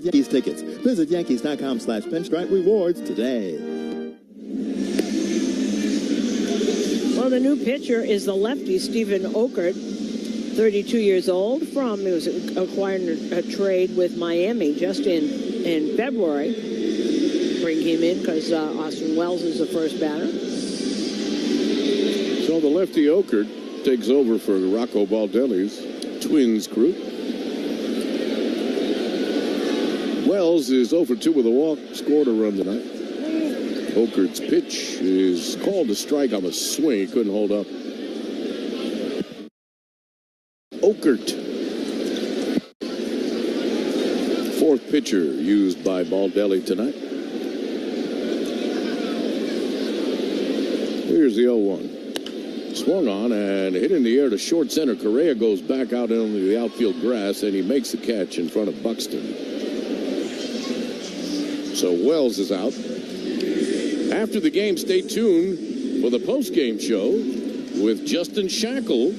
Yankees tickets. Visit Yankees.com/pinstripe rewards today. Well, the new pitcher is the lefty, Stephen Okert, 32 years old. He was acquired a trade with Miami just in February. Bring him in because Austin Wells is the first batter. So the lefty Okert takes over for Rocco Baldelli's Twins crew. Wells is 0 for 2 with a walk, scored a run tonight. Okert's pitch is called a strike on a swing. He couldn't hold up. Okert, fourth pitcher used by Baldelli tonight. Here's the 0-1. Swung on and hit in the air to short center. Correa goes back out into the outfield grass, and he makes the catch in front of Buxton. So Wells is out. After the game, stay tuned for the post-game show with Justin Shackle,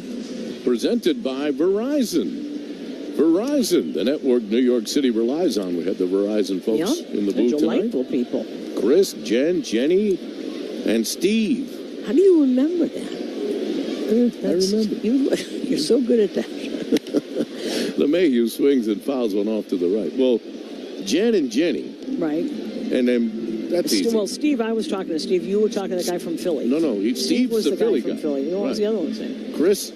presented by Verizon. Verizon, the network New York City relies on. We had the Verizon folks in the booth tonight. Delightful people. Chris, Jen, Jenny, and Steve. How do you remember that? I remember. You're so good at that. LeMahieu swings and fouls one off to the right. Well, Jen and Jenny. Right. And then that's easy. Well, Steve, I was talking to Steve. You were talking to the guy from Philly. No, Steve was the Philly guy from Philly. What was the other one's name? Chris.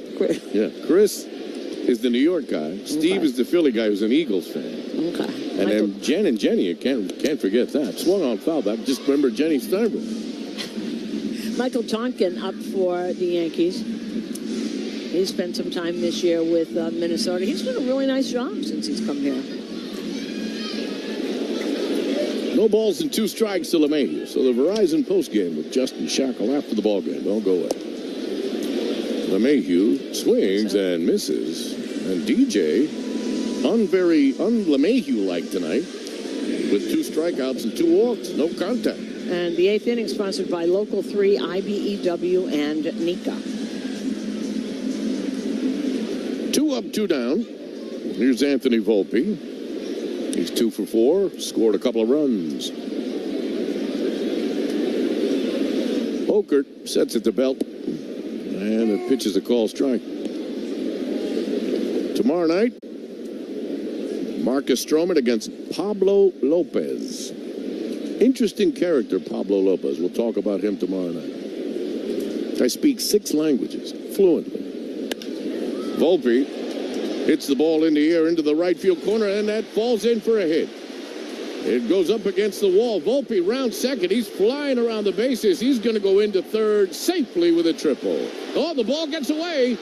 Yeah, Chris is the New York guy. Steve is the Philly guy who's an Eagles fan. Okay. And then Jen and Jenny, you can't forget that. Swung on foul back. Just remember Jenny Steinberg. Michael Tonkin up for the Yankees. He spent some time this year with Minnesota. He's done a really nice job since he's come here. No balls and 2 strikes to LeMahieu. So the Verizon postgame with Justin Shackle after the ballgame. Don't go away. LeMahieu swings and misses. And DJ, un-LeMahieu-like tonight, with 2 strikeouts and 2 walks. No contact. And the 8th inning sponsored by Local 3, IBEW, and Nika. 2 up, 2 down. Here's Anthony Volpe. He's 2 for 4, scored a couple of runs. Okert sets at the belt, and it pitches a call strike. Tomorrow night, Marcus Stroman against Pablo Lopez. Interesting character, Pablo Lopez. We'll talk about him tomorrow night. I speak 6 languages fluently. Volpe hits the ball in the air into the right field corner, and that falls in for a hit. It goes up against the wall. Volpe round second. He's flying around the bases. He's going to go into third safely with a triple. Oh, the ball gets away.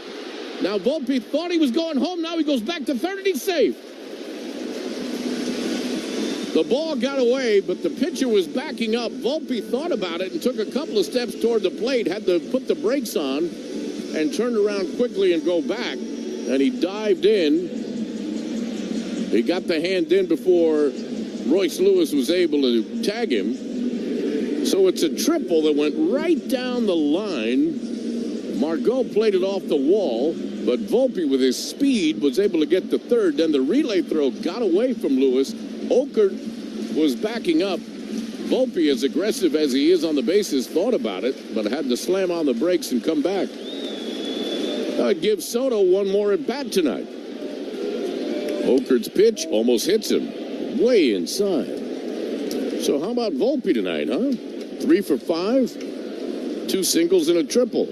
Now Volpe thought he was going home. Now he goes back to third and he's safe. The ball got away, but the pitcher was backing up. Volpe thought about it and took a couple of steps toward the plate, had to put the brakes on and turned around quickly and go back. And he dived in. He got the hand in before Royce Lewis was able to tag him. So it's a triple that went right down the line. Margot played it off the wall, but Volpe with his speed was able to get to third. Then the relay throw got away from Lewis. Okert was backing up. Volpe, as aggressive as he is on the bases, thought about it, but had to slam on the brakes and come back. That gives Soto one more at bat tonight. Okert's pitch almost hits him. Way inside. So how about Volpe tonight, huh? 3 for 5, 2 singles and a triple.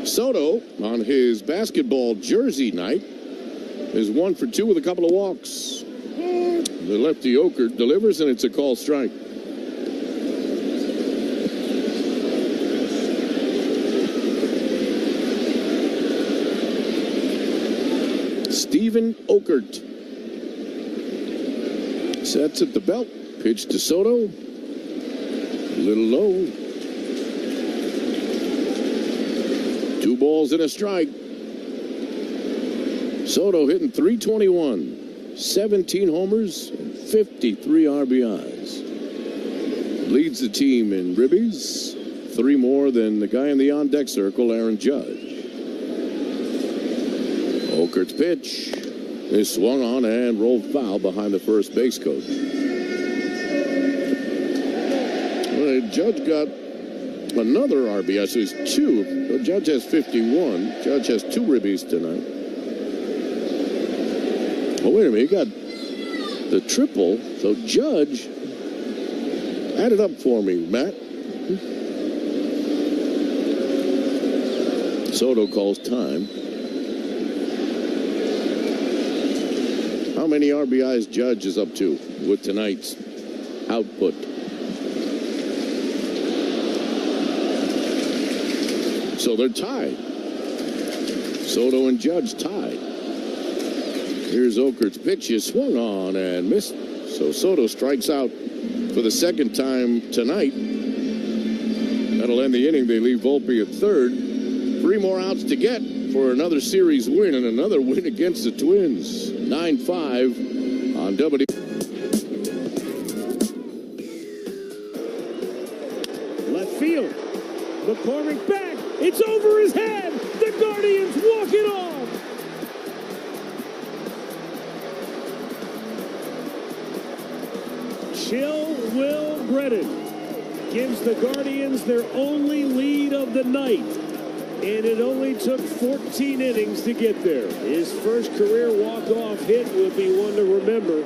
Soto, on his basketball jersey night, is 1 for 2 with a couple of walks. The lefty Okert delivers, and it's a called strike. Stephen Okert sets at the belt. Pitch to Soto. A little low. 2 balls and a strike. Soto hitting .321, 17 homers, and 53 RBIs. Leads the team in ribbies, 3 more than the guy in the on-deck circle, Aaron Judge. Okert's pitch is swung on and rolled foul behind the first base coach. Well, Judge got another RBI, so he's 2. The Judge has 51. Judge has 2 ribbies tonight. Oh, wait a minute. He got the triple, so Judge, add it up for me, Matt. Soto calls time. How many RBIs Judge is up to with tonight's output? So they're tied. Soto and Judge tied. Here's Okert's pitch. Is swung on and missed. So Soto strikes out for the second time tonight. That'll end the inning. They leave Volpe at third. 3 more outs to get for another series win and another win against the Twins. 9-5 on W. Left field. McCormick back. It's over his head. The Guardians walk it off. Chill Will Brennan gives the Guardians their only lead of the night. And it only took 14 innings to get there. His first career walk-off hit will be one to remember.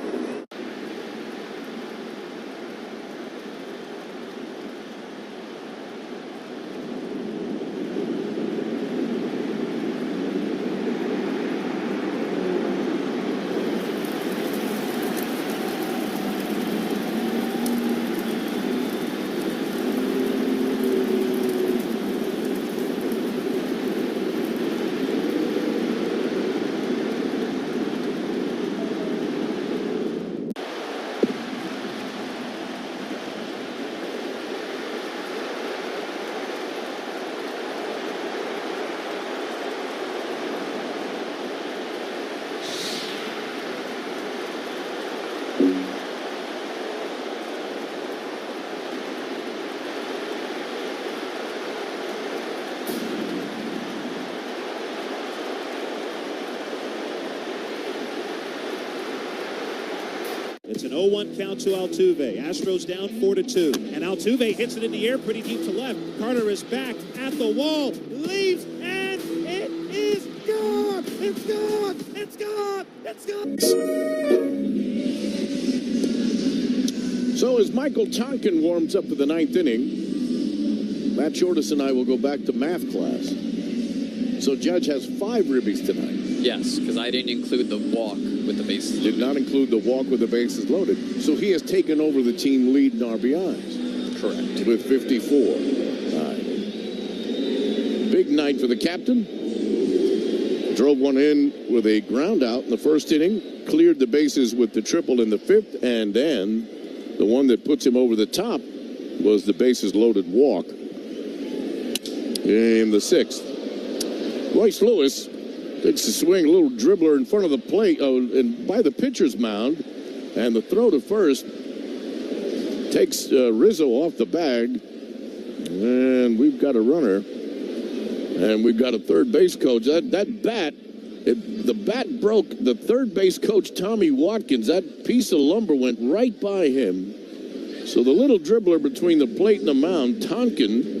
It's an 0-1 count to Altuve. Astros down 4-2. And Altuve hits it in the air pretty deep to left. Carter is back at the wall. Leaves, and it is gone! It's gone! It's gone! It's gone! So as Michael Tonkin warms up for the 9th inning, Matt Shortis and I will go back to math class. So Judge has 5 ribbies tonight. Yes, because I didn't include the walk with the bases loaded. Did not include the walk with the bases loaded. So he has taken over the team lead in RBIs. Correct. With 54. All right. Big night for the captain. Drove one in with a ground out in the first inning. Cleared the bases with the triple in the 5th. And then the one that puts him over the top was the bases loaded walk in the 6th. Royce Lewis takes the swing, a little dribbler in front of the plate, and by the pitcher's mound, and the throw to first takes Rizzo off the bag, and we've got a runner, and we've got a third base coach. That bat, the bat broke the third base coach, Tommy Watkins. That piece of lumber went right by him. So the little dribbler between the plate and the mound, Tonkin,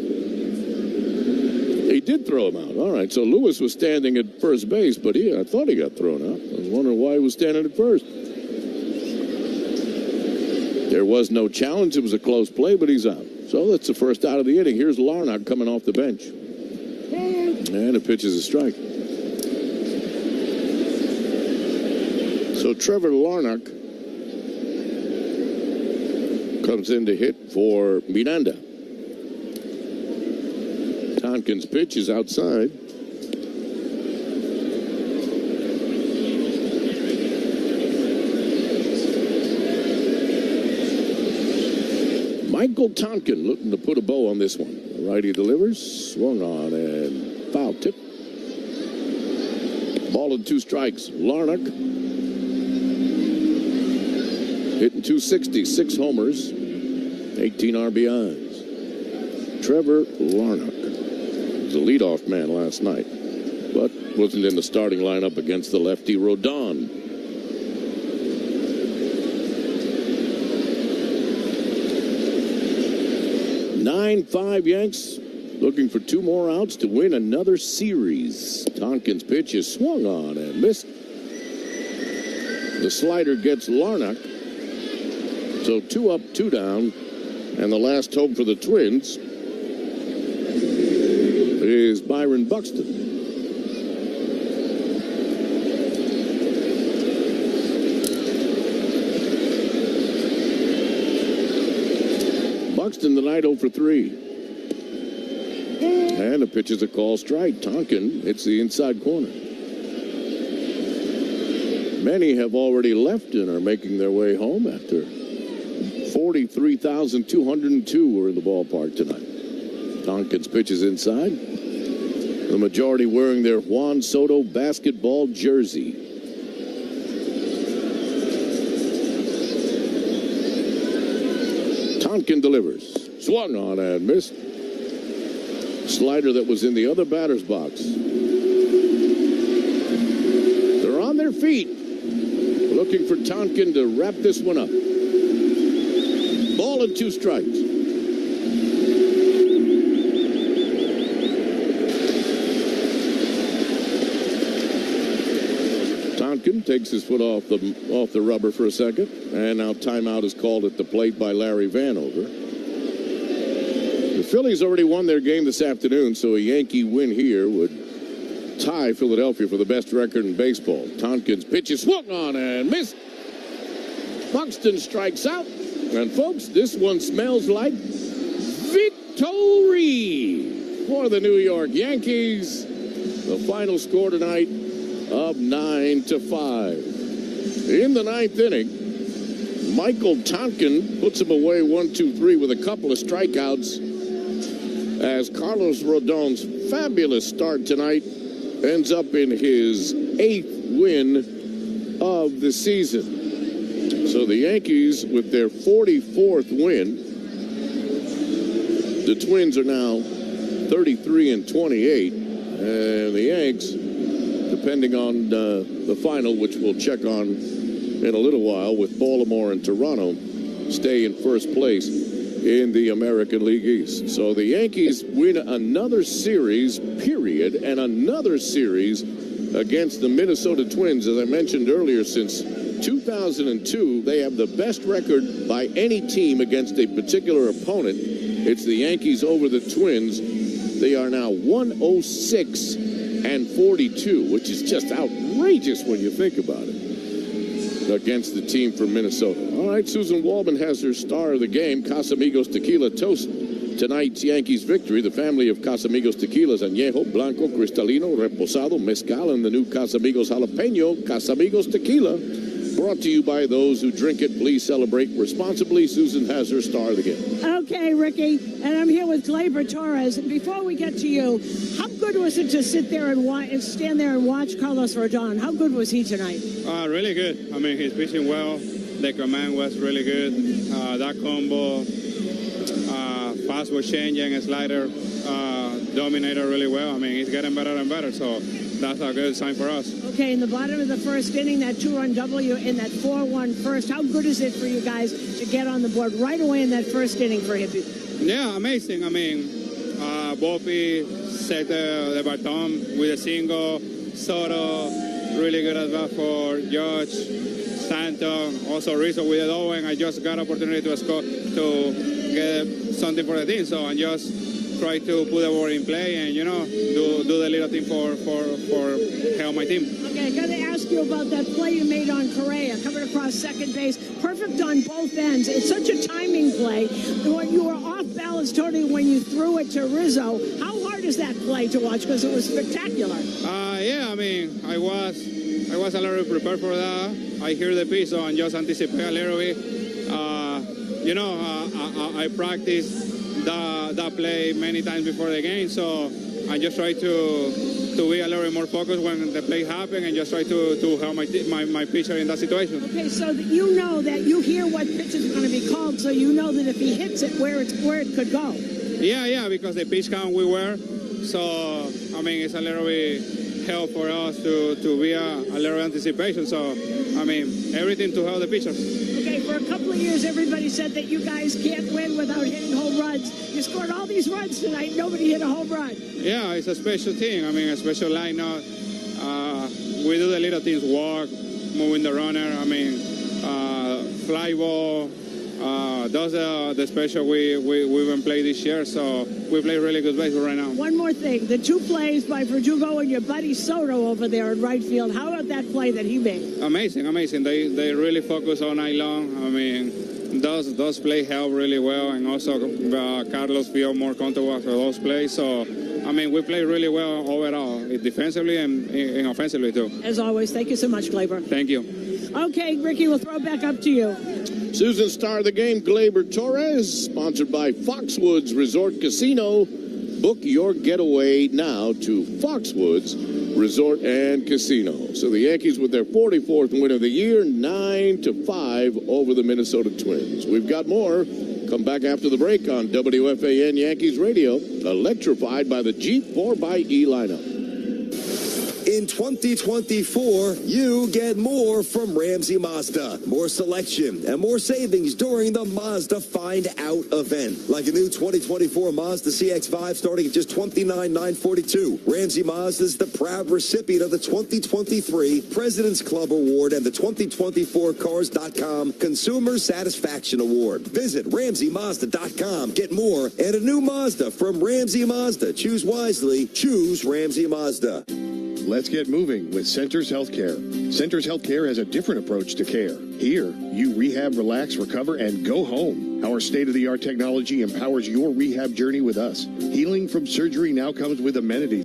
he did throw him out. All right, so Lewis was standing at first base, but I thought he got thrown out. I was wondering why he was standing at first. There was no challenge. It was a close play, but he's out. So that's the first out of the inning. Here's Larnach coming off the bench. And it pitches a strike. So Trevor Larnach comes in to hit for Miranda. Tompkins' pitch is outside. Michael Tonkin looking to put a bow on this one. The righty delivers, swung on, and foul tip. Ball and 2 strikes. Larnach hitting .260, 6 homers, 18 RBIs. Trevor Larnach was the leadoff man last night, but wasn't in the starting lineup against the lefty Rodon. Nine-5 Yanks looking for 2 more outs to win another series. Tompkins' pitch is swung on and missed. The slider gets Larnach. So 2 up, 2 down, and the last hope for the Twins is Byron Buxton. Buxton tonight 0 for 3. And the pitch is a call strike. Tonkin hits the inside corner. Many have already left and are making their way home after 43,202 were in the ballpark tonight. Tompkins pitches inside. The majority wearing their Juan Soto basketball jersey. Tonkin delivers. Swung on and missed. Slider that was in the other batter's box. They're on their feet, looking for Tonkin to wrap this one up. Ball and 2 strikes. Tonkin takes his foot off the rubber for a second, and now timeout is called at the plate by Larry Vanover. The Phillies already won their game this afternoon, so a Yankee win here would tie Philadelphia for the best record in baseball. Tompkins' pitch is swung on and missed. Buxton strikes out. And folks, this one smells like victory for the New York Yankees. The final score tonight of 9-5. In the 9th inning, Michael Tonkin puts him away 1-2-3 with a couple of strikeouts as Carlos Rodon's fabulous start tonight ends up in his 8th win of the season. So the Yankees, with their 44th win, the Twins are now 33-28, and the Yanks, depending on the final, which we'll check on in a little while with Baltimore and Toronto, stay in first place in the American League East. So the Yankees win another series, period, and another series against the Minnesota Twins. As I mentioned earlier, since 2002, they have the best record by any team against a particular opponent. It's the Yankees over the Twins. They are now 106 and 42, which is just outrageous when you think about it, against the team from Minnesota. All right, Susan Waldman has her star of the game, Casamigos Tequila Toast. Tonight's Yankees victory, the family of Casamigos Tequilas, Añejo, Blanco, Cristalino, Reposado, Mezcal, and the new Casamigos Jalapeno, Casamigos Tequila. Brought to you by those who drink it. Please celebrate responsibly. Susan has her star of the game. Okay, Ricky, and I'm here with Gleyber Torres. Before we get to you, how good was it to sit there and stand there and watch Carlos Rodon? How good was he tonight? Really good. I mean, he's pitching well. The command was really good. That combo, fastball changing, slider, dominated really well. I mean, he's getting better and better, so that's a good sign for us. Okay, in the bottom of the first inning, that 2-run W in that 4-1 first, how good is it for you guys to get on the board right away in that first inning for Hippie? Yeah, amazing. I mean, Bopi set the baton with a single. Soto, really good at bat for Judge. Santo, also Rizzo with a double, and I just got opportunity to score, to get something for the team. So I just try to put the ball in play and, you know, do the little thing for help my team. Okay, I got to ask you about that play you made on Correa, coming across second base. Perfect on both ends. It's such a timing play. When you were off balance totally when you threw it to Rizzo, how hard is that play to watch? Because it was spectacular. Yeah, I mean, I was a little prepared for that. I hear the pitch, so I just anticipate a little bit. You know, I practiced that play many times before the game, so I just try to be a little bit more focused when the play happens and just try to help my pitcher in that situation. Okay, so that you know that you hear what pitch is going to be called, so you know that if he hits it, where it could go. Yeah, because the pitch count we were, so I mean it's a little bit help for us to be a little anticipation. So I mean everything to help the pitchers. Okay, for a couple of years, everybody said that you guys can't win without hitting home runs. You scored all these runs tonight. Nobody hit a home run. Yeah, it's a special thing. I mean, a special lineup. We do the little things, walk, moving the runner. I mean, fly ball. Those are the special we've been playing this year. So we play really good baseball right now. One more thing. The two plays by Verdugo and your buddy Soto over there in right field. How about that play that he made? Amazing. They really focus all night long. I mean, those plays help really well, and also Carlos feel more comfortable after those plays. So, I mean, we play really well overall, defensively and offensively too. As always, thank you so much, Gleyber. Thank you. Okay, Ricky, we'll throw it back up to you. Susan's star of the game, Gleyber Torres, sponsored by Foxwoods Resort Casino. Book your getaway now to Foxwoods Resort and Casino. So the Yankees with their 44th win of the year, 9-5 over the Minnesota Twins. We've got more. Come back after the break on WFAN Yankees Radio, electrified by the Jeep 4xE lineup. In 2024, you get more from Ramsey Mazda. More selection and more savings during the Mazda Find Out event. Like a new 2024 Mazda CX-5 starting at just $29,942. Ramsey Mazda is the proud recipient of the 2023 President's Club Award and the 2024 Cars.com Consumer Satisfaction Award. Visit RamseyMazda.com. Get more and a new Mazda from Ramsey Mazda. Choose wisely. Choose Ramsey Mazda. Let's get moving with Centers Healthcare. Centers Healthcare has a different approach to care. Here, you rehab, relax, recover, and go home. Our state-of-the-art technology empowers your rehab journey with us. Healing from surgery now comes with amenities.